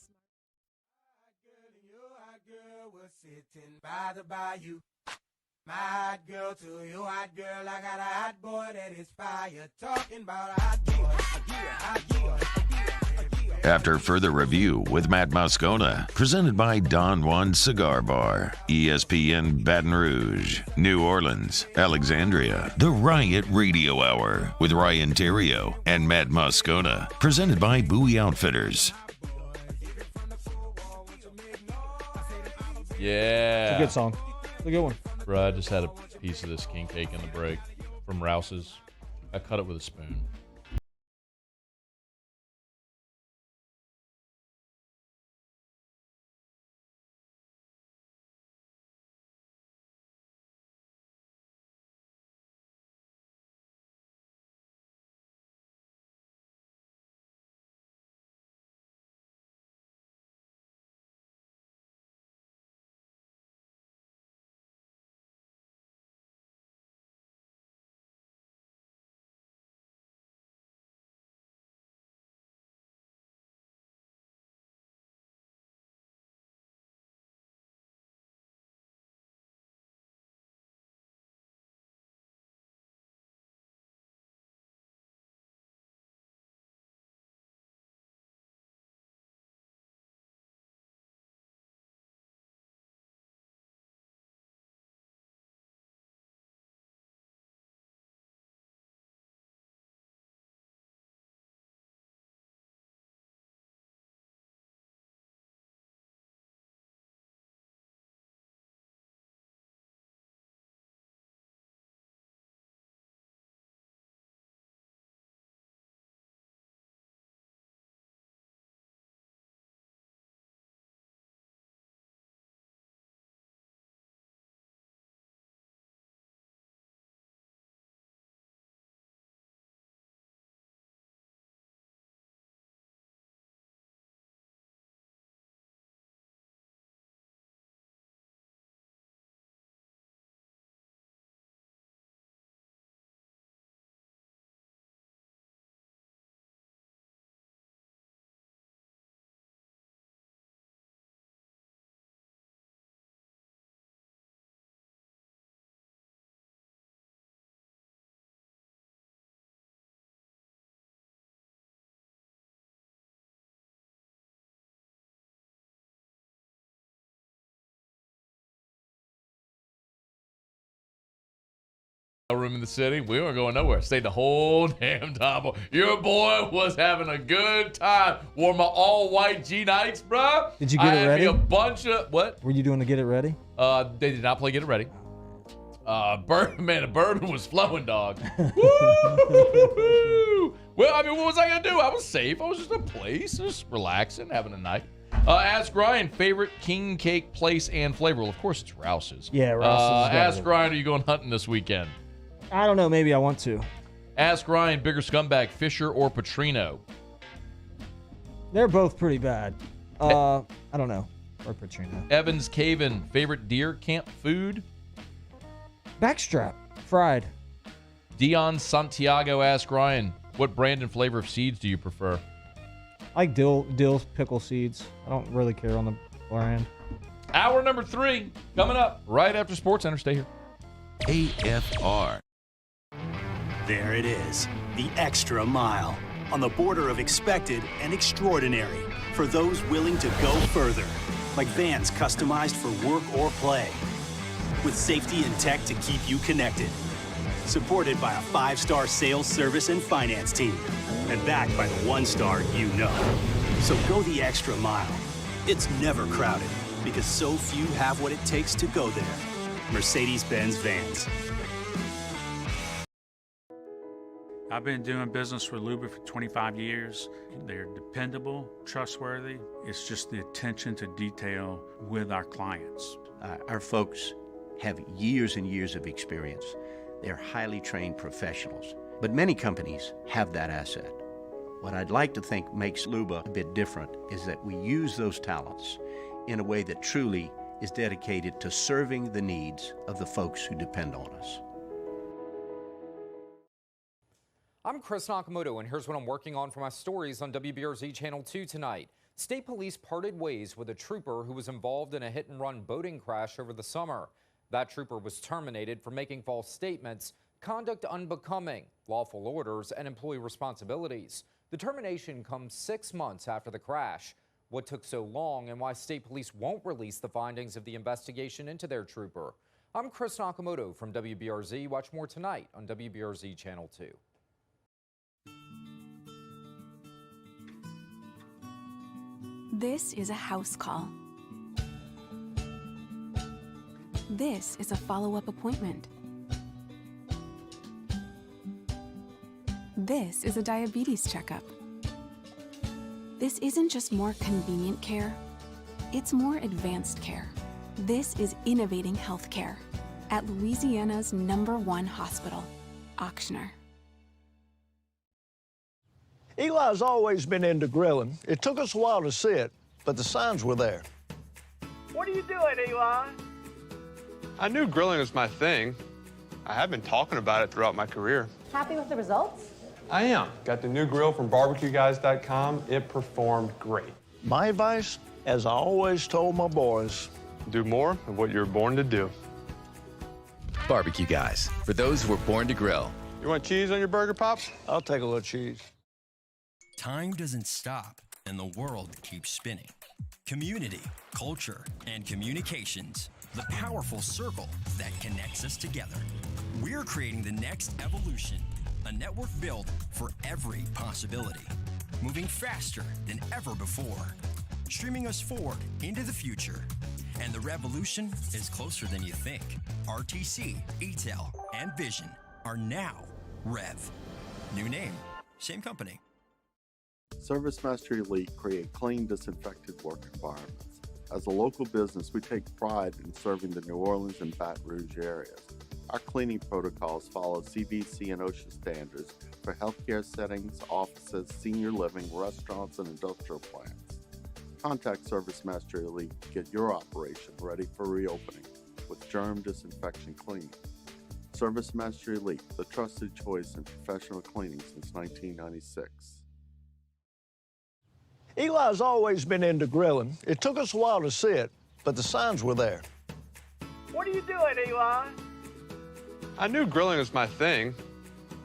By the Bayou, my hot girl to your hot girl, I got a hot boy that is fire. Talking about a hot boy, After further review with Matt Moscona, presented by Don Juan Cigar Bar, ESPN Baton Rouge, New Orleans, Alexandria, the Riot Radio Hour with Ryan Theriot and Matt Moscona, presented by Bowie Outfitters. Yeah. It's a good song. It's a good one. Bro, I just had a piece of this king cake in the break from Rouse's. I cut it with a spoon. room in the city. We weren't going nowhere. Stayed the whole damn time. Your boy was having a good time. Wore my all-white G-Nights, bro. Did you get it ready? I had me a bunch of, what? Were you doing to get it ready? They did not play Get It Ready. The bourbon was flowing, dog. Woo! Well, I mean, what was I going to do? I was safe. I was just in a place, just relaxing, having a night. Ask Ryan, favorite king cake place and flavor. Well, of course, it's Rouse's. Yeah, Rouse's. Ask Ryan, are you going hunting this weekend? I don't know. Maybe I want to. Ask Ryan, bigger scumbag, Fisher or Petrino? They're both pretty bad. I don't know. Or Petrino. Evans Caven, favorite deer camp food? Backstrap, fried. Dion Santiago, ask Ryan, what brand and flavor of seeds do you prefer? I like dill pickle seeds. I don't really care on the brand. Hour number 3 coming up right after SportsCenter. Stay here. AFR. There it is, the extra mile, on the border of expected and extraordinary for those willing to go further, like vans customized for work or play, with safety and tech to keep you connected, supported by a 5-star sales, service, and finance team, and backed by the 1-star you know. So go the extra mile. It's never crowded, because so few have what it takes to go there. Mercedes-Benz Vans. I've been doing business with Luba for 25 years. They're dependable, trustworthy. It's just the attention to detail with our clients. Our folks have years and years of experience. They're highly trained professionals, but many companies have that asset. What I'd like to think makes Luba a bit different is that we use those talents in a way that truly is dedicated to serving the needs of the folks who depend on us. I'm Chris Nakamoto, and here's what I'm working on for my stories on WBRZ Channel 2 tonight. State police parted ways with a trooper who was involved in a hit-and-run boating crash over the summer. That trooper was terminated for making false statements, conduct unbecoming, lawful orders, and employee responsibilities. The termination comes 6 months after the crash. What took so long and why state police won't release the findings of the investigation into their trooper. I'm Chris Nakamoto from WBRZ. Watch more tonight on WBRZ Channel 2. This is a house call. This is a follow-up appointment. This is a diabetes checkup. This isn't just more convenient care, it's more advanced care. This is innovating healthcare at Louisiana's #1 hospital, Auctioner. Eli's always been into grilling. It took us a while to see it, but the signs were there. What are you doing, Eli? I knew grilling was my thing. I have been talking about it throughout my career. Happy with the results? I am. Got the new grill from barbecueguys.com. It performed great. My advice, as I always told my boys, do more of what you're born to do. Barbecue Guys, for those who were born to grill. You want cheese on your burger, Pops? I'll take a little cheese. Time doesn't stop, and the world keeps spinning. Community, culture, and communications, the powerful circle that connects us together. We're creating the next evolution, a network built for every possibility, moving faster than ever before, streaming us forward into the future. And the revolution is closer than you think. RTC, ETEL, and Vision are now Rev. New name, same company. ServiceMaster Elite create clean, disinfected work environments. As a local business, we take pride in serving the New Orleans and Baton Rouge areas. Our cleaning protocols follow CDC and OSHA standards for healthcare settings, offices, senior living, restaurants, and industrial plants. Contact ServiceMaster Elite to get your operation ready for reopening with germ disinfection cleaning. ServiceMaster Elite, the trusted choice in professional cleaning since 1996. Eli's always been into grilling. It took us a while to see it, but the signs were there. What are you doing, Eli? I knew grilling was my thing.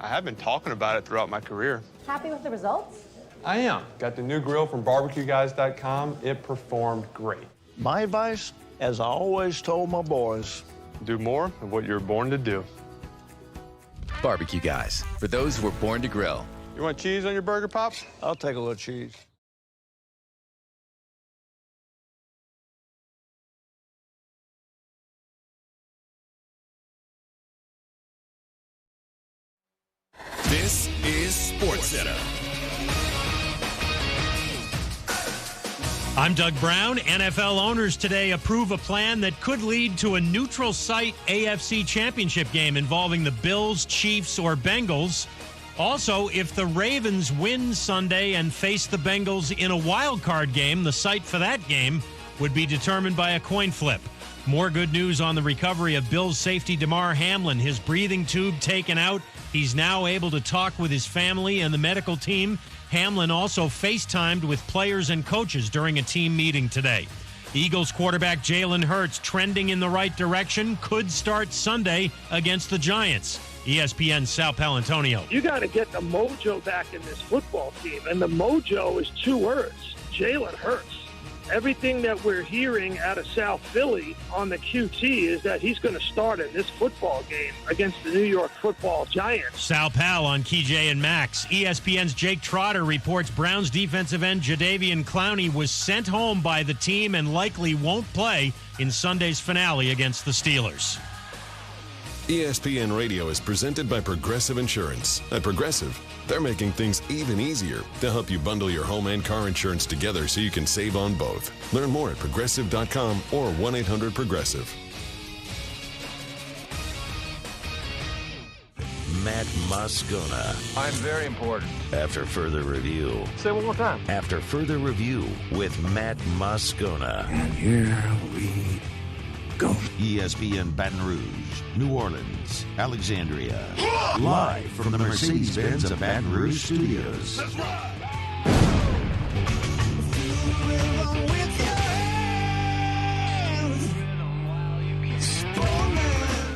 I have been talking about it throughout my career. Happy with the results? I am. Got the new grill from barbecueguys.com. It performed great. My advice, as I always told my boys, do more of what you're born to do. Barbecue Guys, for those who were born to grill. You want cheese on your burger, Pops? I'll take a little cheese. This is SportsCenter. I'm Doug Brown. NFL owners today approve a plan that could lead to a neutral site AFC championship game involving the Bills, Chiefs, or Bengals. Also, if the Ravens win Sunday and face the Bengals in a wild card game, the site for that game would be determined by a coin flip. More good news on the recovery of Bills safety Damar Hamlin. His breathing tube taken out. He's now able to talk with his family and the medical team. Hamlin also FaceTimed with players and coaches during a team meeting today. The Eagles quarterback Jalen Hurts trending in the right direction, could start Sunday against the Giants. ESPN's Sal Palantonio. You got to get the mojo back in this football team, and the mojo is 2 words: Jalen Hurts. Everything that we're hearing out of South Philly on the QT is that he's going to start in this football game against the New York Football Giants. Sal Pal on KJ and Max. ESPN's Jake Trotter reports Browns defensive end Jadeveon Clowney was sent home by the team and likely won't play in Sunday's finale against the Steelers. ESPN Radio is presented by Progressive Insurance. At Progressive, they're making things even easier to help you bundle your home and car insurance together so you can save on both. Learn more at Progressive.com or 1-800-PROGRESSIVE. Matt Moscona. I'm very important. After further review. Say it one more time. After further review with Matt Moscona. And here we go. ESPN Baton Rouge, New Orleans, Alexandria. Live from the Mercedes-Benz of Baton Rouge studios. That's right.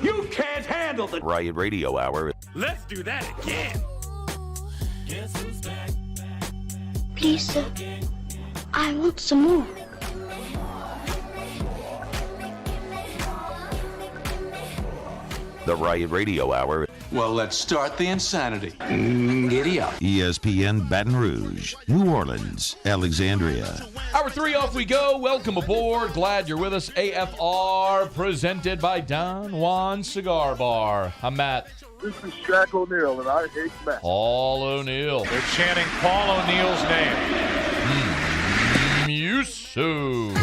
You can't handle the Riot Radio Hour. Let's do that again. Please, sir. I want some more. The Riot Radio Hour. Well, let's start the insanity. Giddy up. ESPN Baton Rouge, New Orleans, Alexandria. Hour 3 off we go. Welcome aboard. Glad you're with us. AFR presented by Don Juan Cigar Bar. I'm Matt. This is Shaq O'Neal, and I hate Matt. Paul O'Neal. They're chanting Paul O'Neal's name. Musu.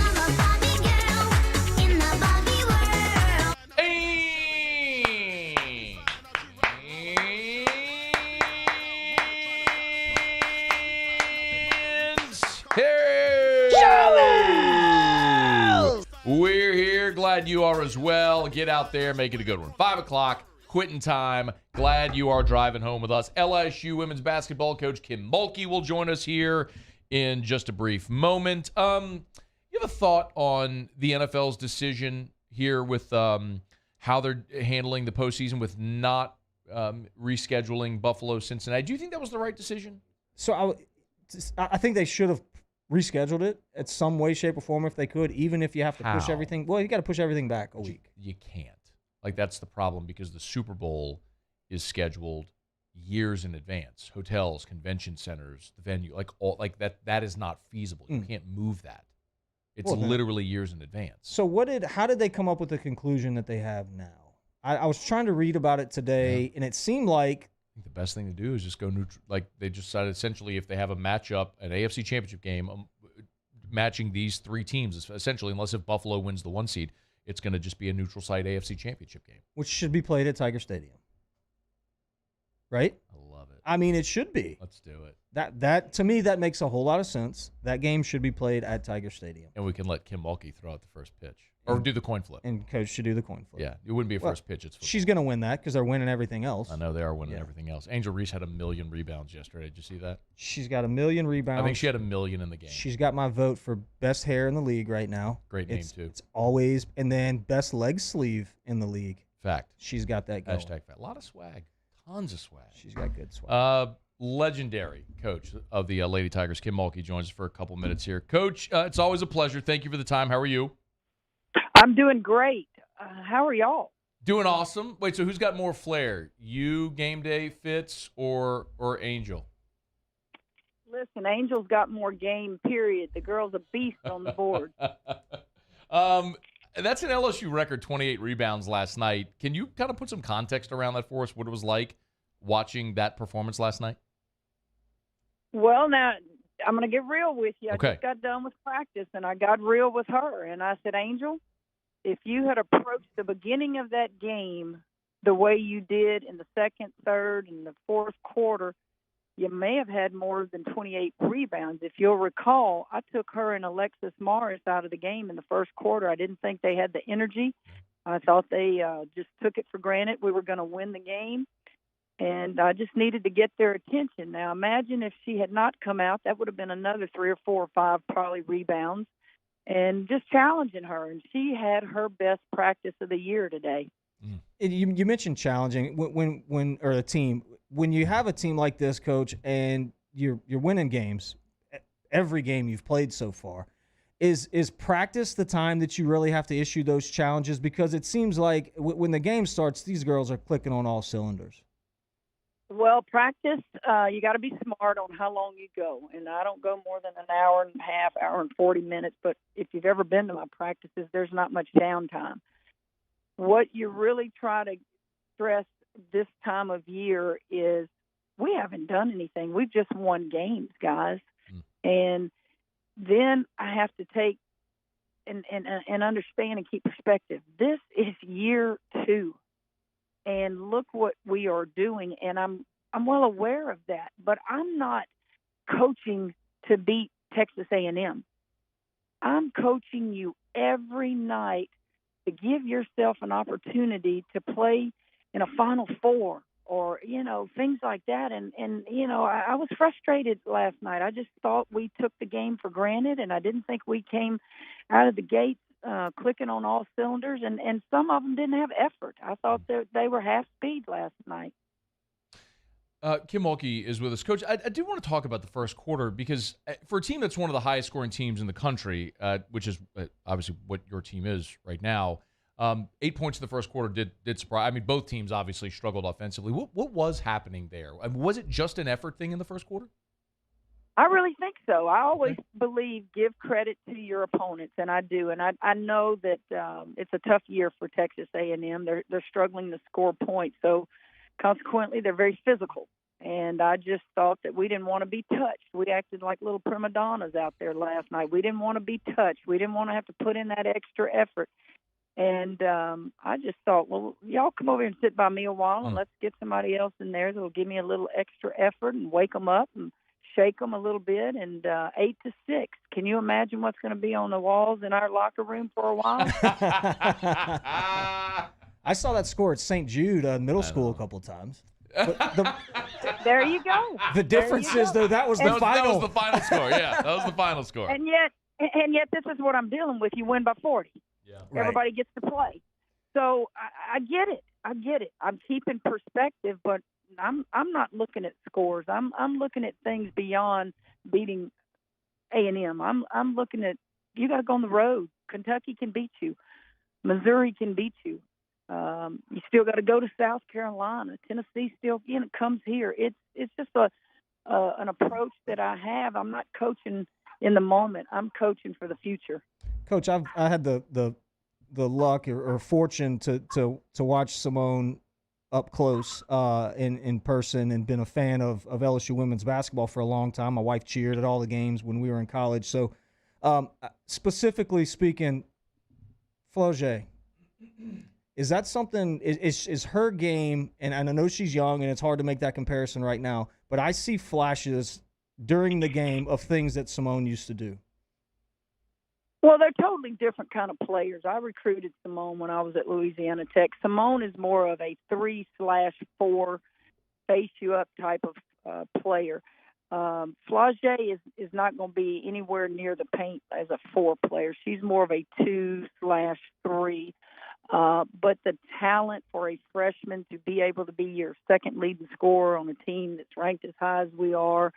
We're here. Glad you are as well. Get out there. Make it a good one. 5 o'clock. Quitting time. Glad you are driving home with us. LSU women's basketball coach Kim Mulkey will join us here in just a brief moment. You have a thought on the NFL's decision here with how they're handling the postseason with not rescheduling Buffalo, Cincinnati? Do you think that was the right decision? So I think they should have rescheduled it at some way, shape, or form if they could, even if you have to push everything. Well, you got to push everything back a week. You can't. Like, that's the problem because the Super Bowl is scheduled years in advance. Hotels, convention centers, the venue, like that is not feasible. You can't move that. It's literally years in advance. So how did they come up with the conclusion that they have now? I was trying to read about it today, and it seemed like I think the best thing to do is just go neutral. Like, they just decided essentially if they have a matchup, an AFC championship game, matching these 3 teams, essentially, unless if Buffalo wins the 1 seed, it's going to just be a neutral site AFC championship game. Which should be played at Tiger Stadium. Right? I love it. I mean, it should be. Let's do it. That to me, that makes a whole lot of sense. That game should be played at Tiger Stadium. And we can let Kim Mulkey throw out the first pitch. Or do the coin flip. And coach should do the coin flip. Yeah, it wouldn't be a first pitch. It's football. She's going to win that because they're winning everything else. I know they are winning everything else. Angel Reese had 1 million rebounds yesterday. Did you see that? She's got 1 million rebounds. I think she had 1 million in the game. She's got my vote for best hair in the league right now. Great name, too. It's always, and then best leg sleeve in the league. Fact. She's got that going. Hashtag fact. A lot of swag. Tons of swag. She's got good swag. Legendary coach of the Lady Tigers, Kim Mulkey, joins us for a couple minutes here. Coach, it's always a pleasure. Thank you for the time. How are you? I'm doing great. How are y'all? Doing awesome. Wait, so who's got more flair? You, Game Day, Fitz, or Angel? Listen, Angel's got more game, period. The girl's a beast on the board. That's an LSU record, 28 rebounds last night. Can you kind of put some context around that for us, what it was like watching that performance last night? Well, now, I'm going to get real with you. Okay. I just got done with practice, and I got real with her. And I said, Angel, if you had approached the beginning of that game the way you did in the second, third, and the fourth quarter, you may have had more than 28 rebounds. If you'll recall, I took her and Alexis Morris out of the game in the first quarter. I didn't think they had the energy. I thought they just took it for granted we were going to win the game, and I just needed to get their attention. Now, imagine if she had not come out, that would have been another 3 or 4 or 5 probably rebounds, and just challenging her. And she had her best practice of the year today. You mentioned challenging when or a team. When you have a team like this, Coach, and you're winning games, every game you've played so far, is practice the time that you really have to issue those challenges? Because it seems like when the game starts, these girls are clicking on all cylinders. Well, practice, you got to be smart on how long you go. And I don't go more than an hour and a half, hour and 40 minutes. But if you've ever been to my practices, there's not much downtime. What you really try to stress this time of year is we haven't done anything. We've just won games, guys. And then I have to take and understand and keep perspective. This is year 2. And look what we are doing, and I'm well aware of that. But I'm not coaching to beat Texas A&M. I'm coaching you every night to give yourself an opportunity to play in a Final Four or, things like that. And I was frustrated last night. I just thought we took the game for granted, and I didn't think we came out of the gates clicking on all cylinders, and some of them didn't have effort. I thought they were half speed last night. Kim Mulkey is with us. Coach, I do want to talk about the first quarter because for a team that's one of the highest scoring teams in the country, which is obviously what your team is right now, 8 points in the first quarter did surprise. I mean, both teams obviously struggled offensively. What was happening there? I mean, was it just an effort thing in the first quarter? I really think so. I always believe give credit to your opponents, and I do. And I know that it's a tough year for Texas A&M. They're struggling to score points, so consequently they're very physical. And I just thought that we didn't want to be touched. We acted like little prima donnas out there last night. We didn't want to be touched. We didn't want to have to put in that extra effort. And I just thought, well, y'all come over here and sit by me a while, and let's get somebody else in there that will give me a little extra effort and wake them up and shake them a little bit. And 8-6. Can you imagine what's going to be on the walls in our locker room for a while? I saw that score at St. Jude middle school a couple of times. There you go. The difference is, though, that was the final. That was the final score, yeah. That was the final score. And yet this is what I'm dealing with. You win by 40. Yeah. Everybody gets to play. So I get it. I'm keeping perspective, but I'm not looking at scores. I'm looking at things beyond beating A&M. I'm looking at, you got to go on the road. Kentucky can beat you. Missouri can beat you. You still got to go to South Carolina. Tennessee still comes here. It's just an approach that I have. I'm not coaching in the moment. I'm coaching for the future. Coach, I had the luck or fortune to watch Simone up close in person, and been a fan of LSU women's basketball for a long time. My wife cheered at all the games when we were in college. So specifically speaking, Flau'jae, is that something, is her game, and I know she's young and it's hard to make that comparison right now, but I see flashes during the game of things that Simone used to do. Well, they're totally different kind of players. I recruited Simone when I was at Louisiana Tech. Simone is more of a 3/4 face you up type of player. Flau'jae is not going to be anywhere near the paint as a 4 player. She's more of a 2/3. But the talent for a freshman to be able to be your second leading scorer on a team that's ranked as high as we are,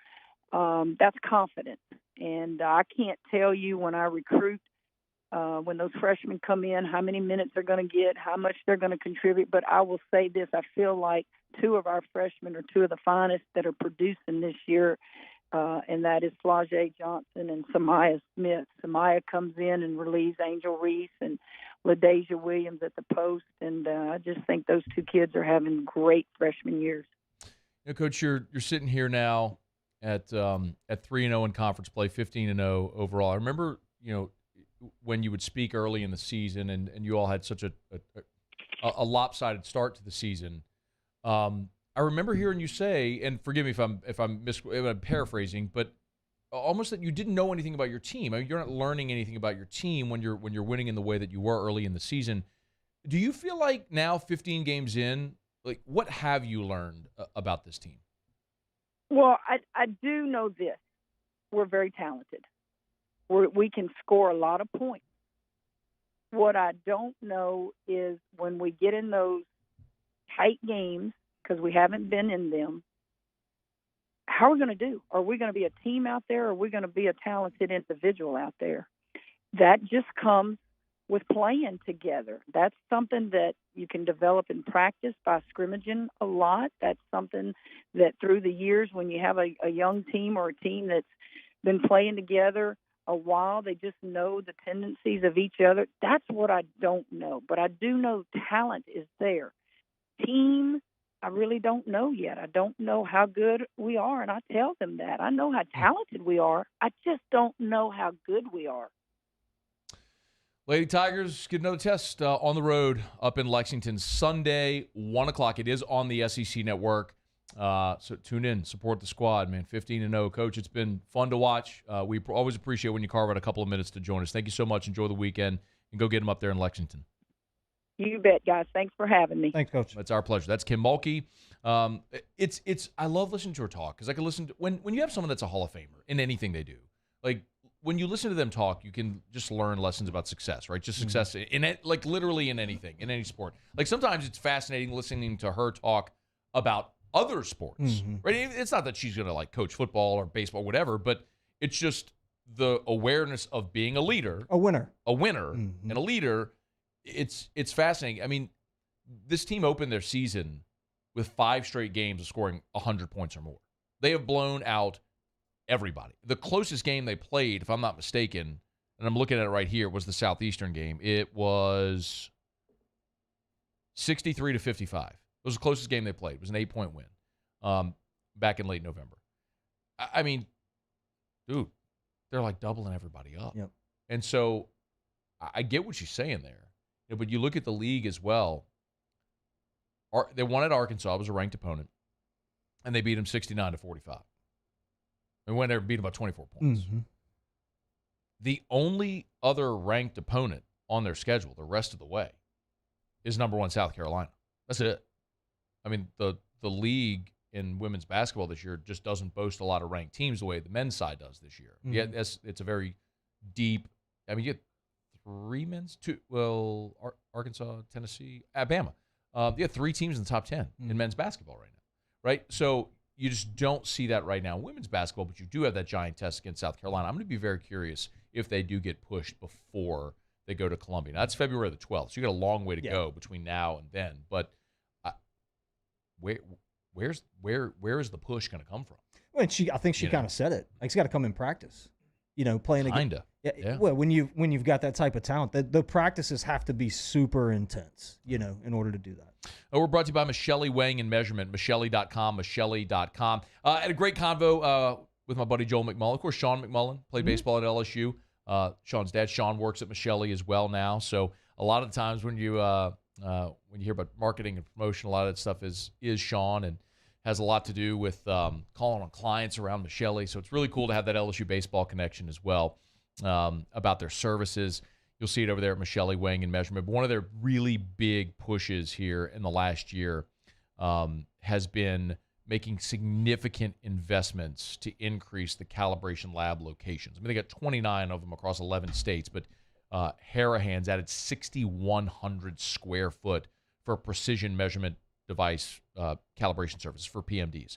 that's confidence. And I can't tell you, when I recruit when those freshmen come in, how many minutes they're going to get, how much they're going to contribute. But I will say this, I feel like two of our freshmen are two of the finest that are producing this year, and that is Flau'jae Johnson and Samaya Smith. Samaya comes in and relieves Angel Reese and LaDasia Williams at the post, and I just think those two kids are having great freshman years. You know, Coach, you're sitting here now at 3-0 in conference play, 15-0 overall. I remember, when you would speak early in the season, and you all had such a lopsided start to the season. I remember hearing you say, and forgive me if I'm paraphrasing, but almost that you didn't know anything about your team. I mean, you're not learning anything about your team when you're winning in the way that you were early in the season. Do you feel like now, 15 games in, like what have you learned about this team? Well, I do know this: we're very talented. We can score a lot of points. What I don't know is when we get in those tight games, because we haven't been in them, how are we going to do? Are we going to be a team out there, or are we going to be a talented individual out there? That just comes with playing together. That's something that you can develop in practice by scrimmaging a lot. That's something that through the years, when you have a young team or a team that's been playing together a while, they just know the tendencies of each other. That's what I don't know. But I do know talent is there. Team, I really don't know yet. I don't know how good we are, and I tell them that. I know how talented we are. I just don't know how good we are. Lady Tigers get another test on the road up in Lexington Sunday, 1 o'clock. It is on the SEC Network. So tune in, support the squad, man. 15-0, Coach. It's been fun to watch. We always appreciate when you carve out a couple of minutes to join us. Thank you so much. Enjoy the weekend, and go get them up there in Lexington. You bet, guys. Thanks for having me. Thanks, Coach. It's our pleasure. That's Kim Mulkey. I love listening to her talk because I can listen to when you have someone that's a Hall of Famer in anything they do. Like when you listen to them talk, you can just learn lessons about success, right? Just success in it, like literally in anything, in any sport. Like sometimes it's fascinating listening to her talk about other sports, right? It's not that she's going to like coach football or baseball, whatever, but it's just the awareness of being a leader, a winner, and a leader. It's fascinating. I mean, this team opened their season with 5 straight games of scoring 100 points or more. They have blown out everybody. The closest game they played, if I'm not mistaken, and I'm looking at it right here, was the Southeastern game. It was 63-55. It was the closest game they played. It was an 8-point win back in late November. I mean, dude, they're like doubling everybody up. Yep. And so I get what she's saying there. But you look at the league as well. They won at Arkansas. It was a ranked opponent. And they beat them 69-45. They went there and beat them by 24 points. The only other ranked opponent on their schedule the rest of the way is number 1 South Carolina. That's it. I mean, the league in women's basketball this year just doesn't boast a lot of ranked teams the way the men's side does this year. Yeah, it's a very deep. I mean, you get 3 men's, 2. Well, Arkansas, Tennessee, Alabama. You have 3 teams in the top 10 in men's basketball right now, right? So you just don't see that right now in women's basketball, but you do have that giant test against South Carolina. I'm going to be very curious if they do get pushed before they go to Columbia. Now, that's February the 12th, so you got a long way to go between now and then. But where is the push going to come from? Well, I think she kind of said it. Like, it's got to come in practice. Playing again. Kinda. Yeah. Well, when you've got that type of talent, the practices have to be super intense, in order to do that. We're brought to you by Michelli Weighing and Measurement, Michelli.com, Michelli.com. I had a great convo with my buddy Joel McMullen. Of course, Sean McMullen played baseball at LSU. Sean's dad, Sean, works at Michelli as well now. So a lot of the times when you hear about marketing and promotion, a lot of that stuff is Sean, and has a lot to do with calling on clients around Michelli. So it's really cool to have that LSU baseball connection as well about their services. You'll see it over there at Michelli Weighing and Measurement. But one of their really big pushes here in the last year has been making significant investments to increase the calibration lab locations. I mean, they got 29 of them across 11 states, but Harahan's added 6,100 square foot for precision measurement device calibration services for PMDs.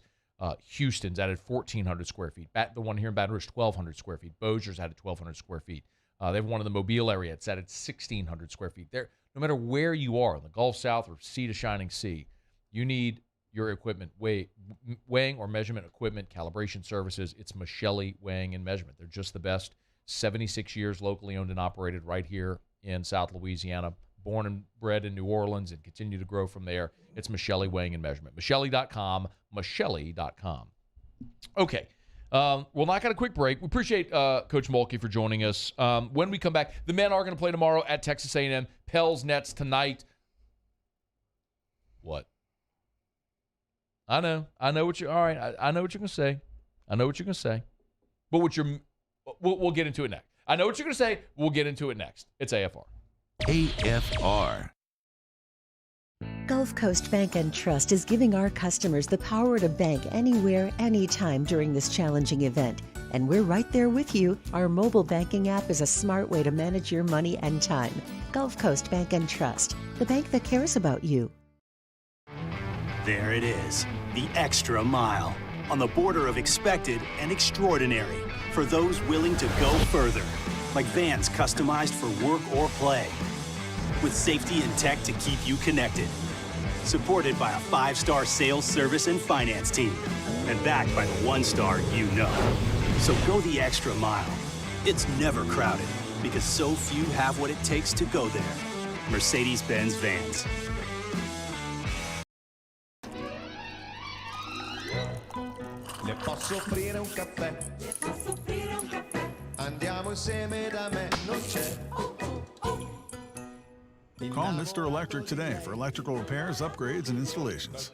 Houston's added 1,400 square feet. The one here in Baton Rouge, 1,200 square feet. Bossier's added 1,200 square feet. They have one in the Mobile area. It's at 1,600 square feet. There, no matter where you are, in the Gulf South or sea to shining sea, you need your equipment, weighing or measurement equipment, calibration services. It's Michelli Weighing and Measurement. They're just the best. 76 years locally owned and operated right here in South Louisiana. Born and bred in New Orleans and continue to grow from there. It's Michelli Weighing and Measurement. Michelli.com. Michelli.com. Okay. We'll knock out a quick break. We appreciate Coach Mulkey for joining us. When we come back, the men are going to play tomorrow at Texas A&M. Pels Nets tonight. What? I know what you're. All right. I know what you're going to say. But we'll get into it next. I know what you're going to say. We'll get into it next. It's AFR. AFR. Gulf Coast Bank and Trust is giving our customers the power to bank anywhere, anytime during this challenging event. And we're right there with you. Our mobile banking app is a smart way to manage your money and time. Gulf Coast Bank and Trust, the bank that cares about you. There it is, the extra mile, on the border of expected and extraordinary, for those willing to go further, like vans customized for work or play, with safety and tech to keep you connected, supported by a 5-star sales, service, and finance team, and backed by the 1-star you know. So go the extra mile. It's never crowded, because so few have what it takes to go there. Mercedes-Benz Vans. Le posso offrire un caffè? Andiamo insieme da me, non c'è. Call Mr. Electric today for electrical repairs, upgrades, and installations.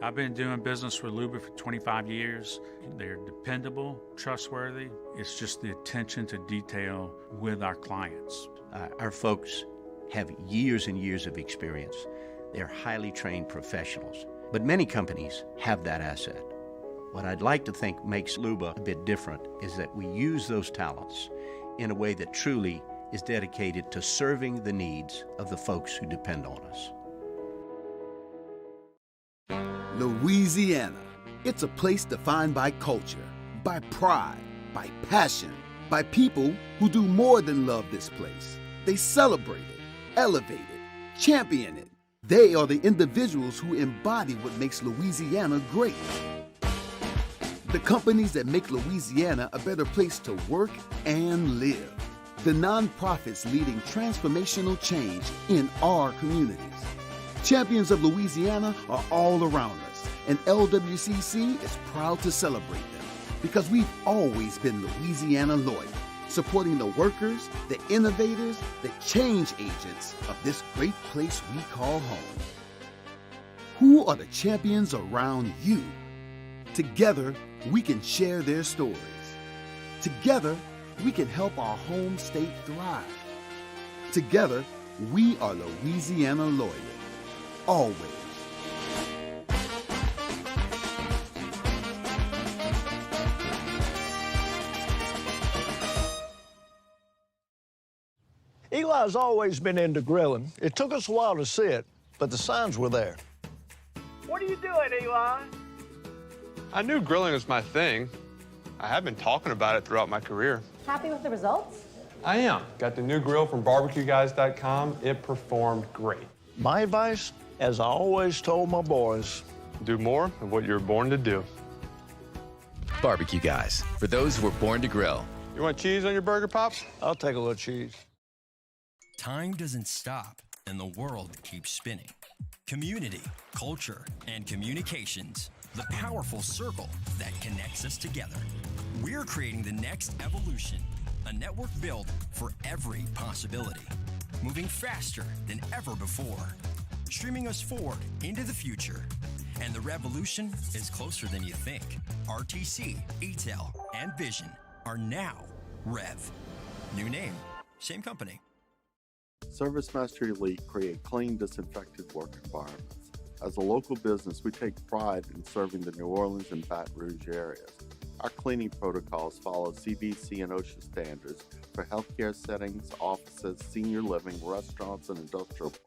I've been doing business with Luba for 25 years. They're dependable, trustworthy. It's just the attention to detail with our clients. Our folks have years and years of experience. They're highly trained professionals, but many companies have that asset. What I'd like to think makes Luba a bit different is that we use those talents in a way that truly is dedicated to serving the needs of the folks who depend on us. Louisiana. It's a place defined by culture, by pride, by passion, by people who do more than love this place. They celebrate it, elevate it, champion it. They are the individuals who embody what makes Louisiana great. The companies that make Louisiana a better place to work and live. The nonprofits leading transformational change in our communities. Champions of Louisiana are all around us, and LWCC is proud to celebrate them because we've always been Louisiana loyal, supporting the workers, the innovators, the change agents of this great place we call home. Who are the champions around you? Together, we can share their stories. Together, we can help our home state thrive. Together, we are Louisiana loyal. Always. Eli's always been into grilling. It took us a while to see it, but the signs were there. What are you doing, Eli? I knew grilling was my thing. I have been talking about it throughout my career. Happy with the results? I am. Got the new grill from barbecueguys.com. It performed great. My advice, as I always told my boys, do more of what you're born to do. Barbecue Guys, for those who were born to grill. You want cheese on your burger, Pops? I'll take a little cheese. Time doesn't stop, and the world keeps spinning. Community, culture, and communications, the powerful circle that connects us together. We're creating the next evolution, a network built for every possibility, moving faster than ever before, streaming us forward into the future. And the revolution is closer than you think. RTC, ETEL, and Vision are now Rev. New name, same company. ServiceMaster Elite create clean, disinfected work environments. As a local business, we take pride in serving the New Orleans and Baton Rouge areas. Our cleaning protocols follow CDC and OSHA standards for healthcare settings, offices, senior living, restaurants, and industrial plants.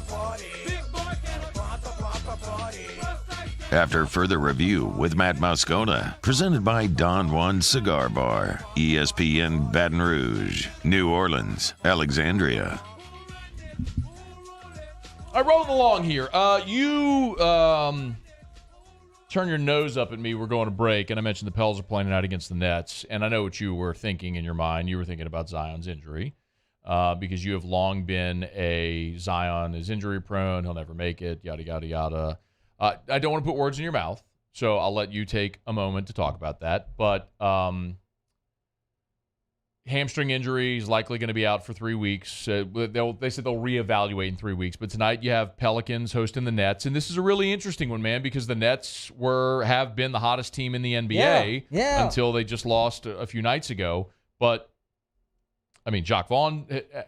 party. Big boy can party. After further review with Matt Moscona, presented by Don Juan Cigar Bar, ESPN Baton Rouge, New Orleans, Alexandria. I rolled along here. You turn your nose up at me. We're going to break, and I mentioned the Pels are playing tonight against the Nets, and I know what you were thinking in your mind. You were thinking about Zion's injury because you have long been a Zion is injury prone. He'll never make it, yada, yada, yada. I don't want to put words in your mouth, so I'll let you take a moment to talk about that. But hamstring injury is likely going to be out for 3 weeks. They said they'll reevaluate in 3 weeks. But tonight you have Pelicans hosting the Nets, and this is a really interesting one, man, because the Nets have been the hottest team in the NBA until they just lost a few nights ago. But I mean, Jacques Vaughn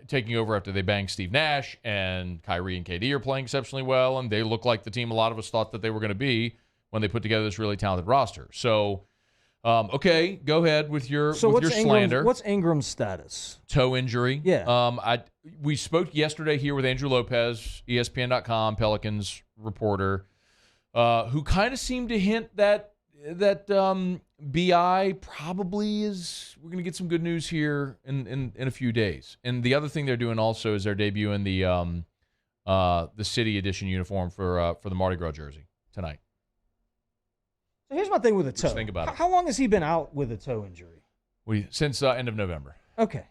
taking over after they banged Steve Nash, and Kyrie and KD are playing exceptionally well, and they look like the team a lot of us thought that they were going to be when they put together this really talented roster. So, okay, go ahead with your slander. What's Ingram's status? Toe injury. Yeah. We spoke yesterday here with Andrew Lopez, ESPN.com, Pelicans reporter, who kind of seemed to hint that BI probably is. We're going to get some good news here in a few days. And the other thing they're doing also is they're debuting the City Edition uniform for the Mardi Gras jersey tonight. So here's my thing with the toe. Just think about it. How long has he been out with a toe injury? Since end of November. Okay.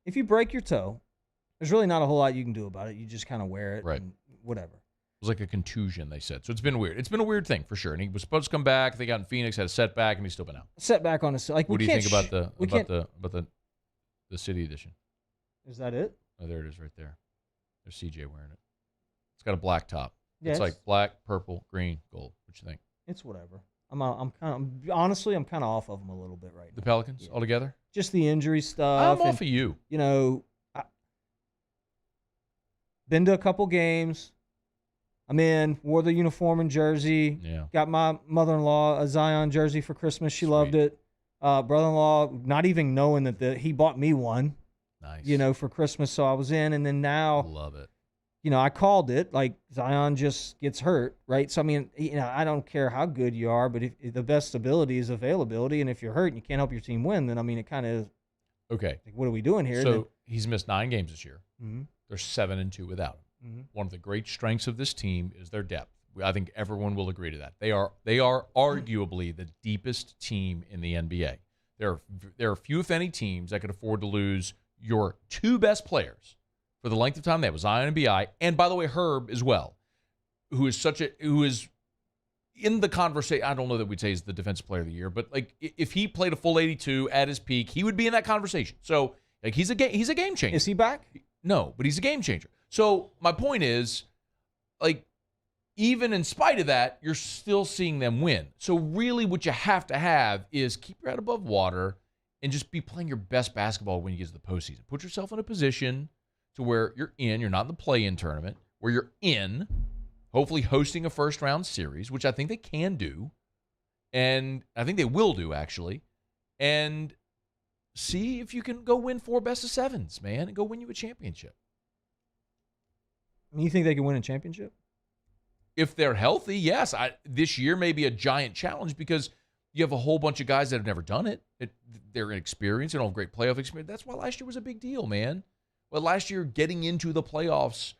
If you break your toe, there's really not a whole lot you can do about it. You just kind of wear it, and whatever. It was like a contusion, they said. So it's been weird. It's been a weird thing for sure. And he was supposed to come back. They got in Phoenix, had a setback, and he's still been out. Setback on his like. What do you think about the City Edition? Is that it? Oh, there it is, right there. There's CJ wearing it. It's got a black top. Yes. It's like black, purple, green, gold. What you think? It's whatever. I'm kind of off of them a little bit right now. The Pelicans altogether? Just the injury stuff. I'm off of you. You know, been to a couple games. I'm in, wore the uniform and jersey. Yeah. Got my mother-in-law a Zion jersey for Christmas. She loved it. Brother-in-law, not even knowing that he bought me one. Nice. You know, for Christmas. So I was in, and then now. Love it. You know, I called it, like Zion just gets hurt, right? So, I mean, you know, I don't care how good you are, but if the best ability is availability, and if you're hurt and you can't help your team win, then, I mean, it kind of is. Okay. Like, what are we doing here? So he's missed 9 games this year. Mm-hmm. They're 7-2 without him. Mm-hmm. One of the great strengths of this team is their depth. I think everyone will agree to that. They are arguably the deepest team in the NBA. There are few, if any, teams that could afford to lose your 2 best players for the length of time they have, Zion and BI, and by the way, Herb as well, who is in the conversation. I don't know that we'd say he's the defensive player of the year, but like if he played a full 82 at his peak, he would be in that conversation. So like he's a game changer. Is he back? No, but he's a game changer. So my point is, like, even in spite of that, you're still seeing them win. So really what you have to have is keep your head above water and just be playing your best basketball when you get to the postseason. Put yourself in a position to where you're not in the play-in tournament, where you're in, hopefully hosting a first-round series, which I think they can do, and I think they will do, actually, and see if you can go win 4 best-of-7s, man, and go win you a championship. You think they can win a championship? If they're healthy, yes. This year may be a giant challenge because you have a whole bunch of guys that have never done it. They're inexperienced. They don't have great playoff experience. That's why last year was a big deal, man. But last year, getting into the playoffs,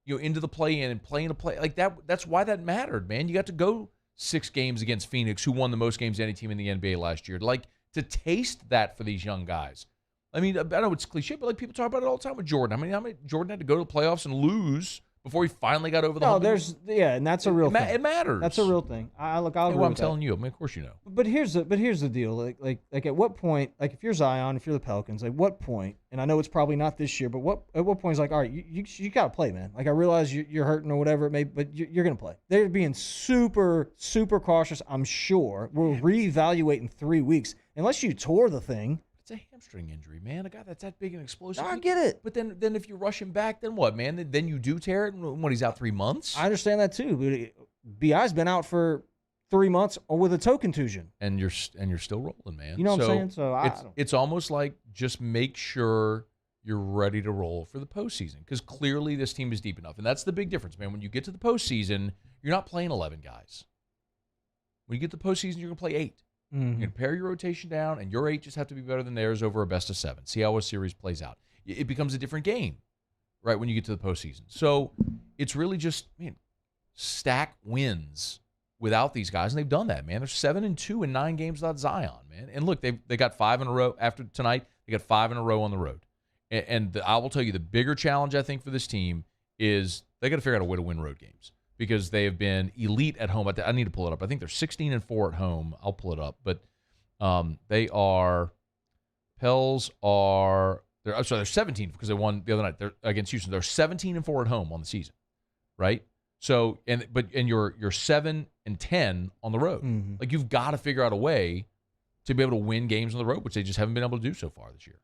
into the play-in and playing a play like that, that's why that mattered, man. You got to go 6 games against Phoenix, who won the most games of any team in the NBA last year. Like, to taste that for these young guys. I mean, I know it's cliche, but like people talk about it all the time with Jordan. How many Jordan had to go to the playoffs and lose before he finally got over the hump? And that's a real thing. It matters. That's a real thing. I'll agree with I'm telling you. I mean, of course you know. But here's the deal. Like at what point, like if you're Zion, if you're the Pelicans, like what point? And I know it's probably not this year, but at what point is like, all right, you got to play, man. Like I realize you're hurting or whatever it may, but you're gonna play. They're being super cautious. I'm sure we'll reevaluate in 3 weeks unless you tore the thing. It's a hamstring injury, man. A guy that's that big and explosive. I get it. But then if you rush him back, then what, man? Then you do tear it when he's out 3 months? I understand that too. But BI's been out for 3 months with a toe contusion. And you're still rolling, man. You know what I'm saying? So it's almost like just make sure you're ready to roll for the postseason because clearly this team is deep enough. And that's the big difference, man. When you get to the postseason, you're not playing 11 guys. When you get to the postseason, you're going to play 8. Mm-hmm. You're going to pare your rotation down, and your 8 just have to be better than theirs over a best of 7. See how a series plays out. It becomes a different game, right, when you get to the postseason. So it's really just, man, stack wins without these guys, and they've done that, man. They're 7-2 in 9 games without Zion, man. And look, they got 5 in a row after tonight. They got 5 in a row on the road. And I will tell you, the bigger challenge I think for this team is they got to figure out a way to win road games because they have been elite at home. I need to pull it up. I think they're 16-4 at home. I'll pull it up, but they are. Pels are. They're 17 because they won the other night. They're against Houston. They're 17-4 at home on the season, right? So and you're 7-10 on the road. Mm-hmm. Like you've got to figure out a way to be able to win games on the road, which they just haven't been able to do so far this year.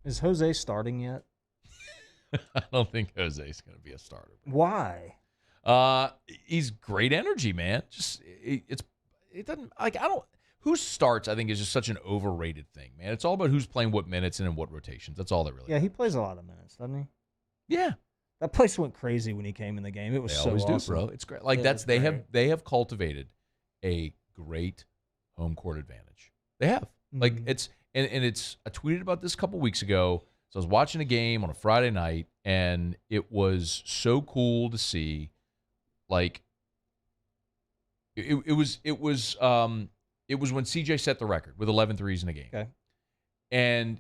Is Jose starting yet? I don't think Jose's going to be a starter. Why? He's great energy, man. Just it doesn't like I don't. Who starts? I think is just such an overrated thing, man. It's all about who's playing what minutes and in what rotations. That's all that really. Yeah, he plays a lot of minutes, doesn't he? Yeah, that place went crazy when he came in the game. It was they so always awesome. do, bro. It's great. Like they have cultivated a great home court advantage. They have like it's. And it's I tweeted about this a couple weeks ago. So I was watching a game on a Friday night, and it was so cool to see. Like it was when CJ set the record with 11 threes in a game. Okay. And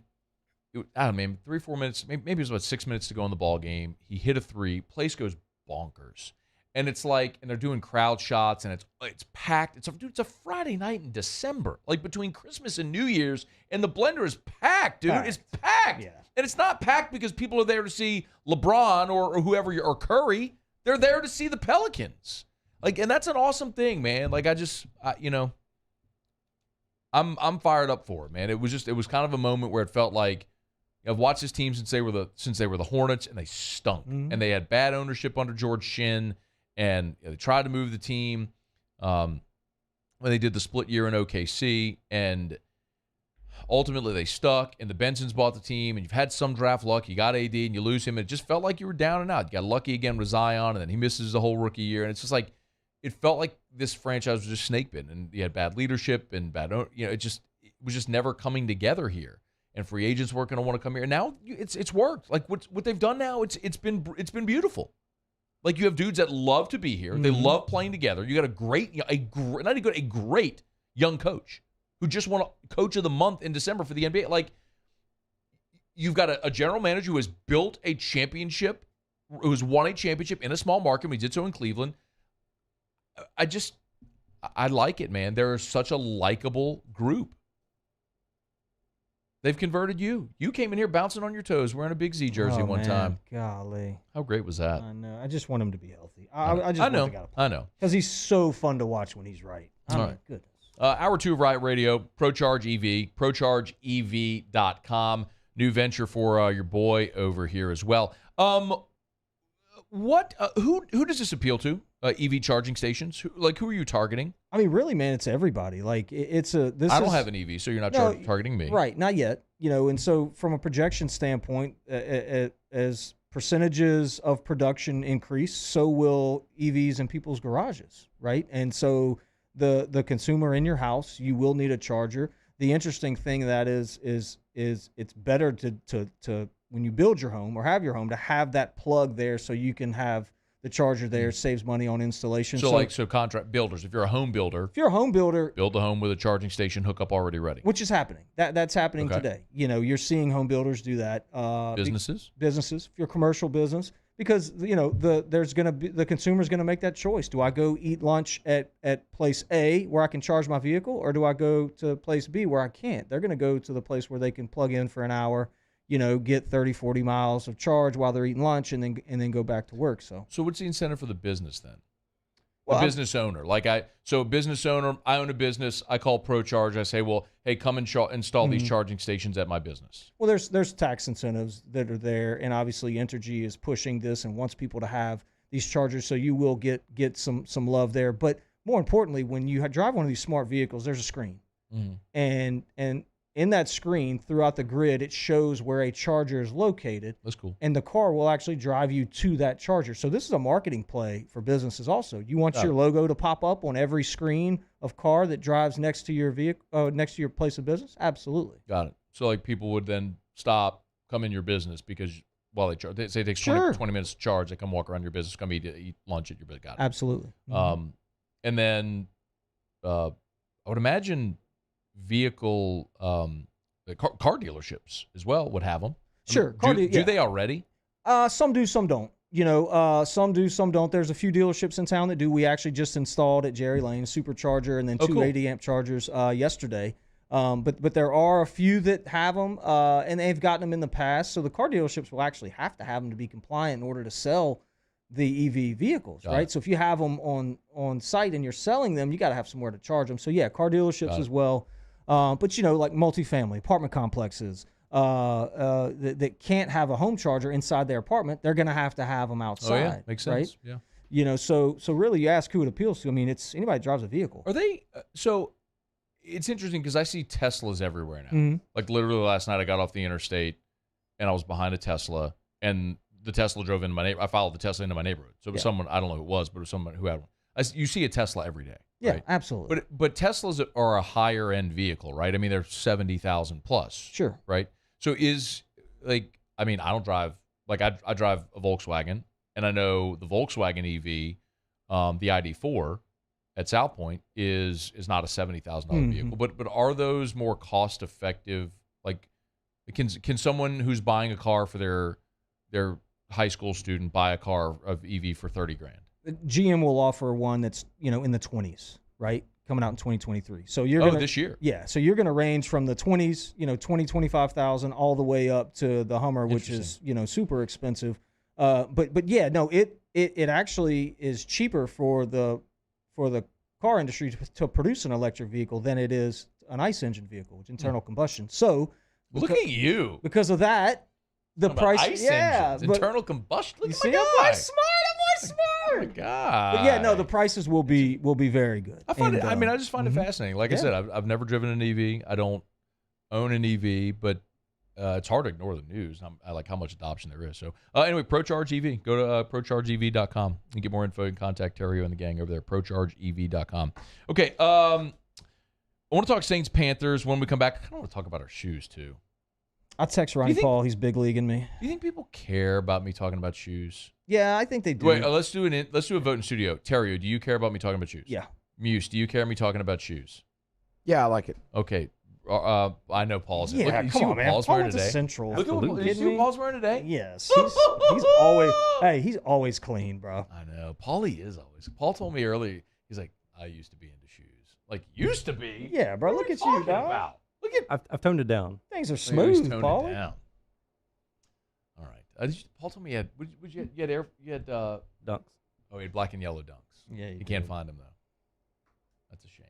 I don't know, man, 3-4 minutes, maybe it was about 6 minutes to go in the ball game. He hit a 3. Place goes bonkers. And it's like, and they're doing crowd shots, and it's packed. It's a Friday night in December, like between Christmas and New Year's, and the Blender is packed, dude. It's packed, yeah. And it's not packed because people are there to see LeBron or whoever or Curry. They're there to see the Pelicans, like, and that's an awesome thing, man. Like, I'm fired up for it, man. It was kind of a moment where it felt like I've watched this team since they were the Hornets, and they stunk, and they had bad ownership under George Shinn. And they tried to move the team when they did the split year in OKC, and ultimately they stuck, and the Bensons bought the team, and you've had some draft luck. You got AD, and you lose him, and it just felt like you were down and out. You got lucky again with Zion, and then he misses the whole rookie year, and it's just like it felt like this franchise was just snake bitten, and you had bad leadership and bad, it was just never coming together here. And free agents weren't going to want to come here. And now it's worked. Like what they've done now, it's been beautiful. Like, you have dudes that love to be here. Mm-hmm. They love playing together. You got a great young coach who just won Coach of the Month in December for the NBA. Like, you've got a general manager who has built a championship, who has won a championship in a small market. We did so in Cleveland. I like it, man. They're such a likable group. They've converted you. You came in here bouncing on your toes, wearing a Big Z jersey one time. Golly. How great was that? I know. I just want him to be healthy. I know. Because he's so fun to watch when he's right. All right. Goodness. Hour 2 of Riot Radio, ProCharge EV, ProChargeEV.com. New venture for your boy over here as well. Who does this appeal to? EV charging stations? Who are you targeting? I mean, really, man, it's everybody. Like, I don't have an EV, so you're not targeting me. Right, not yet. And so from a projection standpoint, as percentages of production increase, so will EVs in people's garages, right? And so the consumer in your house, you will need a charger. The interesting thing that is it's better to when you build your home or have your home to have that plug there so you can have the charger there. Saves money on installation. So contract builders, if you're a home builder, build a home with a charging station hookup already ready. Which is happening. That's happening today. You're seeing home builders do that. Businesses, if you're a commercial business, because the consumer's gonna make that choice. Do I go eat lunch at place A where I can charge my vehicle, or do I go to place B where I can't? They're gonna go to the place where they can plug in for an hour, get 30, 40 miles of charge while they're eating lunch and then go back to work. So what's the incentive for the business then? Well, business owner. A business owner, I own a business, I call ProCharge, I say, well, hey, come and install these charging stations at my business. Well, there's tax incentives that are there, and obviously Entergy is pushing this and wants people to have these chargers, so you will get some love there. But more importantly, when you drive one of these smart vehicles, there's a screen. Mm-hmm. And in that screen throughout the grid, it shows where a charger is located. That's cool. And the car will actually drive you to that charger. So this is a marketing play for businesses also. You want your logo to pop up on every screen of car that drives next to your vehicle, next to your place of business? Absolutely. Got it. So like people would then stop, come in your business because while they charge, they say it takes 20 minutes to charge. They come walk around your business, come eat lunch at your business. Got it. Absolutely. And then I would imagine vehicle car dealerships as well would have them. Sure. Do they already? Some do, some don't. You know, some do, some don't. There's a few dealerships in town that do. We actually just installed at Jerry Lane a supercharger and then two 80 amp chargers yesterday. But there are a few that have them, and they've gotten them in the past. So the car dealerships will actually have to have them to be compliant in order to sell the EV vehicles, right? So if you have them on site and you're selling them, you got to have somewhere to charge them. So yeah, car dealerships as well. But you know, like multifamily apartment complexes that can't have a home charger inside their apartment, they're going to have them outside. Oh yeah, makes sense. Right? Yeah. You know, so really, you ask who it appeals to. I mean, it's anybody that drives a vehicle. Are they so? It's interesting because I see Teslas everywhere now. Mm-hmm. Like literally last night, I got off the interstate and I was behind a Tesla, and the Tesla drove into my neighborhood. I followed the Tesla into my neighborhood. So it was someone, I don't know who it was, but it was someone who had one. You see a Tesla every day. Yeah, right? absolutely. But Teslas are a higher end vehicle, right? I mean, they're 70,000 plus. Sure. Right. So I don't drive, like I drive a Volkswagen, and I know the Volkswagen EV, the ID4 at South Point is not a $70,000 vehicle. But are those more cost effective? Like, can someone who's buying a car for their high school student buy a car of EV for $30,000? GM will offer one that's, you know, in the 20s, right? Coming out in 2023. So you're this year. Yeah. So you're going to range from the 20s, you know, 25,000 all the way up to the Hummer, which is, you know, super expensive. But yeah, no, it actually is cheaper for the car industry to produce an electric vehicle than it is an ICE engine vehicle, which internal combustion. So look at you. Because of that, the price, ICE engines, internal combustion. Look at my guy. I'm smart. Oh my God. But yeah, no, the prices will be very good. I find I just find it fascinating. Like I said, I've never driven an EV. I don't own an EV, but it's hard to ignore the news. I like how much adoption there is. So anyway, ProCharge EV. Go to ProChargeEV.com and get more info and contact Theriot and the gang over there. ProChargeEV.com. Okay, I want to talk Saints-Panthers when we come back. I kind of want to talk about our shoes too. I text Ryan Paul. He's big leaguing me. Do you think people care about me talking about shoes? Yeah, I think they do. Wait, let's do a vote in studio. Theriot, do you care about me talking about shoes? Yeah. Muse, do you care me talking about shoes? Yeah, I like it. Okay. I know Paul's. Yeah, Look, come on, man. Paul's Paul wearing went to today. Central. Look at what Paul's wearing today. Yes, he's always. Hey, he's always clean, bro. I know. Paulie is always. Paul told me earlier. He's like, I used to be into shoes. Like used to be. Yeah, bro. Look at you, dog. About? Look at. I've toned it down. Things are smooth, Paul. All right. Paul told me you had dunks. Oh, he had black and yellow dunks. Yeah, you can't find them though. That's a shame.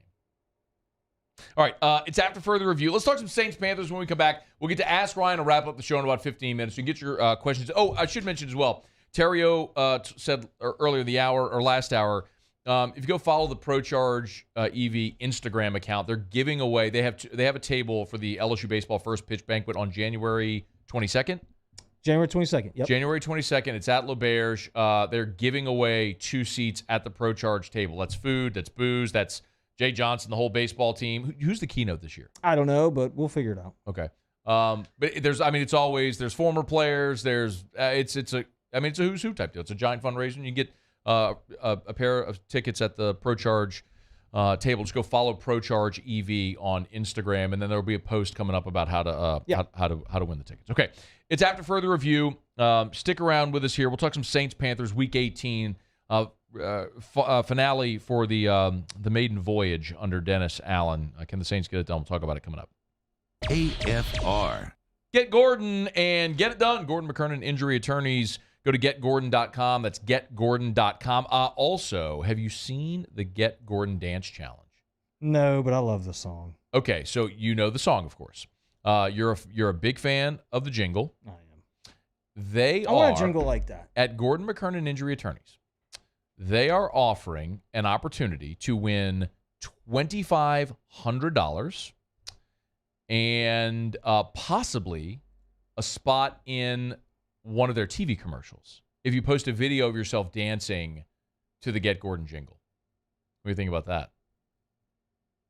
All right, it's after further review. Let's talk some Saints-Panthers when we come back. We'll get to Ask Ryan and wrap up the show in about 15 minutes. You can get your questions. Oh, I should mention as well, Theriot said earlier in the hour or last hour, if you go follow the ProCharge EV Instagram account, they're giving away. They have a table for the LSU baseball first pitch banquet on January 22nd. January 22nd. Yep. January 22nd. It's at L'Auberge. They're giving away 2 seats at the ProCharge table. That's food. That's booze. That's Jay Johnson, the whole baseball team. Who's the keynote this year? I don't know, but we'll figure it out. Okay. But it's always, there's former players. It's a who's who type deal. It's a giant fundraiser. You get a pair of tickets at the ProCharge table. Just go follow ProCharge EV on Instagram, and then there will be a post coming up about how to win the tickets. Okay. It's after further review. Stick around with us here. We'll talk some Saints-Panthers Week 18 finale for the maiden voyage under Dennis Allen. Can the Saints get it done? We'll talk about it coming up. AFR. Get Gordon and get it done. Gordon McKernan Injury Attorneys. Go to getgordon.com. That's getgordon.com. Also, have you seen the Get Gordon Dance Challenge? No, but I love the song. Okay, so you know the song, of course. You're a big fan of the jingle. I am. I want a jingle like that. At Gordon McKernan Injury Attorneys, they are offering an opportunity to win $2,500 and possibly a spot in one of their TV commercials. If you post a video of yourself dancing to the Get Gordon jingle. What do you think about that?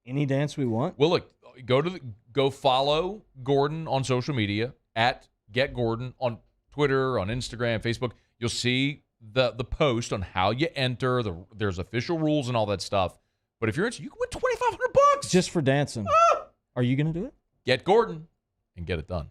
Any dance we want? Well, look, go follow Gordon on social media at Get Gordon on Twitter, on Instagram, Facebook. You'll see the post on how you enter. There's official rules and all that stuff. But if you're interested, you can win $2,500 just for dancing. Are you going to do it? Get Gordon and get it done.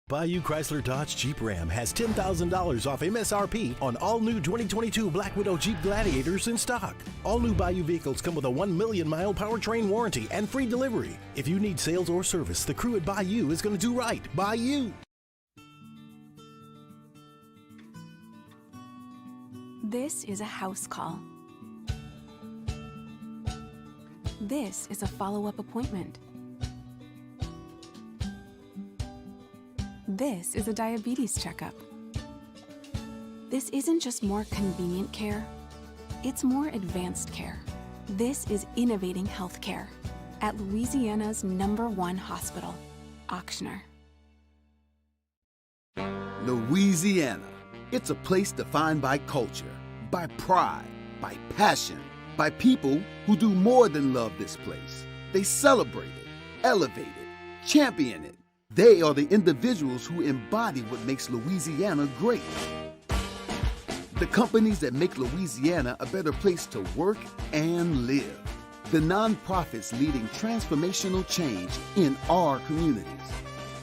Bayou Chrysler Dodge Jeep Ram has $10,000 off MSRP on all new 2022 Black Widow Jeep Gladiators in stock. All new Bayou vehicles come with a 1 million mile powertrain warranty and free delivery. If you need sales or service, the crew at Bayou is going to do right by you. This is a house call. This is a follow-up appointment. This is a diabetes checkup. This isn't just more convenient care, it's more advanced care. This is innovating healthcare at Louisiana's #1 hospital, Auctioner. Louisiana. It's a place defined by culture, by pride, by passion, by people who do more than love this place. They celebrate it, elevate it, champion it. They are the individuals who embody what makes Louisiana great. The companies that make Louisiana a better place to work and live. The nonprofits leading transformational change in our communities.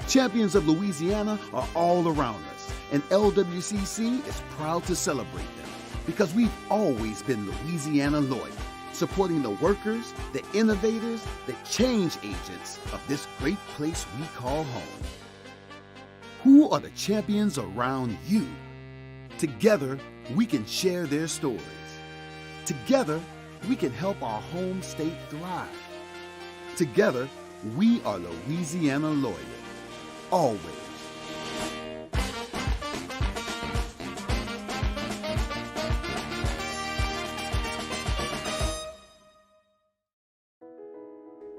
Champions of Louisiana are all around us, and LWCC is proud to celebrate them because we've always been Louisiana loyal, supporting the workers, the innovators, the change agents of this great place we call home. Who are the champions around you? Together, we can share their stories. Together, we can help our home state thrive. Together, we are Louisiana loyal. Always.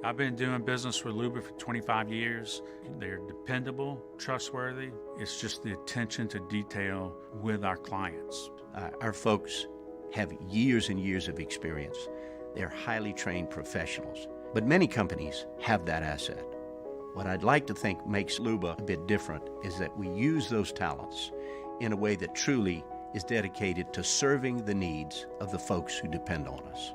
I've been doing business with Luba for 25 years. They're dependable, trustworthy. It's just the attention to detail with our clients. Our folks have years and years of experience. They're highly trained professionals. But many companies have that asset. What I'd like to think makes Luba a bit different is that we use those talents in a way that truly is dedicated to serving the needs of the folks who depend on us.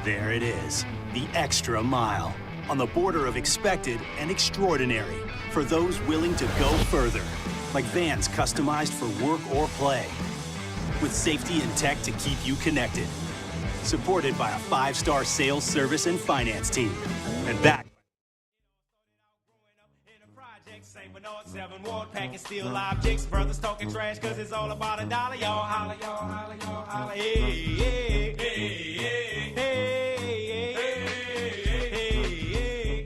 There it is, the extra mile, on the border of expected and extraordinary for those willing to go further, like vans customized for work or play, with safety and tech to keep you connected, supported by a 5-star sales, service, and finance team, and backed. 7 ward packing steel objects, brothers talking trash cause it's all about $1. Y'all holla, y'all holla, y'all holla, hey, hey, hey, hey, hey, hey,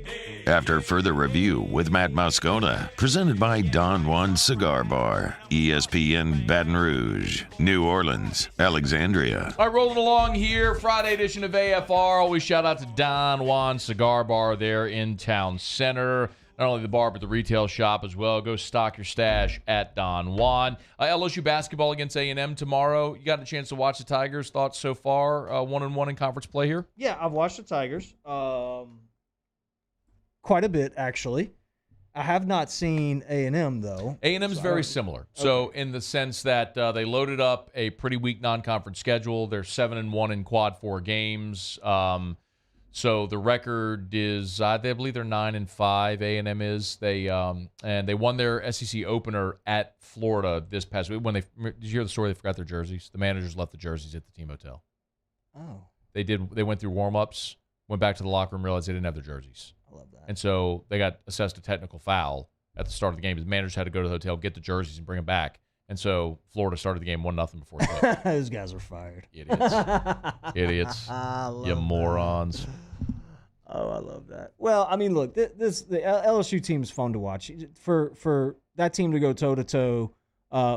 hey. After further review with Matt Moscona, presented by Don Juan Cigar Bar, ESPN Baton Rouge, New Orleans, Alexandria. All right, rolling along here, Friday edition of AFR. Always shout out to Don Juan Cigar Bar there in Town Center. Not only the bar, but the retail shop as well. Go stock your stash at Don Juan. LSU basketball against A&M tomorrow. You got a chance to watch the Tigers. Thoughts so far? 1-1 in conference play here? Yeah, I've watched the Tigers quite a bit, actually. I have not seen A&M, though. A&M's very similar. Okay. So in the sense that they loaded up a pretty weak non-conference schedule. They're 7-1 in quad 4 games. So the record is, I believe they're 9-5. A&M is and they won their SEC opener at Florida this past week. Did you hear the story? They forgot their jerseys. The managers left the jerseys at the team hotel. Oh, they did. They went through warm-ups, went back to the locker room, realized they didn't have their jerseys. I love that. And so they got assessed a technical foul at the start of the game. The managers had to go to the hotel, get the jerseys, and bring them back. And so Florida started the game 1-0 before it. Those guys are fired. Idiots. Idiots. You morons. Oh, I love that. Well, I mean, look, the LSU team is fun to watch. For that team to go toe-to-toe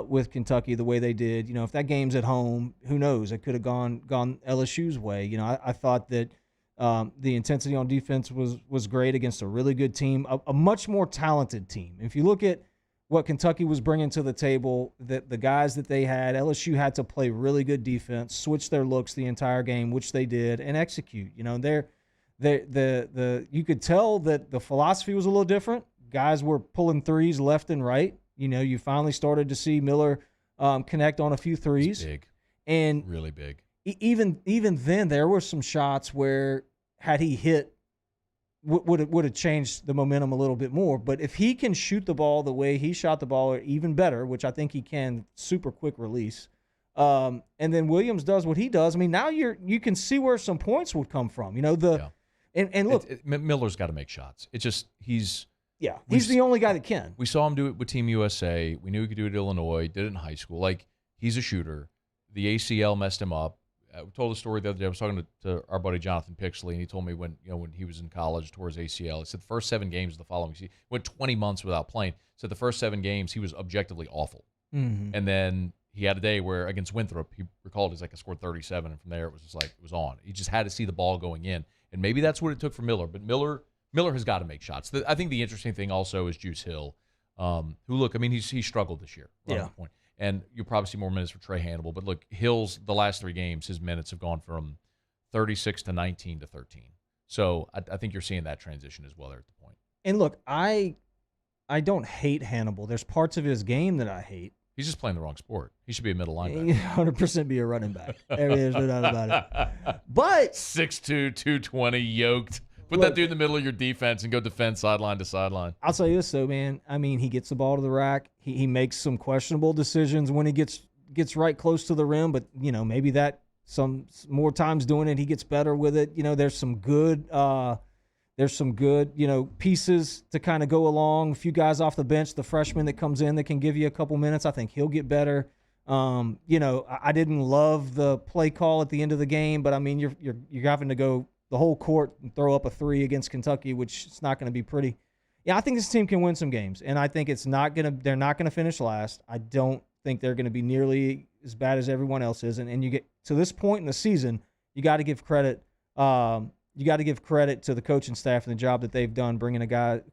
with Kentucky the way they did, if that game's at home, who knows? It could have gone LSU's way. I thought that the intensity on defense was great against a really good team, a much more talented team. If you look at what Kentucky was bringing to the table, the guys that they had, LSU had to play really good defense, switch their looks the entire game, which they did, and execute. You could tell that the philosophy was a little different. Guys were pulling threes left and right. You finally started to see Miller connect on a few threes. It's big. And really big. Even then, there were some shots where had he hit, would have changed the momentum a little bit more. But if he can shoot the ball the way he shot the ball, or even better, which I think he can, super quick release, and then Williams does what he does. I mean, now you can see where some points would come from. And look, Miller's got to make shots. It's just he's the only guy that can. We saw him do it with Team USA. We knew he could do it at Illinois. Did it in high school. Like, he's a shooter. The ACL messed him up. We told a story the other day. I was talking to our buddy Jonathan Pixley, and he told me when he was in college tore his ACL. He said the first 7 games of the following season, went 20 months without playing. Said the first 7 games he was objectively awful, and then he had a day where against Winthrop, he recalled I scored 37, and from there it was just like it was on. He just had to see the ball going in, and maybe that's what it took for Miller. But Miller has got to make shots. I think the interesting thing also is Juice Hill, who look, I mean he struggled this year. Yeah. Point. And you'll probably see more minutes for Trey Hannibal. But look, Hill's the last 3 games, his minutes have gone from 36 to 19 to 13. So I think you're seeing that transition as well there at the point. And look, I don't hate Hannibal. There's parts of his game that I hate. He's just playing the wrong sport. He should be a middle linebacker. 100% be a running back. There's no doubt about it. But 6'2", 220, yoked. Put that dude in the middle of your defense and go defend sideline to sideline. I'll tell you this, though, man. I mean, he gets the ball to the rack. He makes some questionable decisions when he gets right close to the rim, but, maybe that some more times doing it, he gets better with it. There's some good pieces to kind of go along. A few guys off the bench, the freshman that comes in that can give you a couple minutes. I think he'll get better. I didn't love the play call at the end of the game, but, I mean, you're having to go the whole court and throw up a 3 against Kentucky, which it's not going to be pretty. Yeah, I think this team can win some games, and I think they're not going to finish last. I don't think they're going to be nearly as bad as everyone else is. And you get to this point in the season, you got to give credit. You got to give credit to the coaching staff and the job that they've done, bringing a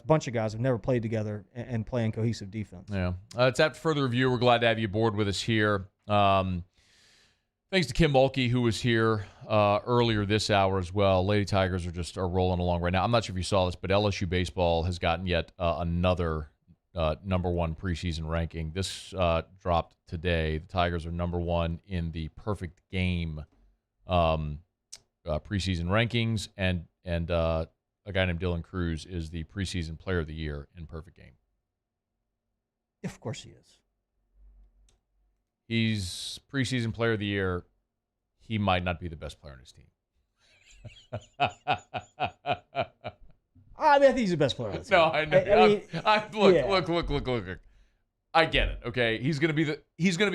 bunch of guys who've never played together and playing cohesive defense. Yeah, it's after further review. We're glad to have you aboard with us here. Thanks to Kim Mulkey, who was here earlier this hour as well. Lady Tigers are rolling along right now. I'm not sure if you saw this, but LSU baseball has gotten yet another number 1 preseason ranking. This dropped today. The Tigers are number 1 in the perfect game preseason rankings, and a guy named Dylan Cruz is the preseason player of the year in perfect game. Of course he is. He's preseason player of the year. He might not be the best player on his team. I think he's the best player on his team. No, I know. Look. I get it. Okay, he's gonna be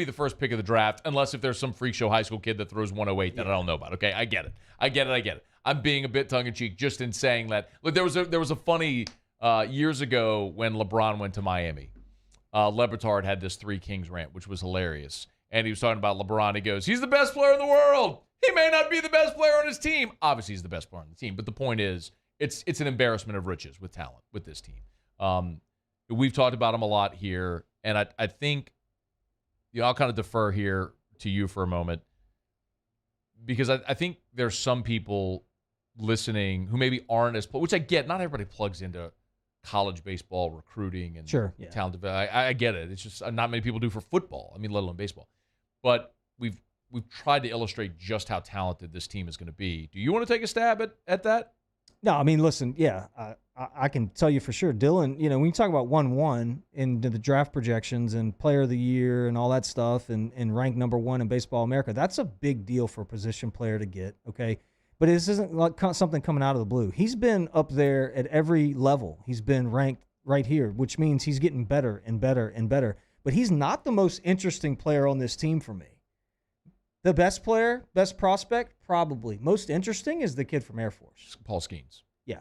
the first pick of the draft, unless if there's some freak show high school kid that throws 108 that I don't know about. Okay, I get it. I'm being a bit tongue in cheek just in saying that. Look, there was a funny years ago when LeBron went to Miami. Le Batard had this 3 Kings rant, which was hilarious. And he was talking about LeBron. He goes, he's the best player in the world. He may not be the best player on his team. Obviously, he's the best player on the team. But the point is, it's an embarrassment of riches with talent with this team. We've talked about him a lot here. And I think, I'll kind of defer here to you for a moment. Because I think there's some people listening who maybe aren't as, which I get. Not everybody plugs into college baseball recruiting and talent. I get it. It's just not many people do for football. I mean, let alone baseball. But we've tried to illustrate just how talented this team is going to be. Do you want to take a stab at that? No, I mean, listen, yeah, I can tell you for sure. Dylan, when you talk about 1-1 in the draft projections and player of the year and all that stuff and ranked number 1 in Baseball America, that's a big deal for a position player to get, okay? But this isn't like something coming out of the blue. He's been up there at every level. He's been ranked right here, which means he's getting better and better and better. But he's not the most interesting player on this team for me. The best player, best prospect, probably. Most interesting is the kid from Air Force. Paul Skeens. Yeah.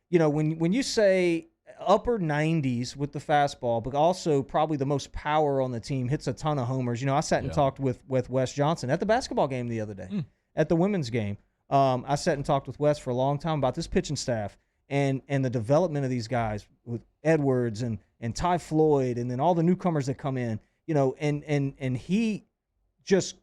You know, when you say upper 90s with the fastball, but also probably the most power on the team, hits a ton of homers. You know, I sat and talked with Wes Johnson at the basketball game the other day, at the women's game. I sat and talked with Wes for a long time about this pitching staff and the development of these guys with Edwards and Ty Floyd and then all the newcomers that come in, you know, and he just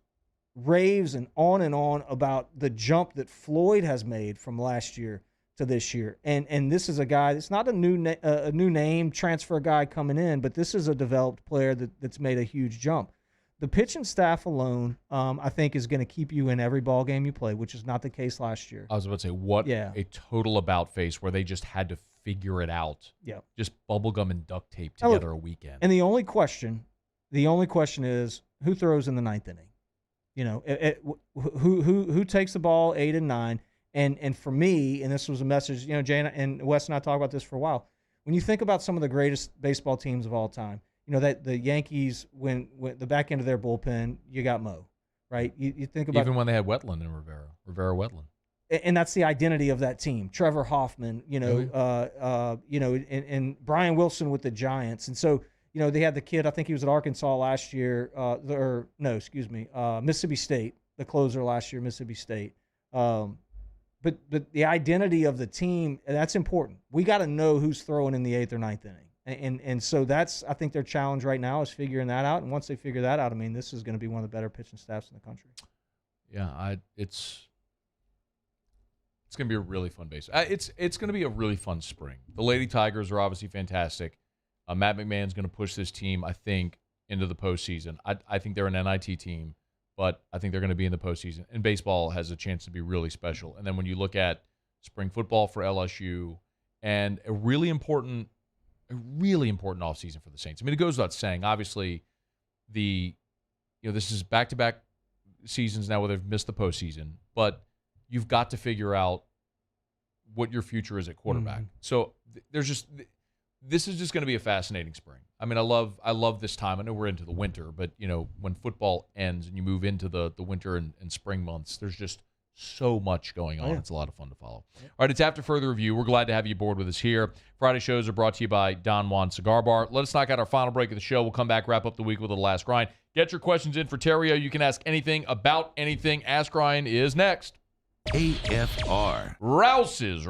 raves and on about the jump that Floyd has made from last year to this year. And this is a guy that's not a new name transfer guy coming in, but this is a developed player that's made a huge jump. The pitching staff alone, I think, is going to keep you in every ball game you play, which is not the case last year. I was about to say, what a total about face where they just had to figure it out. Yeah. Just bubblegum and duct tape together a weekend. And the only question is who throws in the ninth inning? You know, who takes the ball 8 and 9? And for me, and this was a message, you know, Jay and Wes and I talked about this for a while. When you think about some of the greatest baseball teams of all time, you know, that the Yankees, when the back end of their bullpen, you got Mo, right? You think about even when they had Wetland and Rivera Wetland, and that's the identity of that team. Trevor Hoffman, you know, and Brian Wilson with the Giants, and so you know they had the kid. I think he was at Arkansas last year, Mississippi State, the closer last year, Mississippi State. But the identity of the team, that's important. We got to know who's throwing in the 8th or 9th inning. And so that's, I think, their challenge right now is figuring that out. And once they figure that out, I mean, this is going to be one of the better pitching staffs in the country. Yeah, it's going to be a really fun base. It's going to be a really fun spring. The Lady Tigers are obviously fantastic. Matt McMahon's going to push this team, I think, into the postseason. I think they're an NIT team, but I think they're going to be in the postseason. And baseball has a chance to be really special. And then when you look at spring football for LSU and a really important offseason for the Saints. I mean, it goes without saying. Obviously, this is back-to-back seasons now where they've missed the postseason, but you've got to figure out what your future is at quarterback. Mm-hmm. So this is just going to be a fascinating spring. I mean, I love this time. I know we're into the winter, but you know, when football ends and you move into the winter and spring months, there's just so much going on. It's a lot of fun to follow. All right, it's After Further Review. We're glad to have you aboard with us here. Friday shows are brought to you by Don Juan Cigar Bar. Let us knock out our final break of the show. We'll come back, wrap up the week with a last grind. Get your questions in for Theriot. You can ask anything about anything. Ask Ryan is next. AFR. Rouse's.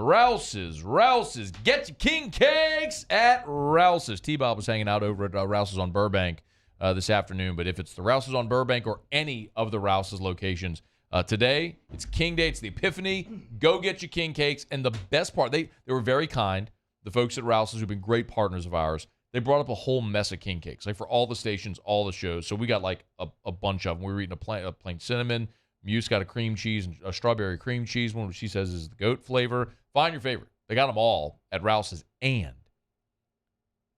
Get your king cakes at Rouse's. T-Bob was hanging out over at Rouse's on Burbank this afternoon, but if it's the Rouse's on Burbank or any of the Rouse's locations, today, it's King Day. It's the Epiphany. Go get your king cakes. And the best part, they were very kind. The folks at Rouse's who've been great partners of ours, they brought up a whole mess of king cakes, like for all the stations, all the shows. So we got like a bunch of them. We were eating a plain cinnamon. Muse got a cream cheese, and a strawberry cream cheese, one which she says is the goat flavor. Find your favorite. They got them all at Rouse's, and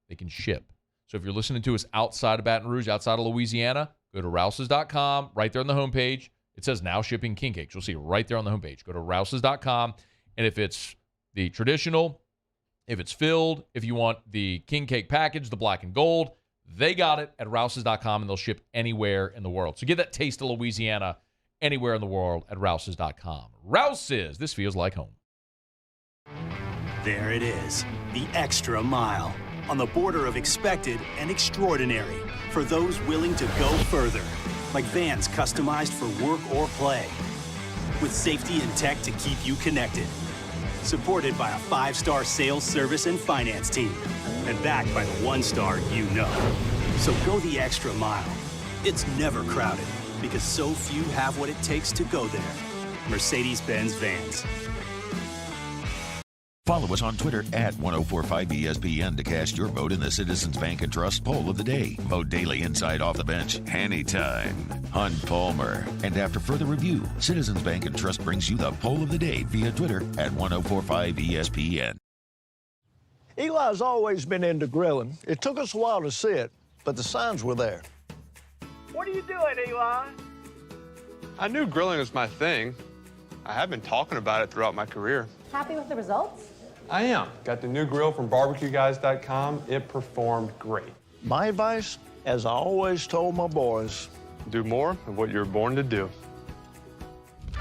they can ship. So if you're listening to us outside of Baton Rouge, outside of Louisiana, go to rouses.com. Right there on the homepage, it says now shipping king cakes. You'll see it right there on the homepage. Go to rouses.com. And if it's the traditional, if it's filled, if you want the king cake package, the black and gold, they got it at rouses.com, and they'll ship anywhere in the world. So get that taste of Louisiana anywhere in the world at rouses.com. Rouse's, this feels like home. There it is, the extra mile, on the border of expected and extraordinary for those willing to go further. Like vans customized for work or play, with safety and tech to keep you connected. Supported by a 5-star sales, service, and finance team, and backed by the 1-star you know. So go the extra mile. It's never crowded, because so few have what it takes to go there. Mercedes-Benz Vans. Follow us on Twitter at 1045ESPN to cast your vote in the Citizens Bank and Trust Poll of the Day. Vote daily inside Off the Bench, anytime. Hunt Palmer. And After Further Review, Citizens Bank and Trust brings you the Poll of the Day via Twitter at 1045ESPN. Eli's always been into grilling. It took us a while to see it, but the signs were there. What are you doing, Eli? I knew grilling was my thing. I have been talking about it throughout my career. Happy with the results? I am. Got the new grill from barbecueguys.com. It performed great. My advice, as I always told my boys, do more of what you were born to do.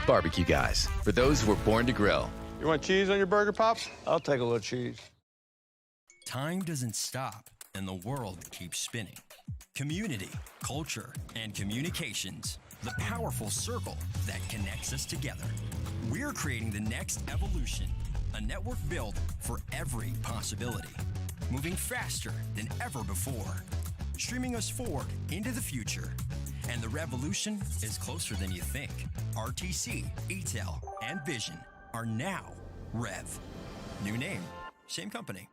Barbecue guys, for those who were born to grill. You want cheese on your burger, Pops? I'll take a little cheese. Time doesn't stop, and the world keeps spinning. Community, culture, and communications, the powerful circle that connects us together. We're creating the next evolution, a network built for every possibility, moving faster than ever before, streaming us forward into the future. And the revolution is closer than you think. RTC, ETEL, and Vision are now Rev. New name, same company.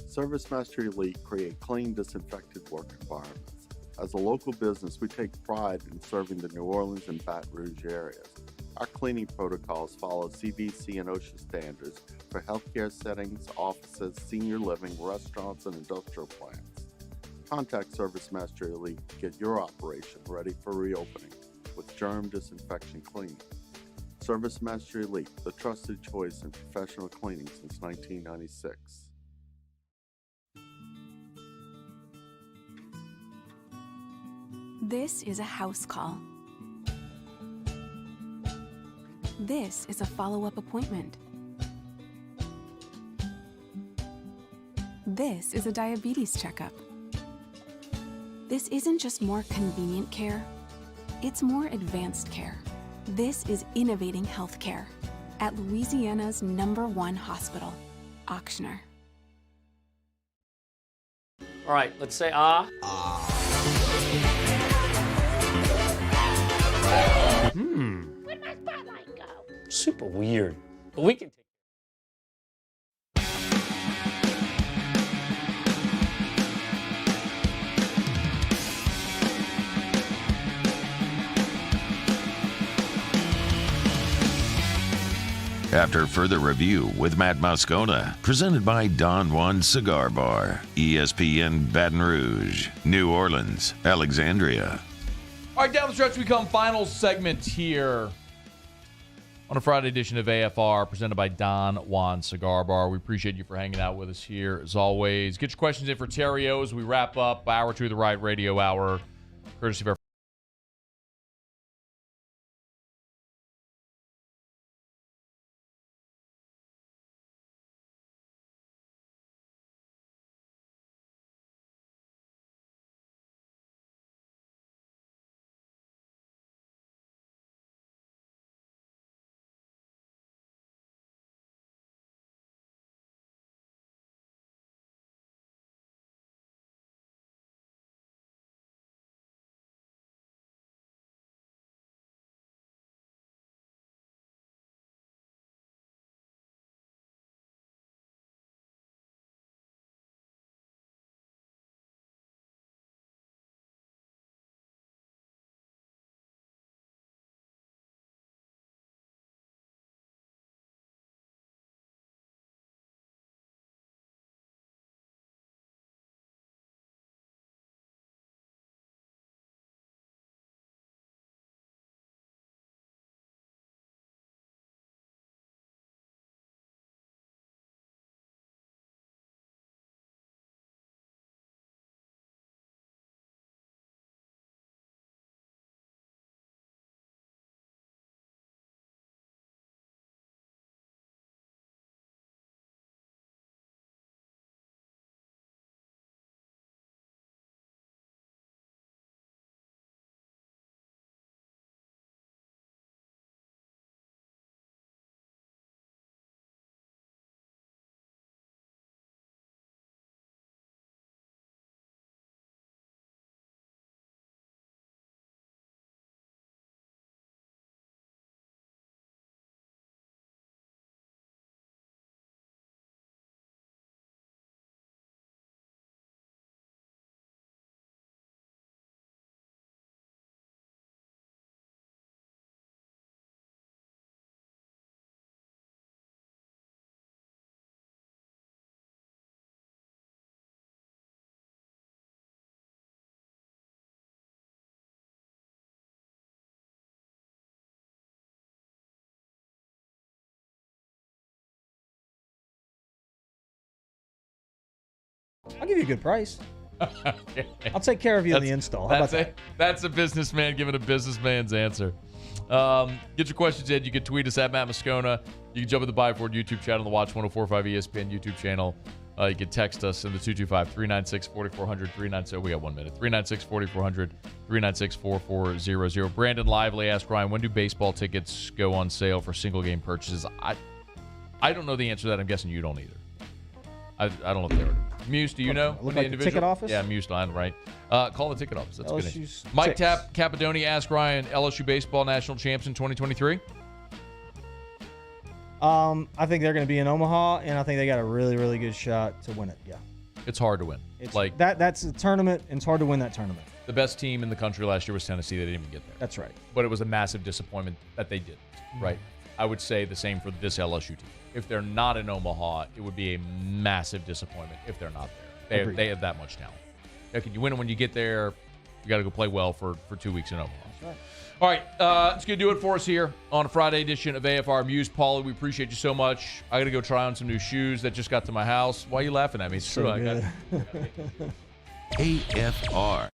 ServiceMaster Elite create clean, disinfected work environments. As a local business, we take pride in serving the New Orleans and Baton Rouge areas. Our cleaning protocols follow CDC and OSHA standards for healthcare settings, offices, senior living, restaurants, and industrial plants. Contact ServiceMaster Elite to get your operation ready for reopening with germ disinfection cleaning. ServiceMaster Elite, the trusted choice in professional cleaning since 1996. This is a house call. This is a follow-up appointment. This is a diabetes checkup. This isn't just more convenient care, it's more advanced care. This is innovating healthcare at Louisiana's #1 hospital, Auctioner. All right, let's say ah. Where'd my spotlight go? Super weird. But we can take. After further review with Matt Moscona, presented by Don Juan Cigar Bar, ESPN Baton Rouge, New Orleans, Alexandria. All right, down the stretch we come. Final segment here on a Friday edition of AFR, presented by Don Juan Cigar Bar. We appreciate you for hanging out with us here, as always. Get your questions in for Theriot as we wrap up Hour 2 of the Right Radio Hour, courtesy of our I'll give you a good price. I'll take care of you in the install. How about that? That's a businessman giving a businessman's answer. Get your questions in. You can tweet us at Matt Moscona. You can jump in the Bayou YouTube channel, the Watch 104.5 ESPN YouTube channel. You can text us in the 225-396-4400, we got 1 minute. 396-4400, 396-4400. Brandon Lively asked Ryan, when do baseball tickets go on sale for single game purchases? I don't know the answer to that. I'm guessing you don't either. I don't know if they are. Muse, do you know? Look like the ticket office? Yeah, Muse line, right. Call the ticket office. That's LSU's good. Mike ticks. Capadoni asked Ryan, LSU baseball national champs in 2023? I think they're going to be in Omaha, and I think they got a really, really good shot to win it. Yeah. It's hard to win. It's like that's a tournament, and it's hard to win that tournament. The best team in the country last year was Tennessee. They didn't even get there. That's right. But it was a massive disappointment that they did, right? I would say the same for this LSU team. If they're not in Omaha, it would be a massive disappointment if they're not there. They have that much talent. Can you win it when you get there? You got to go play well for 2 weeks in Omaha. That's right. All right, that's going to do it for us here on a Friday edition of AFR Muse. Paula, we appreciate you so much. I got to go try on some new shoes that just got to my house. Why are you laughing at me? It's true. AFR.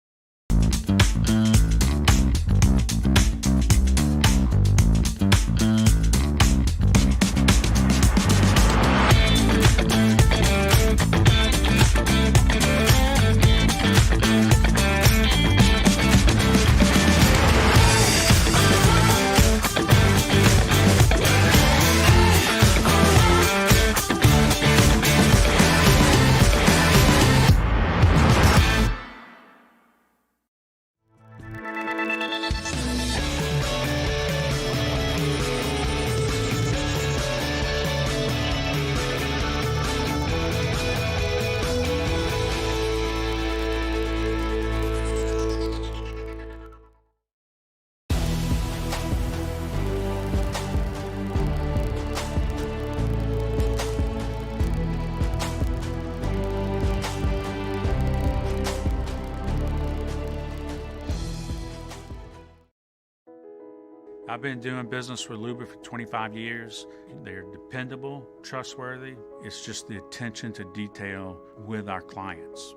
I've been doing business with Luba for 25 years. They're dependable, trustworthy. It's just the attention to detail with our clients.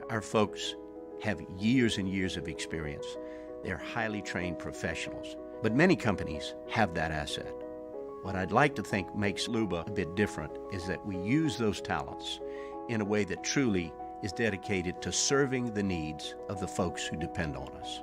Our folks have years and years of experience. They're highly trained professionals, but many companies have that asset. What I'd like to think makes Luba a bit different is that we use those talents in a way that truly is dedicated to serving the needs of the folks who depend on us.